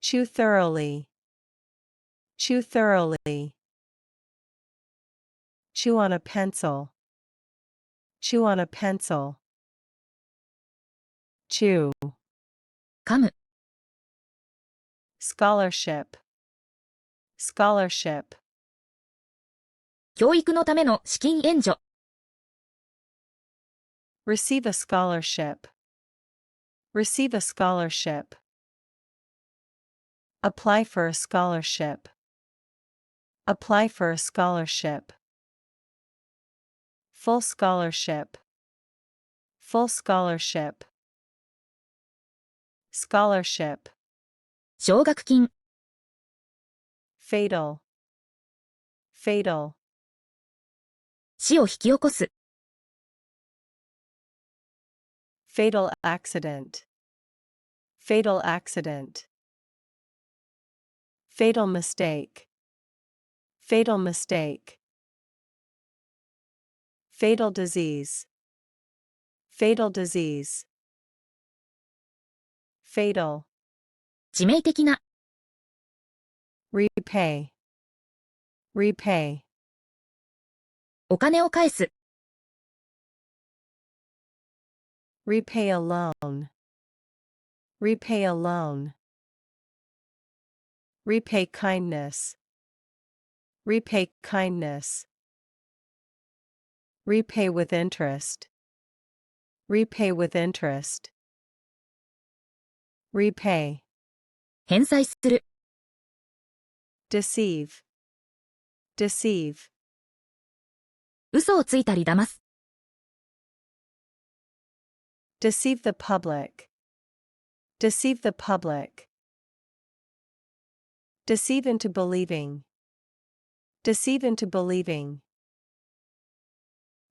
chew thoroughly, chew thoroughly, chew on a pencil, chew on a pencil, chew, 噛む。scholarship, scholarship, 教育のための資金援助。receive a scholarship, receive a scholarship, apply for a scholarship, apply for a scholarship, full scholarship, full scholarship, scholarship, 奨学金。fatal, fatal, 死を引き起こす。fatal accident, fatal accident, fatal mistake, fatal mistake, fatal disease, fatal disease, fatal, 致命的な。repay, repay, お金を返す。repay a loan, repay a loan, repay kindness, repay kindness, repay with interest, repay with interest, repay, 返済する。deceive, deceive, 嘘をついたり騙す。deceive the public, deceive the public, deceive into believing, deceive into believing,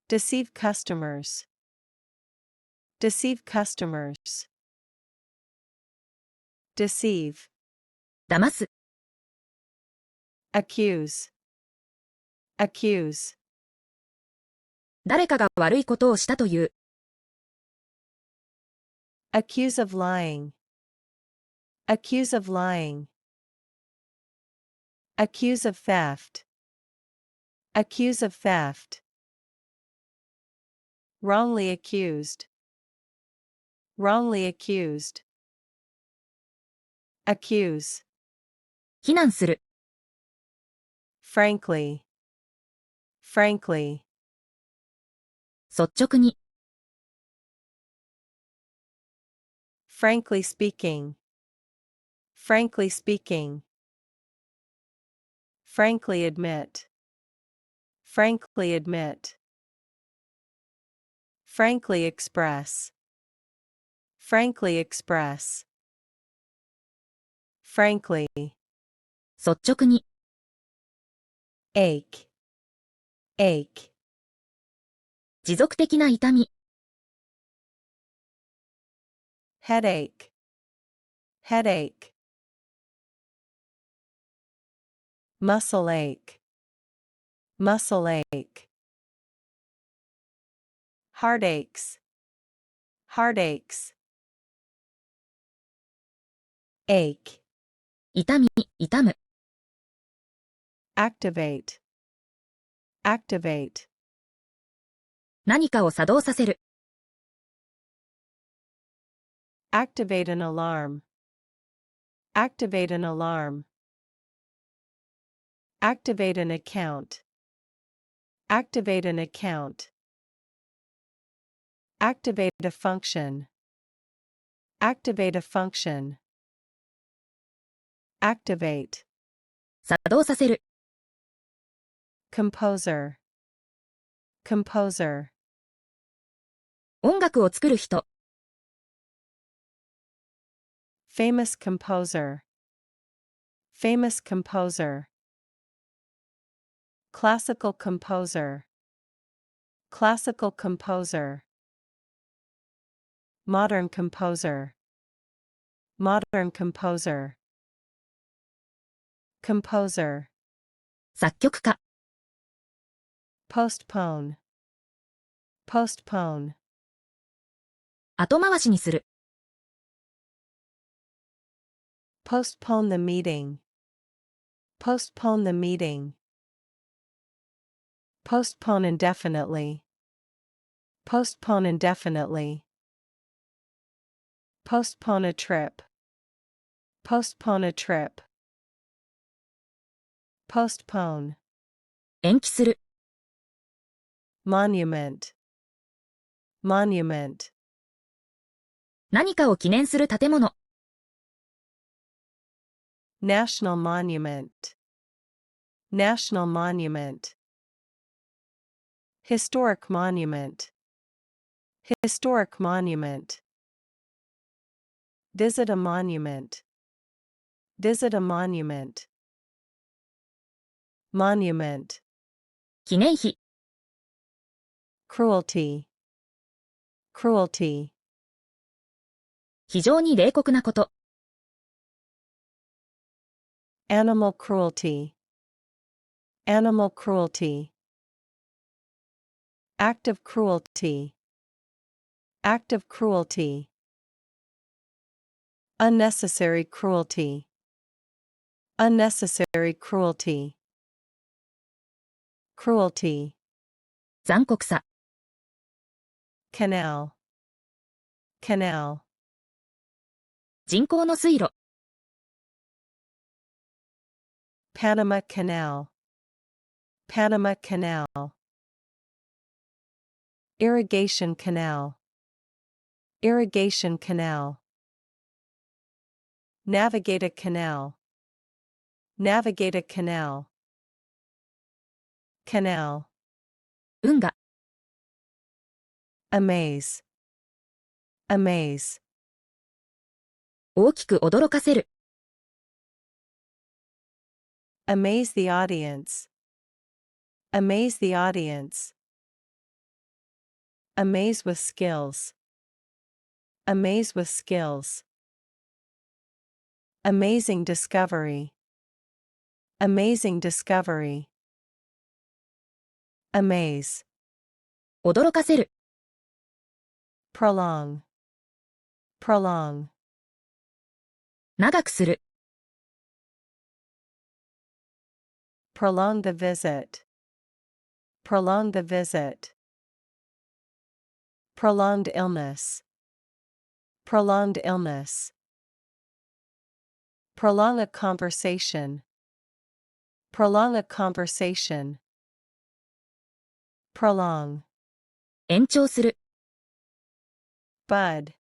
deceive customers, deceive customers, deceive, 騙す。accuse, accuse, 誰かが悪いことをしたという。accuse of lying, accuse of lying, accuse of theft, accuse of theft, wrongly accused, wrongly accused, accuse, 非難する。frankly, frankly, 率直に。frankly speaking, frankly speaking, frankly admit, frankly admit, frankly express, frankly express, frankly, 率直に、 ache, ache, 持続的な痛み、 headache, headache, muscle ache, muscle ache, heartaches, heartaches, ache, 痛み、痛む、 activate, activate, 何かを作動させる、 activate an alarm, activate an alarm, activate an account, activate an account, activate a function, activate a function, activate, 作動させる、 composer, composer, 音楽を作る人、 famous composer, famous composer, classical composer, classical composer, modern composer, modern composer, composer, 作曲家、 postpone, postpone, 後回しにする、 postpone the meeting, postpone the meeting, postpone indefinitely, postpone indefinitely, postpone a trip, postpone a trip, postpone, 延期する、 monument, monument, 何かを記念する建物、 national monument, national monument, historic monument, historic monument, visit a monument, visit a monument, monument, 記念碑、 cruelty, cruelty, 非常に冷酷なこと、 animal cruelty, animal cruelty, active cruelty, active cruelty, unnecessary cruelty, unnecessary cruelty, cruelty, 残酷さ、 canal, canal, 人工の水路、 Panama Canal, Panama Canal, irrigation canal, irrigation canal, navigate a canal, navigate a canal, canal, 運河、 amaze, amaze, 大きく驚かせる、 amaze the audience, amaze the audience, amaze with skills, amaze with skills, amazing discovery, amazing discovery, amaze, 驚かせる、 prolong, prolong, 長くする、 prolong the visit, prolong the visit, prolonged illness, prolonged illness, prolong a conversation, prolong a conversation, prolong, 延長する、 bud,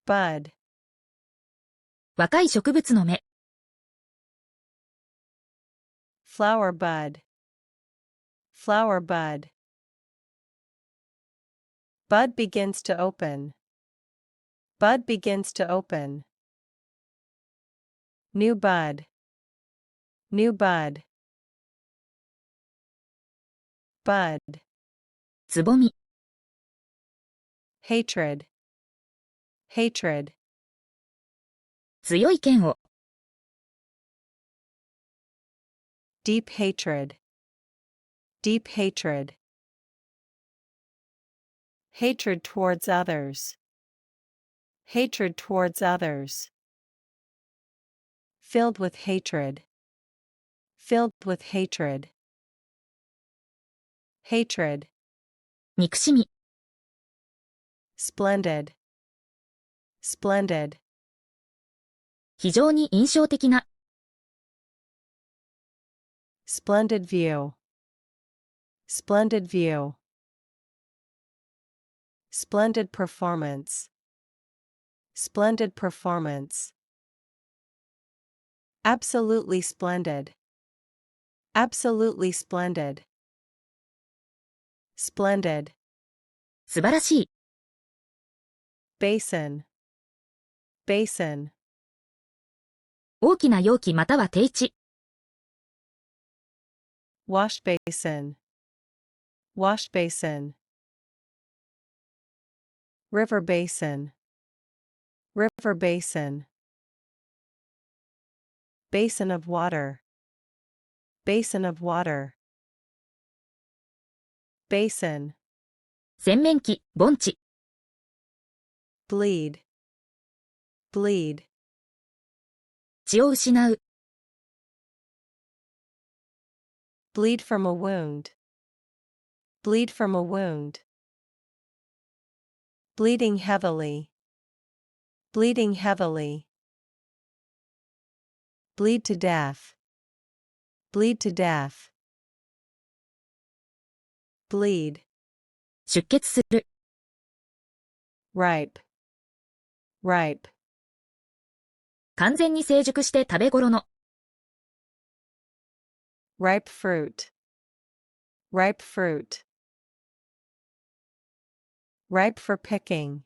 bud, 若い植物の芽、 flower bud, flower bud, bud begins to open, bud begins to open, new bud, new bud, bud, つぼみ、 hatred, hatred, 強い嫌悪、 deep hatred, deep hatred, hatred towards others, hatred towards others, filled with hatred, filled with hatred, hatred, 憎しみ、 splendid, splendid, 非常に印象的な、 splendid view, splendid view, splendid performance, splendid performance, absolutely splendid, absolutely splendid, splendid, 素晴らしい、 basin, basin, 大きな容器または定置、 wash basin, wash basin, river basin, river basin, basin of water, basin of water, basin, 洗面器、盆地、 bleed, bleed, 血を失う、 bleed from a wound, bleed from a wound, bleeding heavily, bleeding heavily, bleed to death, bleed to death, bleed, 出血する、 ripe, ripe, 完全に成熟して食べ頃の、 ripe fruit, ripe fruit, ripe for picking,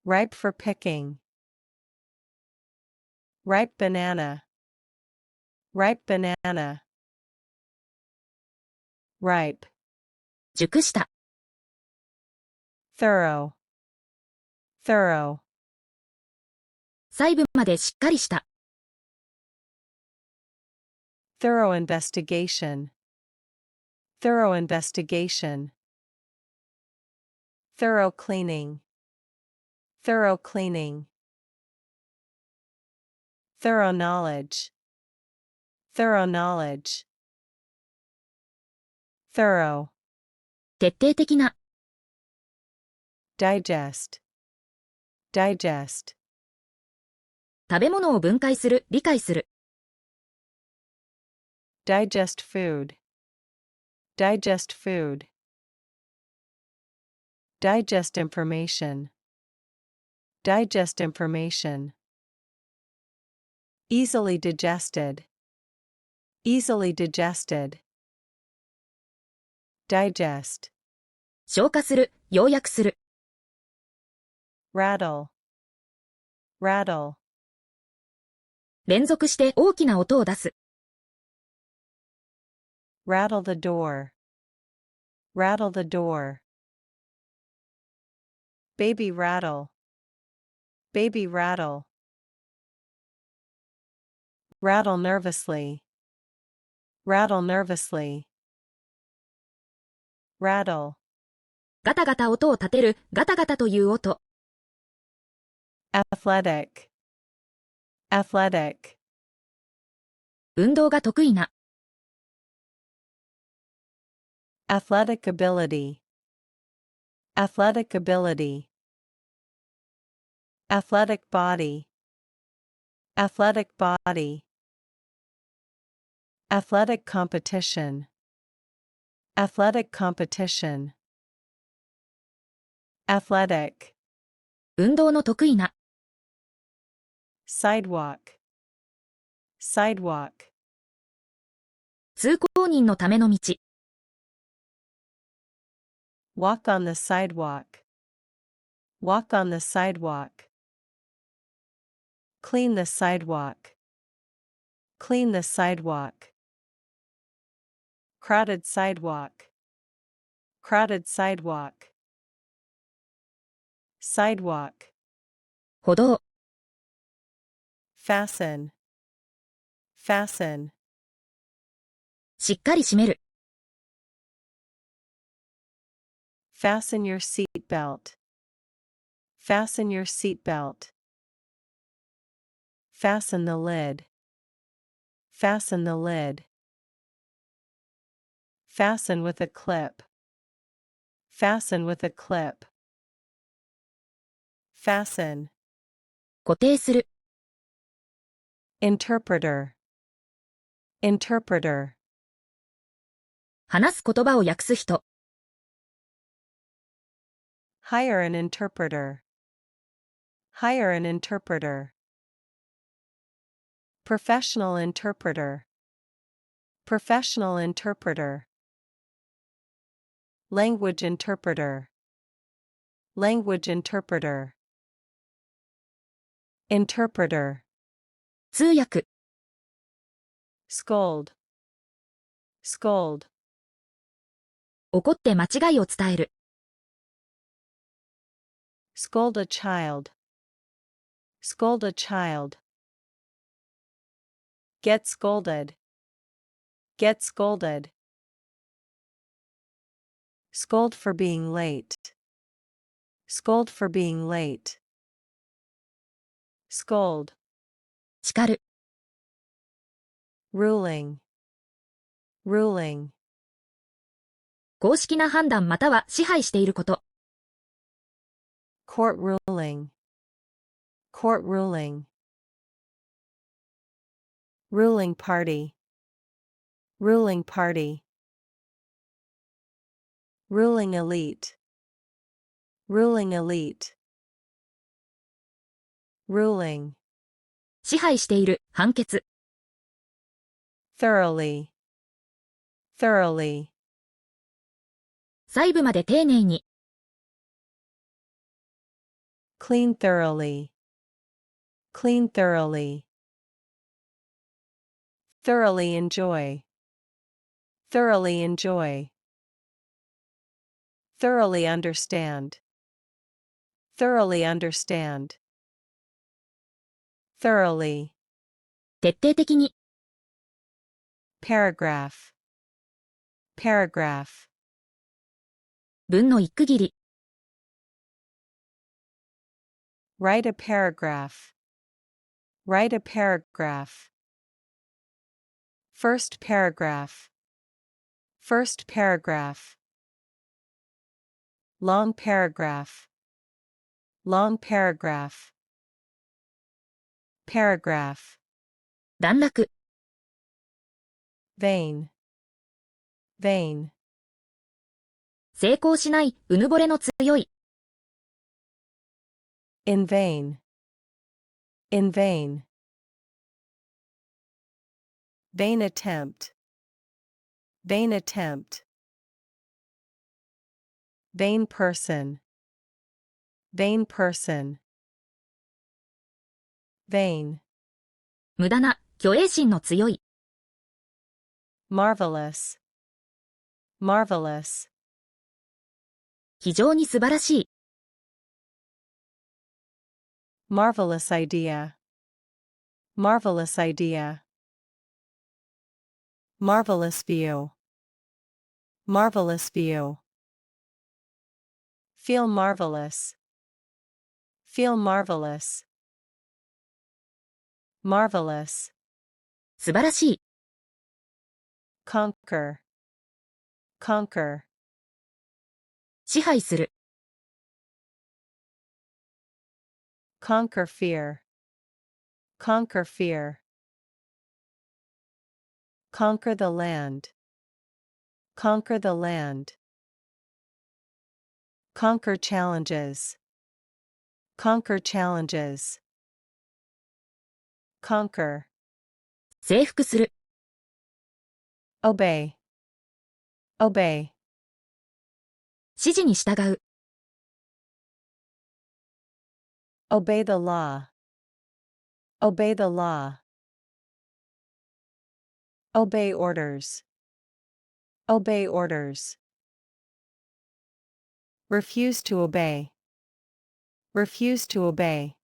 ripe for picking, ripe banana, ripe banana, ripe, 熟した、 thorough, thorough, 細部までしっかりした、 thorough investigation, thorough investigation, thorough cleaning, thorough cleaning, thorough knowledge, thorough knowledge, thorough, 徹底的な、 digest, digest, 食べ物を分解する、理解する、 digest food, digest food, digest information, digest information, easily digested, easily digested, digest, 消化する、要約する、 rattle, rattle, 連続して大きな音を出す、 rattle the door, rattle the door, baby rattle, baby rattle, rattle nervously, rattle nervously, rattle, ガタガタ音を立てる、ガタガタという音、 athletic, athletic, 運動が得意な、 athletic ability, athletic ability, athletic body, athletic body, athletic competition, athletic competition, athletic, 運動の得意な、 sidewalk, sidewalk, 通行人のための道、 walk on the sidewalk, walk on the sidewalk, clean the sidewalk, Clean the sidewalk. Crowded sidewalk. Crowded sidewalk. Sidewalk. 歩道、Fasten. Fasten. しっかり締める、 Fasten your seat belt. Fasten your seat belt. Fasten the lid. Fasten the lid. Fasten with a clip. Fasten with a clip. Fasten. 固定する、 Interpreter. Interpreter. 話す言葉を訳す人、 Hire an interpreter. Hire an interpreter. Professional interpreter. Professional interpreter. Language interpreter. Language interpreter. Interpreter. 通訳、 Scold. Scold. 怒って間違いを伝える、 Scold a child. Scold a child. Get scolded. Get scolded. Scold for being late. Scold for being late. Scold. 叱る、 Ruling. Ruling. 公式な判断または支配していること、 Court ruling. Court ruling. Ruling party. Ruling party. Ruling elite. Ruling elite. Ruling. 支配している、判決、 Thoroughly. Thoroughly. 細部まで丁寧に、 Clean thoroughly. Clean thoroughly. Thoroughly enjoy. Thoroughly enjoy. Thoroughly understand. Thoroughly understand. Thoroughly. 徹底的に、 Paragraph. Paragraph. 文の一区切り、 Write a paragraph. Write a paragraph. First paragraph. First paragraph. Long paragraph. Long paragraph. Paragraph. 段落、 Vain. Vain. 成功しない、うぬぼれの強い、 In vain. In vain. Vain attempt. Vain attempt. Vain person. Vain person. Vain. 無駄な、虚栄心の強い、 Marvelous. Marvelous. 非常に素晴らしい、 Marvelous idea. Marvelous idea. Marvelous view. Marvelous view. Feel marvelous. Feel marvelous. Marvelous. 素晴らしい、 Conquer. Conquer. 支配する、 Conquer fear. Conquer fear. Conquer the land. Conquer the land. Conquer challenges. Conquer challenges. Conquer. 征服する、 Obey. Obey. 指示に従う、 Obey the law. Obey the law. Obey orders. Obey orders. Refuse to obey. Refuse to obey.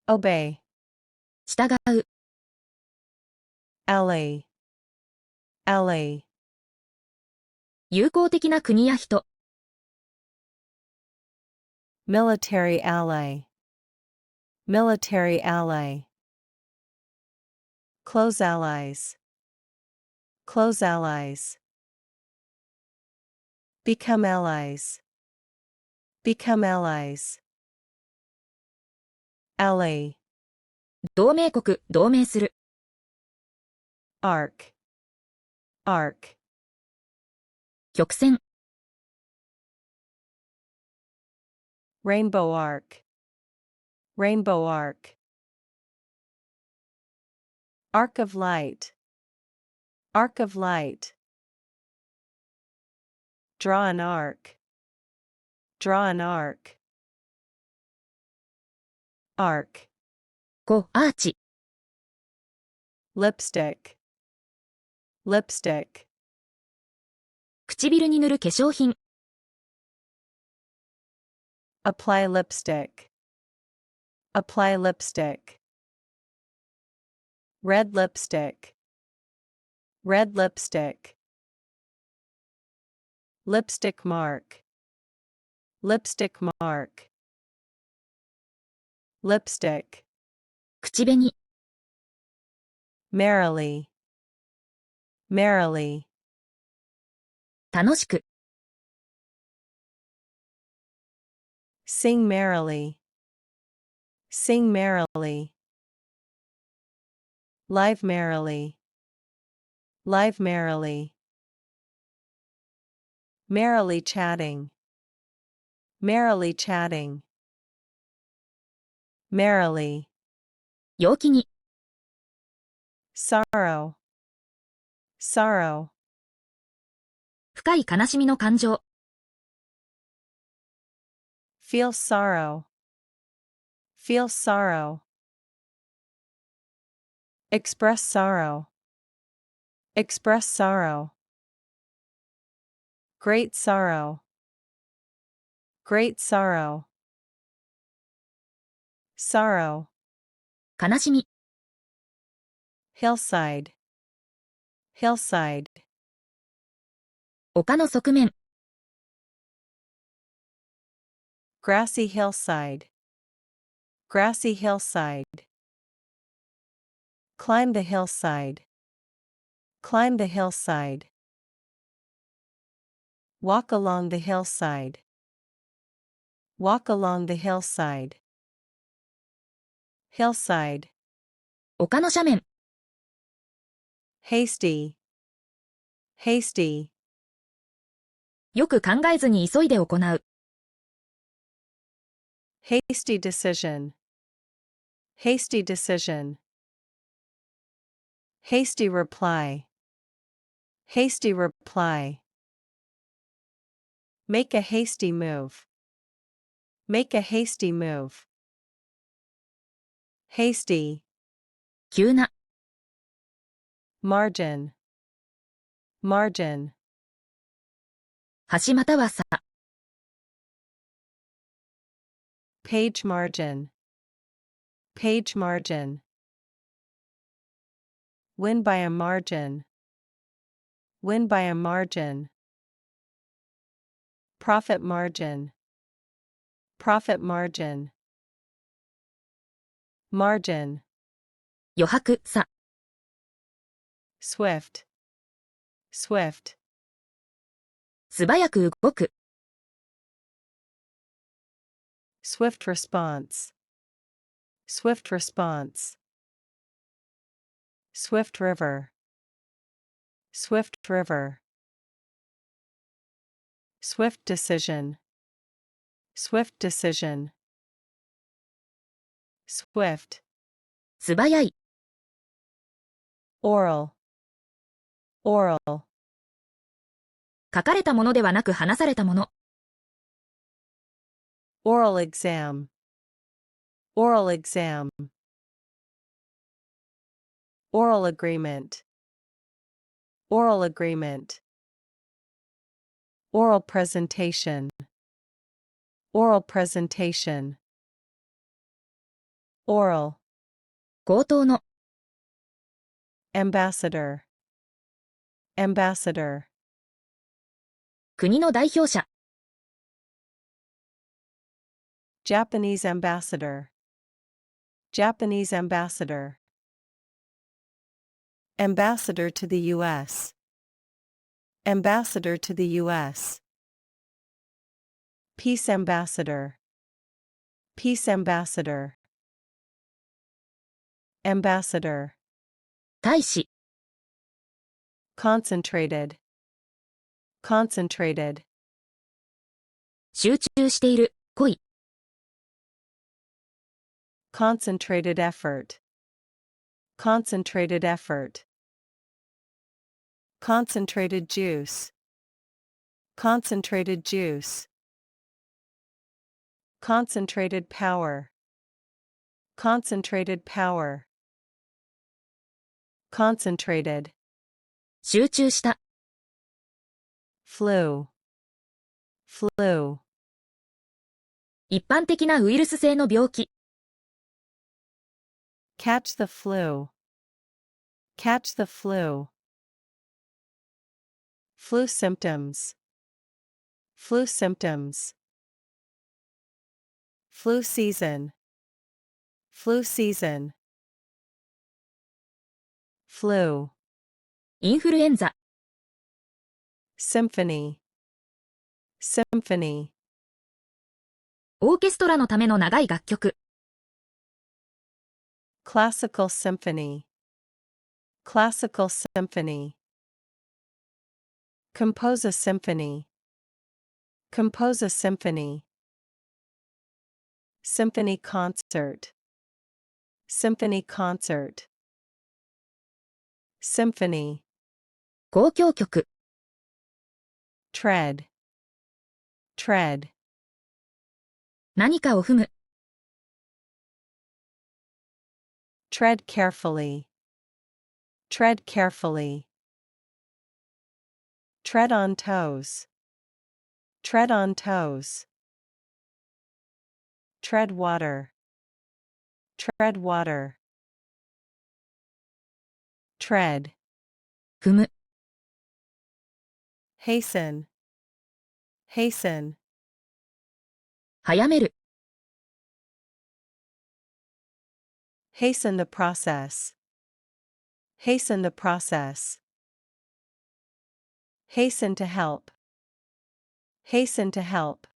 Obey. 従う。Ally. Ally. 友好的な国や人。Military ally. Military ally. Close allies. Close allies. Become allies. Become allies. Ally. 同盟国、同盟する。Arc. Arc. 曲線。Rainbow arc. Rainbow arc. Arc of light. Arc of light. Draw an arc. Draw an arc. Arc. 5、アーチ。Lipstick. Lipstick. 唇に塗る化粧品。Apply lipstick. Apply lipstick. Red lipstick. Red lipstick. Lipstick mark. Lipstick mark. Lipstick. 口紅。Merrily. Merrily. 楽しく。Sing merrily. Sing merrily. Live merrily. Live merrily. Merrily chatting. Merrily chatting. Merrily. 陽気に。Sorrow. Sorrow. 深い悲しみの感情。Feel sorrow. Feel sorrow. Express sorrow. Express sorrow. Great sorrow. Great sorrow. Sorrow. 悲しみ。Hillside. Hillside. 丘の側面。Grassy hillside. Grassy hillside. Climb the hillside. Climb the hillside. Walk along the hillside. Walk along the hillside. Hillside. 丘の斜面。Hasty. Hasty. よく考えずに急いで行う。Hasty decision. Hasty decision. Hasty reply. Hasty reply. Make a hasty move. Make a hasty move. Hasty. 急な。Margin. Margin. 端または差。Page margin. Page margin. Win by a margin. Win by a margin. Profit margin. Profit margin. Margin. 余白、差。Swift. Swift. 素早く動く。Swift response. Swift response. Swift river. Swift river. Swift decision. Swift decision. Swift. 素早い。Oral. Oral. 書かれたものではなく話されたもの。Oral exam. Oral exam. Oral agreement. Oral agreement. Oral presentation. Oral presentation. Oral. 口頭の Ambassador. Ambassador. 国の代表者 Japanese ambassador. Japanese ambassador. Ambassador to the U.S. Ambassador to the U.S. Peace ambassador. Peace ambassador. Ambassador. 大使 Concentrated. Concentrated. 集中している濃い Concentrated effort. Concentrated effort. Concentrated juice. Concentrated juice. Concentrated power. Concentrated power. Concentrated. 集中した Flu. Flu. 一般的なウイルス性の病気 Catch the flu. Catch the flu. Flu symptoms. Flu symptoms. Flu season. Flu season. Flu. インフルエンザ Symphony. Symphony. オーケストラのための長い楽曲 Classical symphony. Classical symphony. Compose a symphony. Compose a symphony. Symphony concert. Symphony concert. Symphony. 交響曲 Tread. Tread. 何かを踏む Tread carefully. Tread carefully. Tread on toes. Tread on toes. Tread water. Tread water. Tread. 踏む Hasten. Hasten. 早める Hasten the process. Hasten the process. Hasten to help. Hasten to help.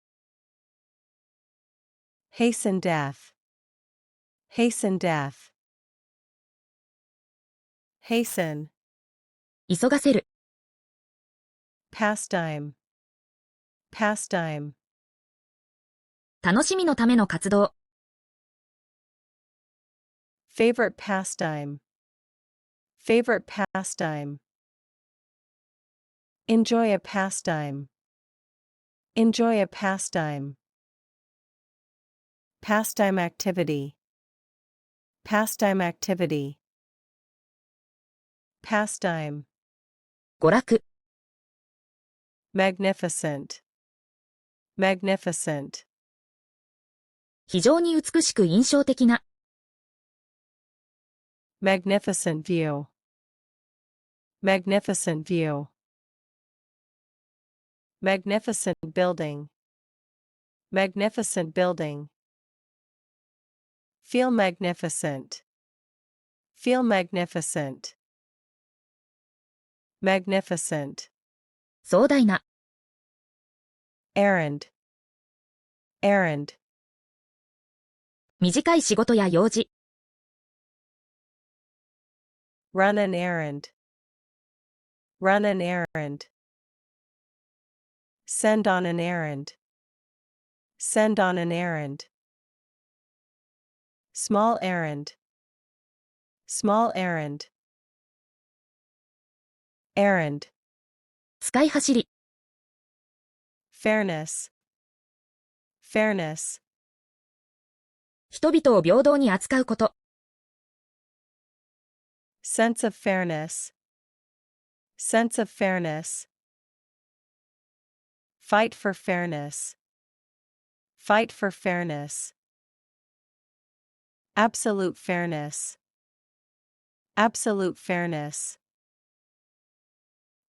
Hasten death. Hasten death. Hasten. 急がせる Pastime. Pastime. 楽しみのための活動 Favorite pastime. Favorite pastime. Enjoy a pastime. Enjoy a pastime. Pastime activity. Pastime activity. Pastime. 娯楽 Magnificent. Magnificent. 非常に美しく印象的な Magnificent view. Magnificent view. Magnificent building. Magnificent building. Feel magnificent. Feel magnificent. Magnificent. 壮大な Errand. Errand. 短い仕事や用事 Run an errand. Run an errand. Send on an errand. Send on an errand. Small errand. Small errand. Errand. 使い走り Fairness. Fairness. 人々を平等に扱うこと sense of fairness, sense of fairness. Fight for fairness, fight for fairness. Absolute fairness, absolute fairness.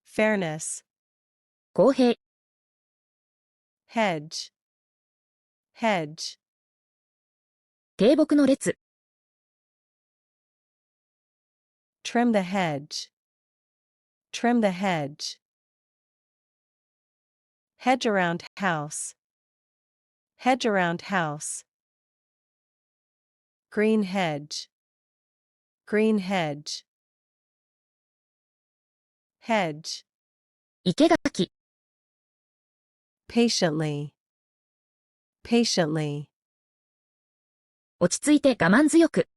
Fairness, 公平、 hedge, hedge. 低木の列、 Trim the hedge, trim the hedge. Hedge around house, hedge around house. Green hedge, green hedge. Hedge, 生垣、 patiently, patiently. 落ち着いて我慢強く、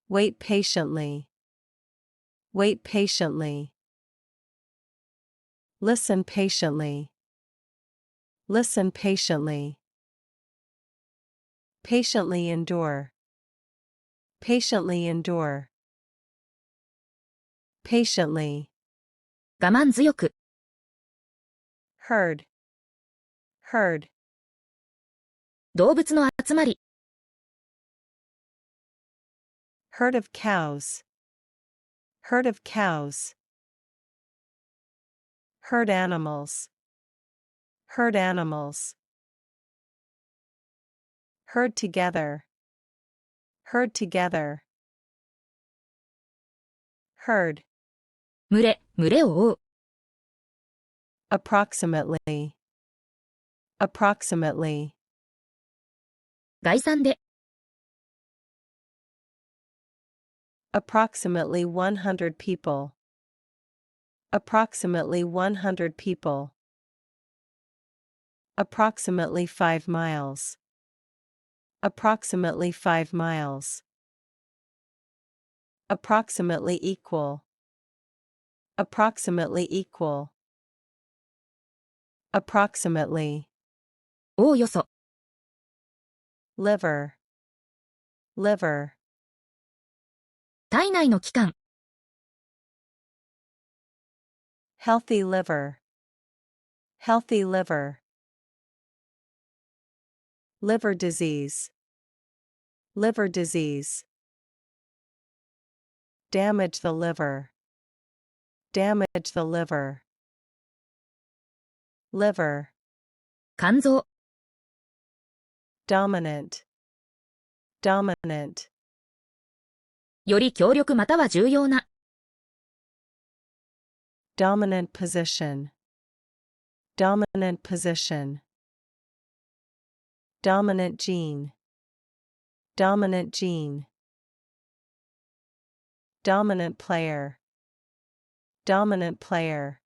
Wait patiently, wait patiently. Listen patiently, listen patiently. Patiently endure, patiently endure. Patiently, 我慢強く、 herd, herd. 動物の集まり、 Herd of cows, herd of cows. Herd animals, herd animals. Herd together, herd together. Herd, 群れ、群れを追う、 approximately, approximately. 概算で、 Approximately 100 people, approximately 100 people. Approximately 5 miles, approximately 5 miles. Approximately equal, approximately equal. Approximately, おおよそ、 liver, liver. 体内の器官、 Healthy liver, healthy liver. Liver disease, liver disease. Damage the liver, damage the liver. Liver, 肝臓、 dominant, dominant. より強力または重要な、 Dominant position, dominant position. Dominant gene, dominant gene. Dominant player, dominant player.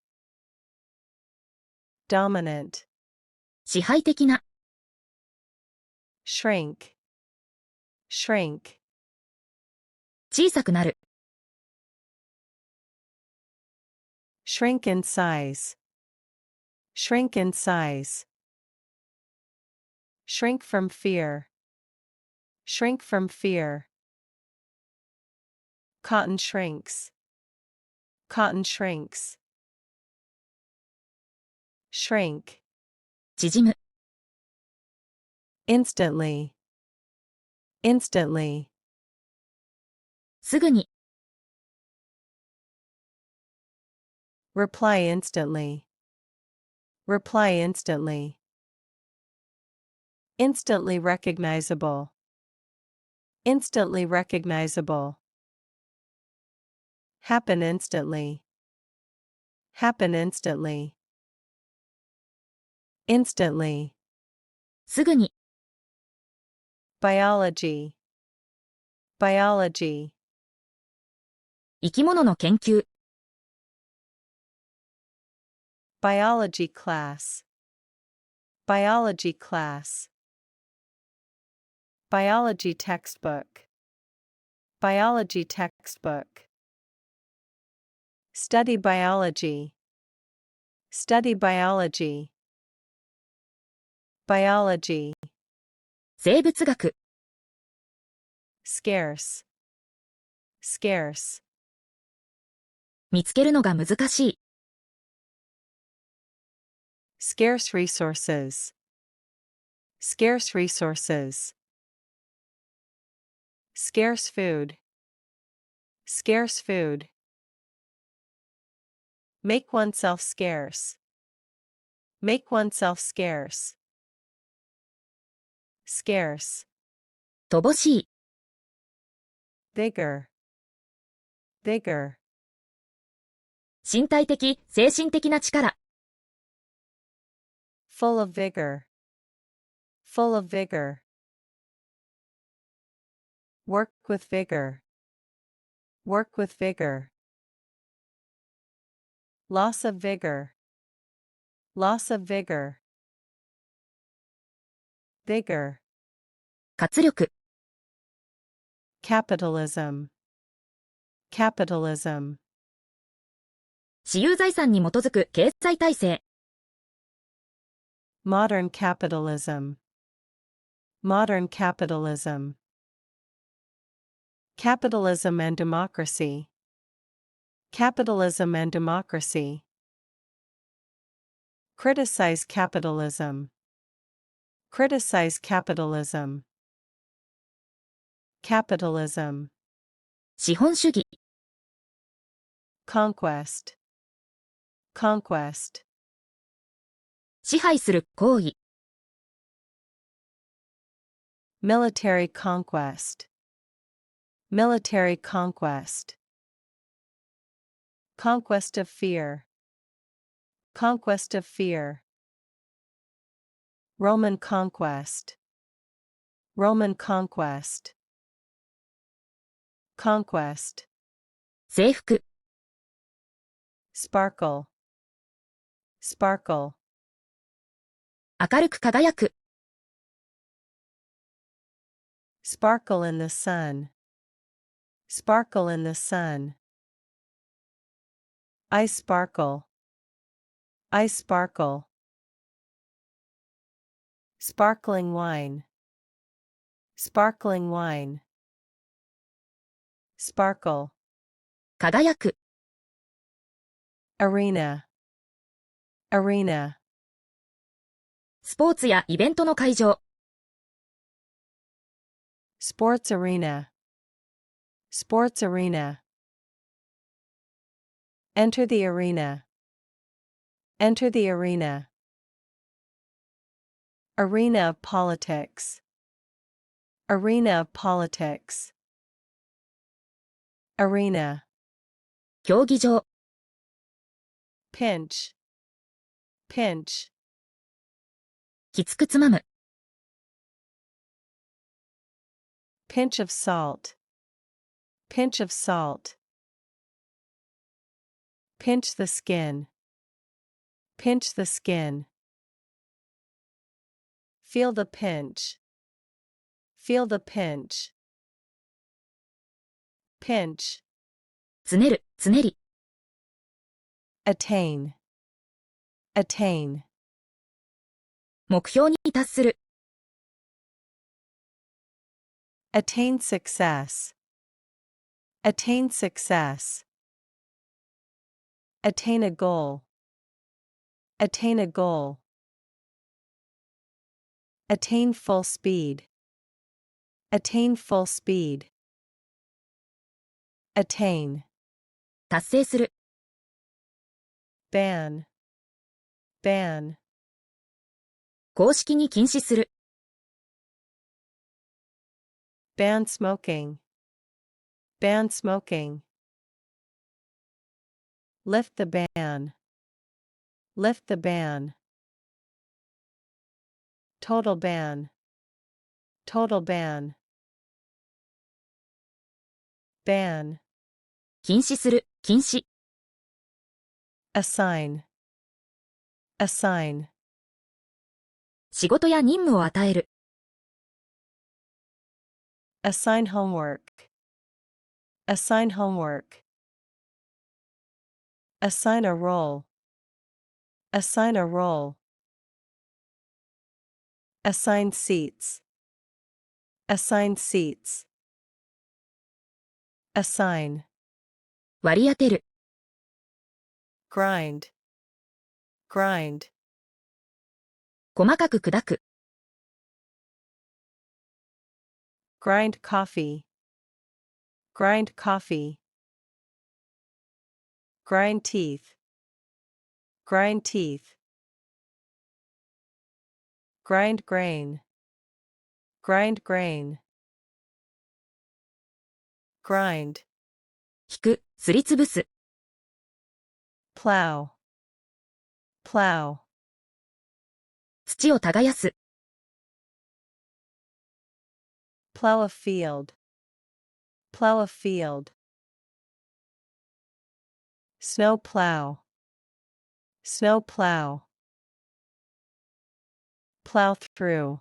Dominant, 支配的な、 shrink, shrink. 小さくなる、 Shrink in size, shrink in size. Shrink from fear, shrink from fear. Cotton shrinks, cotton shrinks. Shrink, 縮む、 instantly, instantly. すぐに、 Reply instantly, reply instantly. Instantly recognizable, instantly recognizable. Happen instantly, happen instantly. Instantly, すぐに、 biology, biology. 生き物の研究、 Biology class, biology class. Biology textbook, biology textbook. Study biology, study biology. Biology, 生物学、 scarce, scarce, 見つけるのが難しい。scarce resources, scarce resources, scarce food, scarce food, make oneself scarce, make oneself scarce, scarce, 乏しい。vigor, vigor, 身体的、精神的な力。full of vigor, full of vigor, work with vigor, work with vigor, loss of vigor, loss of vigor, vigor, 活力。capitalism, capitalism, 私有財産に基づく経済体制。modern capitalism, modern capitalism, capitalism and democracy, capitalism and democracy, criticize capitalism, criticize capitalism, capitalism, 資本主義。conquest, conquest, 支配する行為。military conquest, military conquest, conquest of fear, conquest of fear, Roman conquest, Roman conquest, conquest, 征服。sparkle, sparkle, 明るく輝く。sparkle in the sun, sparkle in the sun, I sparkle, I sparkle, sparkling wine, sparkling wine, sparkle, 輝く。arena, arena, スポーツやイベントの会場。sports arena, sports arena, enter the arena, enter the arena, arena of politics, arena of politics, arena, 競技場。pinch, pinch, きつくつまむ。pinch of salt, pinch of salt, pinch the skin, pinch the skin, feel the pinch, feel the pinch, pinch, つねる、つねり。attain, attain, 目標に達する。attain success, attain success, attain a goal, attain a goal, attain full speed, attain full speed, attain, 達成する。ban, ban, 公式に禁止する。ban smoking, ban smoking, lift the ban, lift the ban, total ban, total ban, ban, 禁止する、禁止。assign, assign, 仕事や任務を与える。assign homework, assign homework, assign a role, assign a role, assign seats, assign seats, assign, 割り当てる、 grind, grind, 細かく砕く、 grind coffee, grind coffee, grind teeth, grind teeth, grind grain, grind grain, grind, 引く、すりつぶす、 plow, plow, 土を耕す、 plow a field, plow a field, snow plow, snow plow, plow through,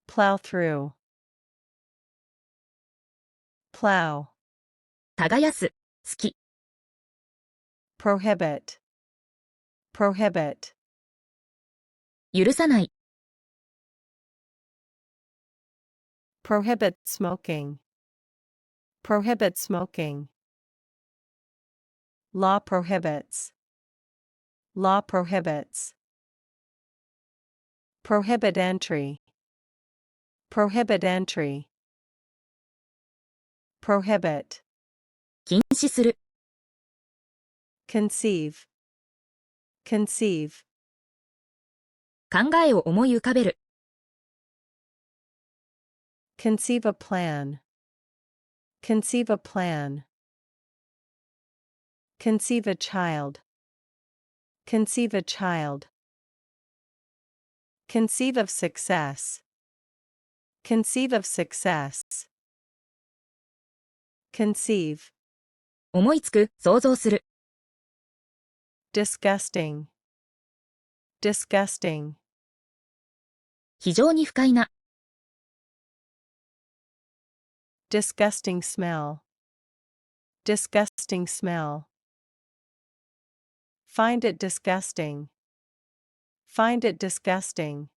plow through, plow, 耕す、好き、 prohibit, prohibit, 許さない、 prohibit smoking, prohibit smoking, law prohibits, law prohibits, prohibit entry, prohibit entry, prohibit, 禁止する、 conceive, conceive, 考えを思い浮かべる、 conceive a plan, conceive a plan, conceive a child, conceive a child, conceive of success, conceive of success, conceive, 思いつく、想像する、 disgusting, disgusting, 非常に不快な、 disgusting smell, disgusting smell, find it disgusting, find it disgusting,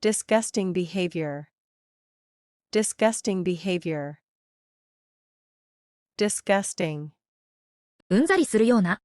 disgusting behavior, disgusting behavior, disgusting, うんざりするような、